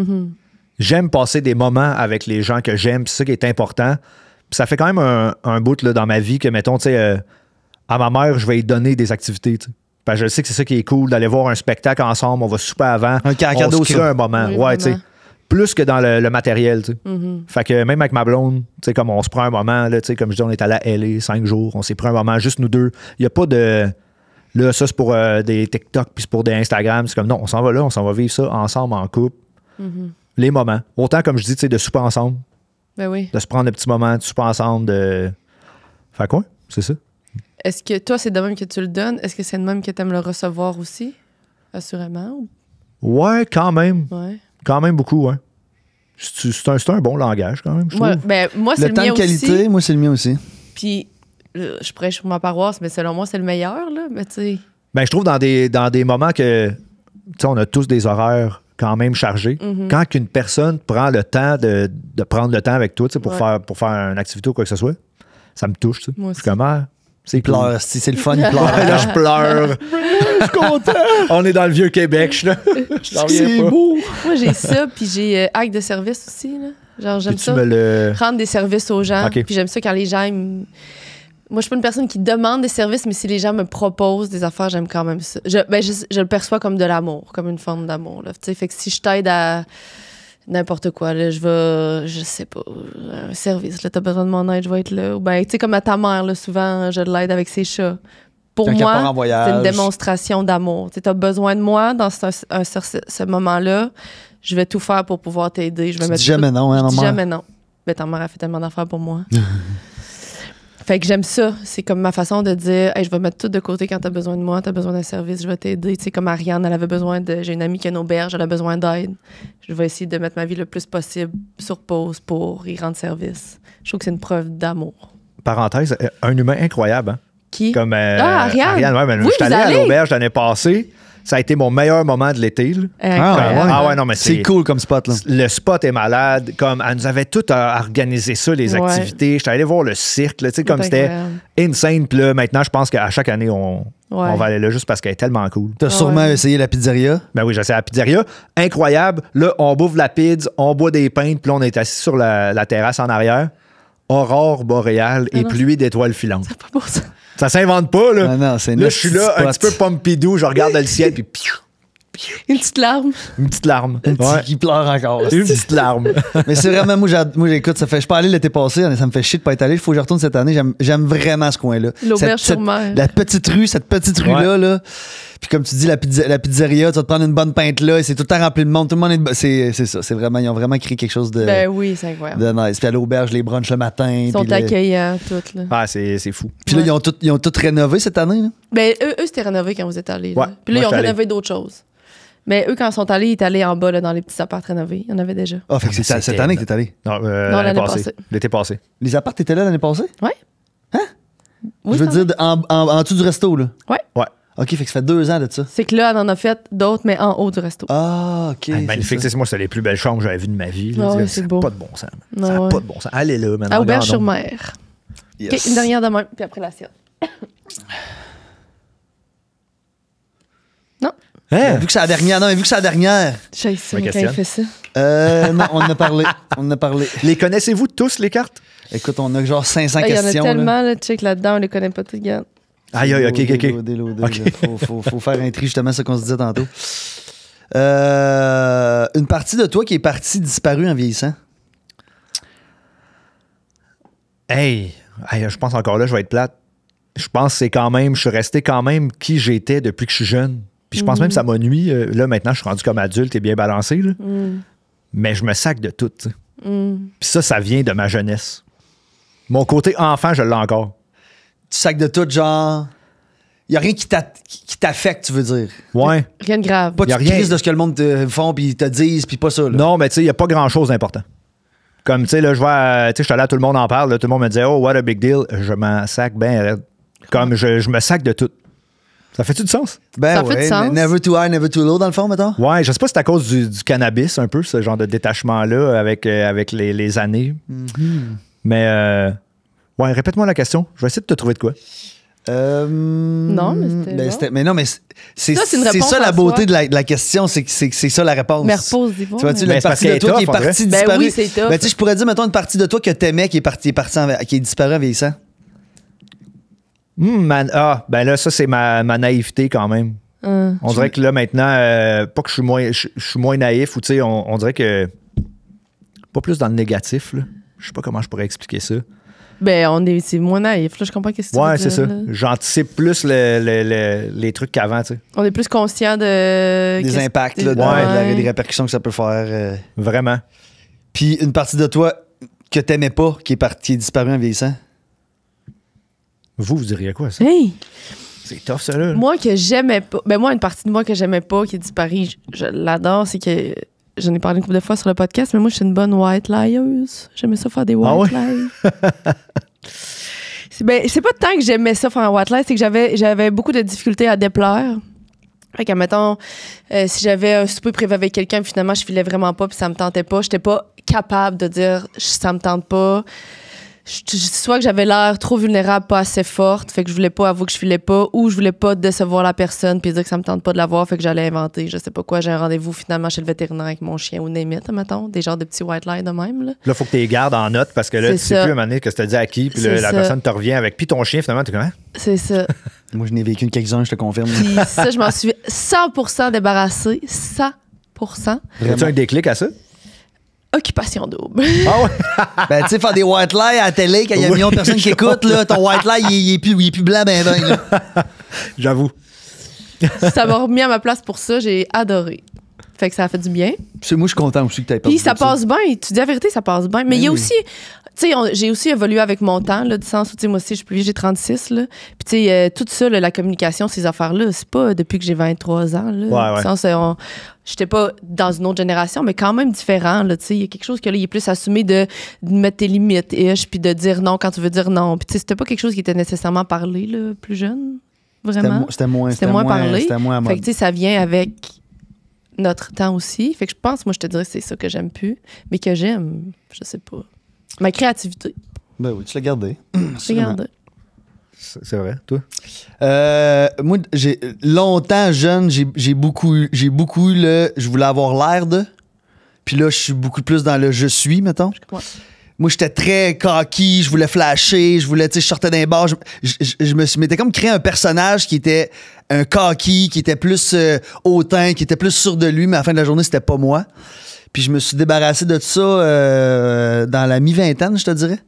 J'aime passer des moments avec les gens que j'aime, c'est ça qui est important. Puis ça fait quand même un bout là, dans ma vie que, mettons, tu sais, à ma mère, je vais lui donner des activités, tu sais. Parce que je sais que c'est ça qui est cool, d'aller voir un spectacle ensemble, on va souper avant, Un cadeau, on se crée ça. un moment. Oui, Ouais, tu sais. vraiment. Plus que dans le matériel, tu sais. Fait que même avec ma blonde, tu sais, comme on se prend un moment, là, tu sais, comme je dis, on est allé à LA 5 jours, on s'est pris un moment, juste nous deux. Il n'y a pas de... Là, ça, c'est pour des TikTok, puis c'est pour des Instagram. C'est comme, non, on s'en va là, on s'en va vivre ça ensemble, en couple. Les moments. Autant, comme je dis, tu sais, de souper ensemble, Ben oui. de se prendre un petit moment, de souper ensemble, de... Fait quoi? C'est ça. Est-ce que toi, c'est de même que tu le donnes? Est-ce que c'est de même que tu aimes le recevoir aussi? Assurément. Ouais, quand même. Ouais. Quand même beaucoup, ouais. C'est un bon langage, quand même, je trouve. Ouais, ben, moi, c'est Le le temps mien de qualité, aussi. moi, c'est le mien aussi. Puis, je prêche pour ma paroisse, mais selon moi, c'est le meilleur, là. Mais tu sais. Ben, je trouve dans des moments que, tu sais, on a tous des horaires quand même chargés. Quand qu'une personne prend le temps de prendre le temps avec toi, tu sais, pour faire une activité ou quoi que ce soit, ça me touche, tu sais. Moi Je suis comme, ah, c'est Il cool. pleure, c'est le fun, il pleure. Ouais, là, je pleure. Je suis content. On est dans le vieux Québec, je j'en reviens C'est pas. beau. Moi, j'ai ça, puis j'ai acte de service aussi, là. Genre, j'aime Puis tu ça. me le... Rendre des services aux gens. Ok. Puis j'aime ça quand les gens. Moi, je suis pas une personne qui demande des services, mais si les gens me proposent des affaires, j'aime quand même ça. Je le perçois comme de l'amour, comme une forme d'amour. Là. Tu sais, fait que si je t'aide à n'importe quoi, là, je sais pas, un service, là, t'as besoin de mon aide, je vais être là. Ou ben, tu sais, comme à ta mère, là, souvent, je l'aide avec ses chats. Pour Quand elle part en moi, voyage. c'est une démonstration d'amour. Tu as besoin de moi dans ce moment-là. Je vais tout faire pour pouvoir t'aider. Je vais Tu mettre dis jamais non, hein, je dis maman? jamais non. Ben, ta mère a fait tellement d'affaires pour moi. Fait que j'aime ça. C'est comme ma façon de dire, hey, je vais mettre tout de côté quand t'as besoin de moi, t'as besoin d'un service, je vais t'aider. Tu sais, comme Ariane, elle avait besoin de. J'ai une amie qui a une auberge, elle a besoin d'aide. Je vais essayer de mettre ma vie le plus possible sur pause pour y rendre service. Je trouve que c'est une preuve d'amour. Parenthèse, un humain incroyable, hein? Qui? Comme Ariane. ouais, mais Oui, je suis allé vous à allez? l'auberge l'année passée. Ça a été mon meilleur moment de l'été. Là. Incroyable. Ah ouais, non, mais C'est cool comme spot, là. Le spot est malade. Comme, elle nous avait tout organisé ça, les Ouais. activités. J'étais allé voir le cirque. Là, tu sais, comme C'est c'était incroyable. insane. Puis là, maintenant, je pense qu'à chaque année, on va aller là juste parce qu'elle est tellement cool. T'as sûrement ouais. essayé la pizzeria. Ben oui, j'ai essayé la pizzeria. Incroyable. Là, on bouffe la pizza, on boit des pintes, puis là, on est assis sur la terrasse en arrière. Aurore boréale et non, pluie d'étoiles filantes. C'est pas beau, ça. Ça s'invente pas, là. Ah non, c'est Là, notre je suis là, spot. un petit peu pompidou, je regarde dans le ciel, puis piou, Une petite larme. une petite larme. Un petit Ouais. qui pleure encore. Une petite larme. Mais c'est vraiment, moi, j'écoute, je suis pas allé l'été passé, ça me fait chier de pas être allé. Il faut que je retourne cette année. J'aime vraiment ce coin-là. L'auberge Cette- sur mer. La petite rue, cette petite rue-là, là. Puis comme tu dis, la pizzeria, tu vas te prendre une bonne pinte là, et c'est tout le temps rempli de monde. Tout le monde est. C'est ça. C'est vraiment, ils ont vraiment créé quelque chose de, Ben oui, c'est incroyable. de nice. Puis à l'auberge, les brunchs le matin. Ils sont puis le- accueillants, toutes, là. Ah, c'est fou. Puis là, Ouais. ils ont tout rénové cette année, là. Ben, eux c'était rénové quand vous êtes allés. là. Ouais, Puis là, moi, ils ont je suis rénové d'autres choses. Mais eux, quand ils sont allés, ils étaient allés en bas, là, dans les petits apparts rénovés. Il y en avait déjà. Ah, fait que mais c'est cette c'était- année que t'es allé. Non, Non, l'année passée. L'été passé. Les apparts, t'étais là l'année passée? Oui, Je veux c'est dire, en dessous du resto, là. Ouais. Ouais. OK, fait que ça fait 2 ans de ça. C'est que là, elle en a fait d'autres, mais en haut du resto. Ah, OK. Ah, magnifique. c'est C'est moi, c'est les plus belles chambres que j'avais vues de ma vie. là. Ah ouais, Ça c'est n'a beau. pas de bon sens. Ah Ça n'a ouais. pas de bon sens. Allez là, maintenant. À Auberge-sur-Mer. ça. OK, Yes. une dernière de même, puis après la sienne. Non, Hein? Vu que c'est la dernière. Non, mais vu que c'est la dernière. j'ai ça Ma quand question. il fait ça. Non, on en a parlé. On en a parlé. Les connaissez-vous tous, les cartes? Écoute, on a genre 500 Ah, il y en a questions. tellement, là, check là-dedans, on les connaît pas tous, regarde. Aïe, aïe, ok, ok. Déloadé, Ok. là. Faut faire un tri, justement, ce qu'on se disait tantôt. Une partie de toi qui est partie disparue en vieillissant. Hey, je pense encore là, je vais être plate. Je pense que c'est quand même, je suis resté quand même qui j'étais depuis que je suis jeune. Puis je pense même que ça m'a nuit. Là, maintenant, je suis rendu comme adulte et bien balancé. Là. Mais je me sac de tout. Tu sais. Puis ça vient de ma jeunesse. Mon côté enfant, je l'ai encore. Tu sacs de tout, genre. Il n'y a rien qui t'affecte, tu veux dire. Ouais. Rien de grave. Pas Y a tu rien. crises de ce que le monde te font, puis te disent, puis pas ça. Là. Non, mais tu sais, il n'y a pas grand-chose d'important. Comme, tu sais, là, je vois, tu sais, je suis allé à Tout le monde en parle, là, tout le monde me disait, oh, what a big deal. Je m'en sac ben, comme je me sac de tout. Ça fait-tu du sens? Ben Ça fait du sens. Never too high, never too low, dans le fond, mettons. Ouais, je sais pas si c'est à cause du cannabis, un peu, ce genre de détachement-là, avec les années. Mais, ouais, répète-moi la question. Je vais essayer de te trouver de quoi. Non, mais c'était bon. Mais non, mais c'est Ça, c'est une réponse ça la en beauté soi. de la question, c'est que c'est ça la réponse. Mais repose, dis Tu vois-tu, Ben, la c'est parce partie de qu'elle toi est qui est tough, en partie vrai. disparue. Ben oui, c'est tough. Ben, tu sais, je pourrais dire, mettons, une partie de toi que t'aimais qui est disparue en vieillissant. Ben là, ça, c'est ma naïveté quand même. On dirait que là, maintenant, pas que je suis moins naïf, ou tu sais, on dirait que. Pas plus dans le négatif, là. Je sais pas comment je pourrais expliquer ça. Ben, c'est moins naïf, là, je comprends ce que tu veux Ouais, dire, c'est ça. là. J'anticipe plus les trucs qu'avant, tu sais. On est plus conscient de... Des impacts, là, des répercussions que ça peut faire. Vraiment. Puis une partie de toi que t'aimais pas qui est disparue en vieillissant. Vous diriez quoi, ça? Hey! C'est tough, ça, là. Moi que j'aimais pas... Ben moi, une partie de moi que j'aimais pas, qui est disparue, je l'adore, c'est que... J'en ai parlé une couple de fois sur le podcast, mais moi, je suis une bonne white lieuse. J'aimais ça faire des white lies. C'est pas tant que j'aimais ça faire un white lie, c'est que j'avais beaucoup de difficultés à déplaire. Fait que, mettons, si j'avais un souper prévu avec quelqu'un, finalement, je filais vraiment pas, puis ça me tentait pas, j'étais pas capable de dire ça me tente pas. Soit que j'avais l'air trop vulnérable, pas assez forte, fait que je voulais pas avouer que je filais pas, ou je voulais pas décevoir la personne puis dire que ça me tente pas de la voir, fait que j'allais inventer, je sais pas quoi, j'ai un rendez-vous finalement chez le vétérinaire avec mon chien ou name it, mettons, des genres de petits white lies de même, là. Là, faut que tu les gardes en note parce que là, C'est tu sais ça. plus à un moment donné que tu te dis à qui, puis là, C'est la ça. personne te revient avec. Puis ton chien, finalement, t'es comment? C'est ça. Moi, je n'ai vécu une quelques-uns, je te confirme. Puis ça, je m'en suis 100% débarrassée. 100%. As-tu un déclic à ça? Occupation double. Ah ouais? Ben, tu sais, faire des white lies à la télé, quand il y a un million de personnes qui écoutent, là, ton white lie, il est plus blanc, là. J'avoue. Ça m'a remis à ma place pour ça. J'ai adoré. Fait que ça a fait du bien. Puis moi, je suis content aussi que tu aies pas Puis ça passe bien. Tu dis la vérité, ça passe bien. Mais il y a aussi... Tu sais, j'ai aussi évolué avec mon temps, là, du sens où, tu sais, moi aussi, je suis plus vieille, j'ai 36, là. Puis, tu sais, tout ça, là, la communication, ces affaires-là, c'est pas depuis que j'ai 23 ans, là. Ouais. Du sens, j'étais pas dans une autre génération, mais quand même différent, là, tu sais. Il y a quelque chose que, là, il est plus assumé de mettre tes limites, puis de dire non quand tu veux dire non. Puis, tu sais, c'était pas quelque chose qui était nécessairement parlé, là, plus jeune, vraiment. C'était moins parlé. C'était moins à Fait mode. que, tu sais, ça vient avec notre temps aussi. Fait que je pense, moi, je te dirais que c'est ça que j'aime plus. Mais que j'aime, je sais pas. Ma créativité. Ben oui, tu l'as gardé. Regarde. C'est vrai, toi? Moi, longtemps jeune, j'ai beaucoup eu le je voulais avoir l'air de. Puis là, je suis beaucoup plus dans le je suis, mettons. Ouais. Moi, j'étais très cocky, je voulais flasher, je sortais d'un bar. Je m'étais comme créé un personnage qui était un cocky, qui était plus hautain, qui était plus sûr de lui, mais à la fin de la journée, c'était pas moi. Puis je me suis débarrassé de ça dans la mi-vingtaine, je te dirais.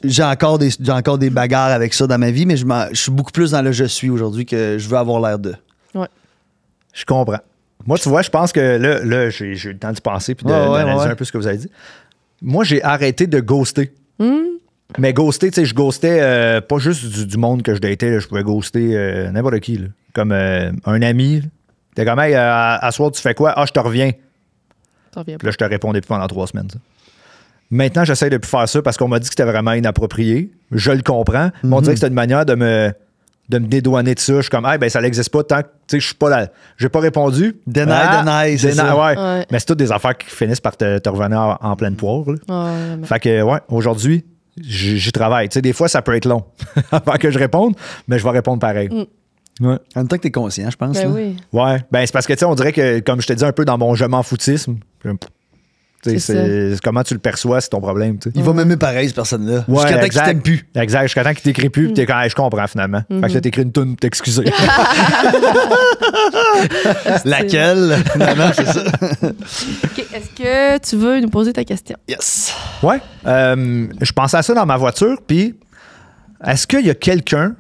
J'ai encore des bagarres avec ça dans ma vie, mais je suis beaucoup plus dans le je suis aujourd'hui que je veux avoir l'air de. Ouais. Je comprends. Moi, tu vois, je pense que là j'ai eu le temps d'y penser puis d'analyser un peu ce que vous avez dit. Moi, j'ai arrêté de ghoster. Mais ghoster, tu sais, je ghostais pas juste du monde que je datais, là, je pouvais ghoster n'importe qui. Là. Comme un ami. T'es comme, hey, à soir, tu fais quoi? Ah, je te reviens. Puis là, je te répondais plus pendant 3 semaines. Ça. Maintenant, j'essaie de plus faire ça parce qu'on m'a dit que c'était vraiment inapproprié. Je le comprends. Mais on dirait que c'est une manière de me dédouaner de ça. Je suis comme, hey, ben ça n'existe pas tant que je suis pas là. J'ai pas répondu. Deny, c'est ça. Ouais. Mais c'est toutes des affaires qui finissent par te revenir en pleine poire. Là. Fait que, ouais, aujourd'hui, j'y travaille. Tu sais, des fois, ça peut être long avant que je réponde, mais je vais répondre pareil. Ouais. En même temps que t'es conscient, je pense. Ben là. oui. Ouais, ben c'est parce que, tu sais, on dirait que, comme je te dis un peu dans mon je m'en foutisme, c'est comment tu le perçois, c'est ton problème. T'sais. Il va m'aimer pareil, cette personne-là. Ouais, jusqu'à temps qu'il t'aime plus. Exact, jusqu'à temps qu'il t'écrit plus, puis t'es quand je comprends finalement. Fait que là, t'écris une toune, t'excuser. Laquelle? Non, c'est ça. OK, est-ce que tu veux nous poser ta question? Yes. Ouais. Je pensais à ça dans ma voiture, puis est-ce qu'il y a quelqu'un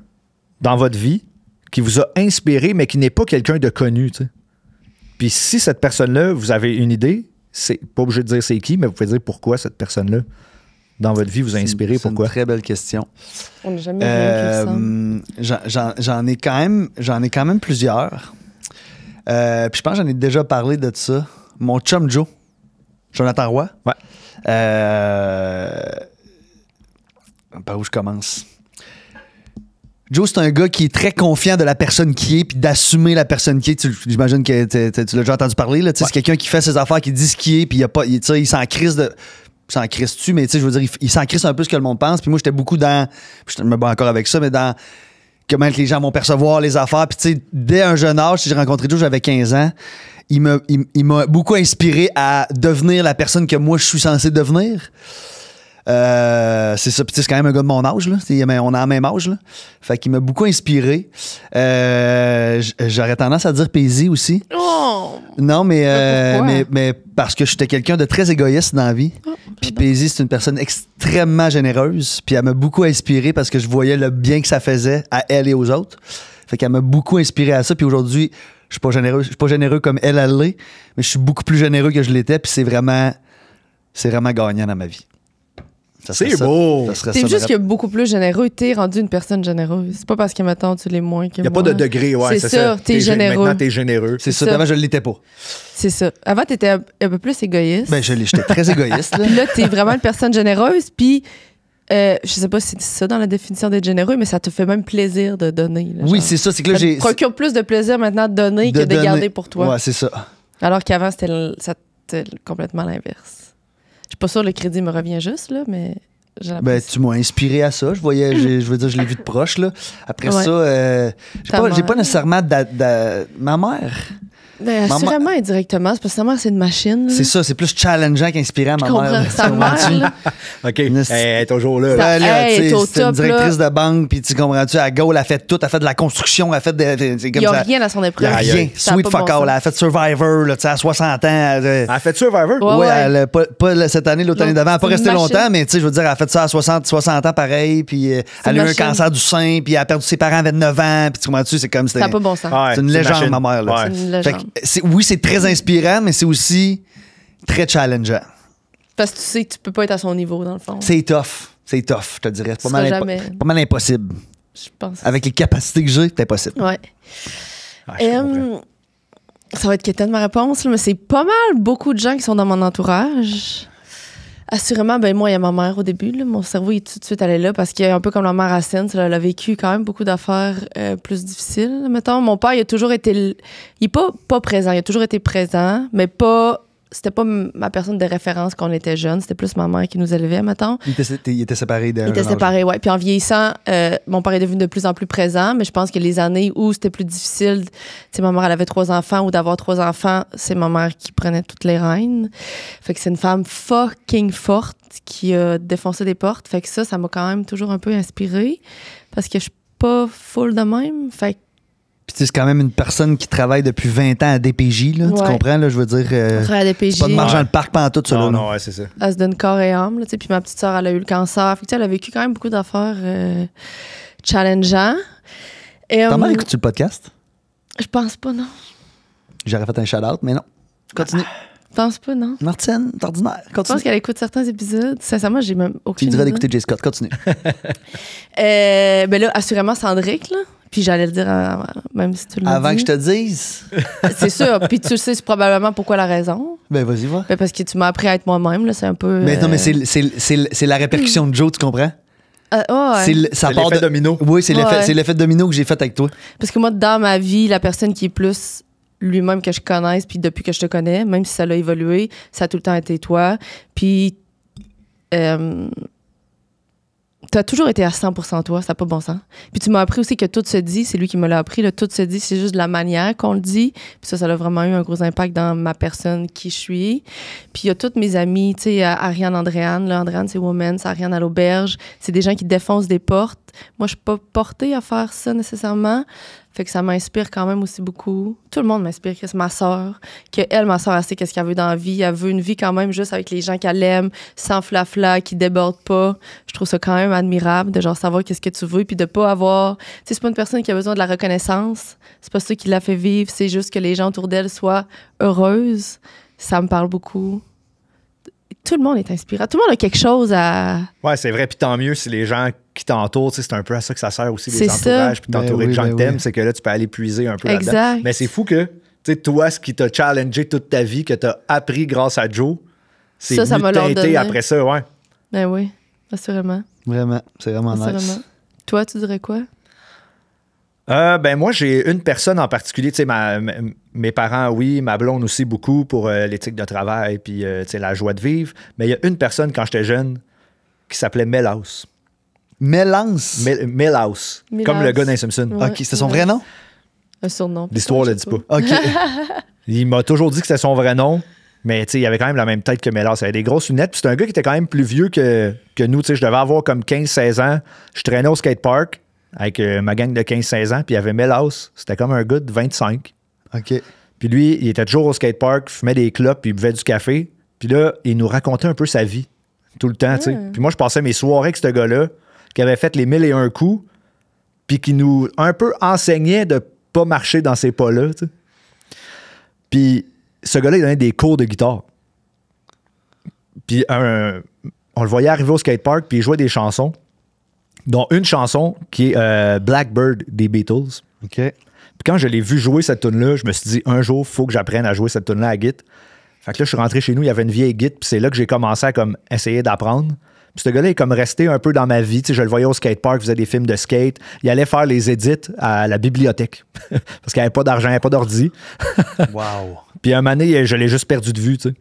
dans votre vie qui vous a inspiré, mais qui n'est pas quelqu'un de connu, tu sais? Puis si cette personne-là, vous avez une idée, c'est pas obligé de dire c'est qui, mais vous pouvez dire pourquoi cette personne-là, dans votre vie, vous a inspiré, pourquoi? C'est une très belle question. On n'a jamais rien qui ressemble. J'en ai quand même plusieurs. Puis je pense que j'en ai déjà parlé de ça. Mon chum Joe. Jonathan Roy. Ouais. Par où je commence? Joe, c'est un gars qui est très confiant de la personne qui est, puis d'assumer la personne qui est. J'imagine que tu l'as déjà entendu parler. Là. C'est quelqu'un qui fait ses affaires, qui dit ce qui est, puis il s'en crisse de. S'en crisse-tu, mais je veux dire, il s'en crisse un peu ce que le monde pense. Puis moi, j'étais beaucoup dans. Je me bats encore avec ça, mais dans comment les gens vont percevoir les affaires. Puis tu sais, dès un jeune âge, si j'ai rencontré Joe, j'avais 15 ans. Il m'a beaucoup inspiré à devenir la personne que moi, je suis censé devenir. C'est ça, puis c'est quand même un gars de mon âge, là. On a le même âge, là. Fait qu'il m'a beaucoup inspiré. J'aurais tendance à dire Paisy aussi. Oh! Non, Pourquoi? mais parce que j'étais quelqu'un de très égoïste dans la vie. Puis Paisy, c'est une personne extrêmement généreuse. Puis elle m'a beaucoup inspiré parce que je voyais le bien que ça faisait à elle et aux autres. Fait qu'elle m'a beaucoup inspiré à ça. Puis aujourd'hui, je suis pas généreux comme elle l'est, mais je suis beaucoup plus généreux que je l'étais. Puis c'est vraiment gagnant dans ma vie. C'est beau! T'es juste que beaucoup plus généreux. T'es rendu une personne généreuse. C'est pas parce que maintenant tu l'es moins que Il n'y a pas de degré, ouais. C'est ça, t'es généreux. Maintenant, t'es généreux. C'est ça. Avant, je ne l'étais pas. C'est ça. Avant, t'étais un peu plus égoïste. Ben, j'étais très égoïste. Là. Puis là, t'es vraiment une personne généreuse. Puis, je sais pas si c'est ça dans la définition d'être généreux, mais ça te fait même plaisir de donner. Là, oui, genre. c'est ça. C'est que là, Ça te procure plus de plaisir maintenant de donner que de garder pour toi. Ouais, c'est ça. Alors qu'avant, c'était complètement l'inverse. Je suis pas sûre que le crédit me revient juste, là, mais j'ai Ben, l'impression. tu m'as inspiré à ça. Je veux dire, je l'ai vu de proche. Là. Après Ouais. ça, j'ai pas mère. nécessairement ma mère. Ben, assurément, indirectement. C'est parce que sa mère, c'est une machine. là. C'est ça, c'est plus challengeant qu'inspirant, ma Je comprends. mère. Sa mère, là, OK. Elle est toujours là. Ça- Ouais, là, Hey, tu sais, t'es au c'est une top, directrice là. de banque, puis tu comprends-tu, à Gaulle, elle a fait tout, elle a fait de la construction, elle a fait c'est il comme n'y a ça. rien à son Il y épreuve. a rien. Ça a Sweet pas fuck bon all. sens. Elle a fait Survivor, là, tu sais, à 60 ans. Elle a fait Survivor? Ouais, Ouais, ouais. elle a pas cette année, l'autre année d'avant. Elle n'a pas C'est une resté machine. longtemps, mais tu sais, je veux dire, elle a fait ça à 60 ans pareil, puis elle a une eu un machine. cancer du sein, puis elle a perdu ses parents à 29 ans, puis tu comprends-tu, c'est comme Ça n'a pas bon sens. Ouais, c'est une légende, machine. ma mère. Là. Ouais. C'est une Fait légende. que oui, c'est très inspirant, mais c'est aussi très challengeant. Parce que tu sais que tu peux pas être à son niveau, dans le fond. C'est tough, je te dirais. C'est Tu pas mal, seras jamais. pas mal impossible. Je pense. Avec les capacités que j'ai, c'est impossible. Ouais. Ah, je comprends. Ça va être quétaine ma réponse, là, mais c'est pas mal beaucoup de gens qui sont dans mon entourage. Assurément, ben moi, il y a ma mère au début. Là, mon cerveau est tout de suite allé là parce qu'il y a un peu comme la mère Racine, elle a vécu quand même beaucoup d'affaires plus difficiles. Mettons, mon père, il a toujours été. Il est pas présent, il a toujours été présent, mais pas. C'était pas ma personne de référence quand on était jeune, c'était plus ma mère qui nous élevait, mettons. Il était séparé d'un Il était jeune âge. séparé, oui. Puis en vieillissant, mon père est devenu de plus en plus présent, mais je pense que les années où c'était plus difficile, tu sais, ma mère, elle avait 3 enfants, ou d'avoir 3 enfants, c'est ma mère qui prenait toutes les rênes. Fait que c'est une femme fucking forte qui a défoncé des portes. Fait que ça m'a quand même toujours un peu inspirée parce que je suis pas full de même. Fait que Puis tu sais, c'est quand même une personne qui travaille depuis 20 ans à DPJ, là, tu Ouais. comprends? Là, je veux dire, après, à DPJ, c'est pas de marge dans le parc pendant tout ça. Non, là. non, ouais, c'est ça. elle se donne corps et âme. Là, tu sais. Puis ma petite sœur, elle a eu le cancer. Fait que, tu sais, elle a vécu quand même beaucoup d'affaires challengeants. Et, Ta mère écoute-tu le podcast? je pense pas, non. J'aurais fait un shout-out, mais non. Continue. Je pense pas, non. Martine, t'es ordinaire. Je Continue. pense qu'elle écoute certains épisodes. Sincèrement, j'ai même Tu aucune lui diras idée. d'écouter Jay Scott. Continue. Ben là, assurément, Cendric, là. Puis j'allais le dire même si tu le Avant dis. que je te dise, C'est sûr. Puis tu sais probablement pourquoi la raison. ben vas-y, va. Ben parce que tu m'as appris à être moi-même, là. C'est un peu. Mais non, mais c'est la répercussion de Joe, tu comprends? Ouais. Ça C'est part l'effet domino. Oui, c'est Ouais. l'effet domino que j'ai fait avec toi. Parce que moi, dans ma vie, la personne qui est plus lui-même que je connaisse, puis depuis que je te connais, même si ça l'a évolué, ça a tout le temps été toi. Puis, t'as toujours été à 100% toi, ça n'a pas bon sens. Puis tu m'as appris aussi que tout se dit, c'est lui qui me l'a appris, le tout se dit, c'est juste de la manière qu'on le dit. Puis ça a vraiment eu un gros impact dans ma personne, qui je suis. Puis il y a toutes mes amies, tu sais, Ariane, Andréane, là, Andréane, c'est Woman, c'est Ariane à l'auberge. C'est des gens qui défoncent des portes. Moi, je suis pas portée à faire ça nécessairement. Fait que ça m'inspire quand même aussi beaucoup. Tout le monde m'inspire, que c'est ma soeur. Que elle, ma soeur, elle sait qu'est-ce qu'elle veut dans la vie. Elle veut une vie quand même juste avec les gens qu'elle aime, sans flafla, qui déborde pas. Je trouve ça quand même admirable de genre savoir qu'est-ce que tu veux puis de pas avoir... Tu sais, c'est pas une personne qui a besoin de la reconnaissance. C'est pas ça qui la fait vivre. C'est juste que les gens autour d'elle soient heureuses. Ça me parle beaucoup. Tout le monde est inspirant. Tout le monde a quelque chose à... Ouais, c'est vrai. Puis tant mieux si les gens qui t'entourent, tu sais, c'est un peu à ça que ça sert aussi, C'est les ça. entourages, puis t'entourer Ben de gens oui, que ben t'aimes, oui. c'est que là, tu peux aller puiser un peu Exact. là-dedans. Mais c'est fou que, tu sais, toi, ce qui t'a challengé toute ta vie, que t'as appris grâce à Joe, C'est Ça venu m'a teinter l'ordonné. après ça, ouais. Ben oui, assurément. Vraiment, c'est vraiment nice. Assurément. Toi, tu dirais quoi? Ben moi, j'ai une personne en particulier, tu sais, mes parents, oui, ma blonde aussi beaucoup pour l'éthique de travail puis tu sais, la joie de vivre. Mais il y a une personne quand j'étais jeune qui s'appelait Milhouse. Mélance. Milhouse, comme le gars dans les Simpsons. Ouais. OK, c'était son vrai nom? Un surnom. L'histoire Je le sais dit pas. OK. Il m'a toujours dit que c'était son vrai nom, mais tu sais, il avait quand même la même tête que Milhouse. Il avait des grosses lunettes, puis c'est un gars qui était quand même plus vieux que nous. Tu sais, je devais avoir comme 15-16 ans. Je traînais au skatepark avec ma gang de 15-16 ans, puis il y avait Milhouse. C'était comme un gars de 25. OK. Puis lui, il était toujours au skatepark, fumait des clopes, puis il buvait du café. Puis là, il nous racontait un peu sa vie, tout le temps, tu sais. Puis moi, je passais mes soirées avec ce gars-là, qui avait fait les 1001 coups, puis qui nous un peu enseignait de pas marcher dans ces pas-là, tu sais. Puis ce gars-là, il donnait des cours de guitare. Puis on le voyait arriver au skatepark, puis il jouait des chansons, dont une chanson qui est Blackbird des Beatles. OK. Puis quand je l'ai vu jouer cette tune-là, je me suis dit, un jour, il faut que j'apprenne à jouer cette tune-là à Git. Fait que là, je suis rentré chez nous, il y avait une vieille Git, puis c'est là que j'ai commencé à comme, essayer d'apprendre. Puis ce gars-là est comme resté un peu dans ma vie. Tu sais, je le voyais au skatepark, il faisait des films de skate. Il allait faire les edits à la bibliothèque parce qu'il n'y avait pas d'argent, il n'y avait pas d'ordi. Wow. Puis un moment donné, je l'ai juste perdu de vue, tu sais.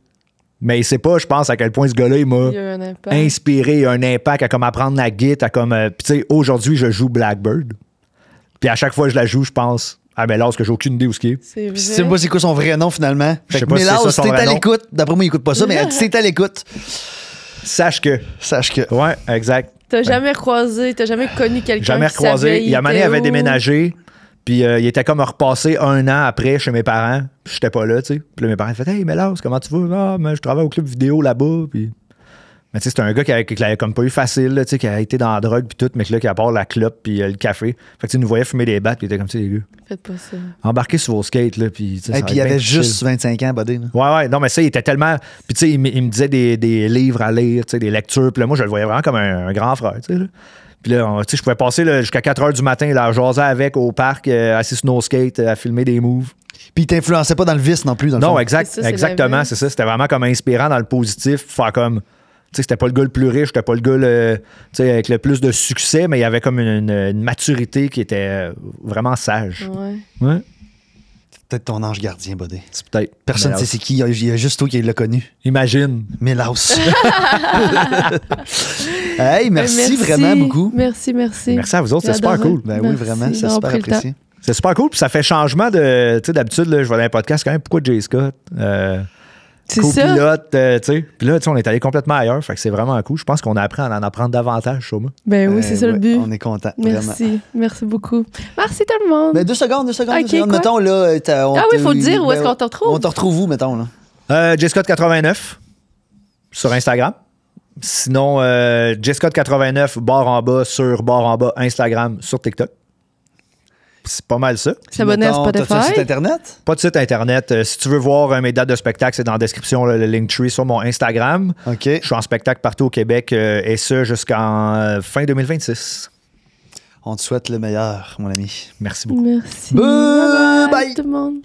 Mais il sait pas, je pense, à quel point ce gars-là, il m'a Il y a eu un impact. inspiré, un impact à comme apprendre la Git, à comme... Puis tu sais, aujourd'hui, je joue Blackbird. Puis à chaque fois que je la joue, je pense... Ah ben là, parce que j'ai aucune idée où ce qui est. C'est Puis vrai. tu sais pas c'est quoi son vrai nom finalement. Je sais Fait que pas si c'est Mélance, ça son si t'es vrai à nom. l'écoute, d'après moi, il écoute pas ça, mais si t'es à l'écoute, Sache que... sache que. Ouais, exact. T'as jamais croisé, t'as jamais connu quelqu'un Jamais qui recroisé. savait Il y a un moment donné, il était avait où. déménagé, puis il était comme repassé un an après chez mes parents. Puis j'étais pas là, tu sais. Puis là, mes parents ont fait « Hey, Mélas, comment tu vas? Ah, mais je travaille au club vidéo là-bas. » Puis... Mais tu sais, c'était un gars qui l'avait comme pas eu facile, là, tu sais, qui a été dans la drogue, puis tout, mais que là, qui a part la clope, puis le café. Fait que tu nous voyais fumer des battes, puis il était comme, tu sais, les gars, Faites pas ça. embarquez sur vos skates, là, puis tu sais, Et ça puis va il être avait bien juste chill. 25 ans, buddy. là. Ouais, non, mais ça, il était tellement. Puis, tu sais, il me disait des livres à lire, tu sais, des lectures. Puis là, moi, je le voyais vraiment comme un grand frère, tu sais. Là. Puis là, tu sais, je pouvais passer là, jusqu'à 4 h du matin, là, à jaser avec au parc, assis sur nos skates, à filmer des moves. Puis il t'influençait pas dans le vice non plus. Dans le Non, fond. exact, C'est ça, c'est exactement, l'inverse. c'est ça. C'était vraiment comme inspirant dans le positif. Faire comme. Tu sais, c'était pas le gars le plus riche, c'était pas le gars tu sais, avec le plus de succès, mais il y avait comme une maturité qui était vraiment sage. Ouais. Ouais, Peut-être ton ange gardien, buddy. c'est peut-être. Personne ne sait c'est qui. Il y a juste toi qui l'a connu. Imagine. Mélaus. Hey, merci vraiment beaucoup. Merci. Merci à vous autres, c'est J'ai super adoré. cool. Ben oui, Merci vraiment, c'est d'avoir super pris le temps. apprécié. C'est super cool, puis ça fait changement de. Tu sais, d'habitude, là, je vois dans un podcast quand même, pourquoi Jay Scott? C'est ça. Copilote, tu sais. Puis là, tu sais, on est allé complètement ailleurs, fait que c'est vraiment cool. Je pense qu'on a appris à en apprendre davantage sur moi. Ben oui, c'est ça le Ouais, but. On est content. Vraiment. Merci. Merci beaucoup. Merci tout le monde. Ben, 2 secondes. Ok, Mettons, quoi? là. Ah oui, faut le dire, où est-ce qu'on te retrouve? On te retrouve où, mettons, là? Jay Scott 89 sur Instagram. Sinon, Jay Scott 89 barre en bas sur barre en bas Instagram sur TikTok. C'est pas mal ça. S'abonner à Mettons, t'as-tu un Spotify. site internet? Pas de site internet. Si tu veux voir mes dates de spectacle, c'est dans la description, là, le Linktree sur mon Instagram. OK. Je suis en spectacle partout au Québec et ça jusqu'en fin 2026. On te souhaite le meilleur, mon ami. Merci beaucoup. Merci. Bye, bye. Tout le monde.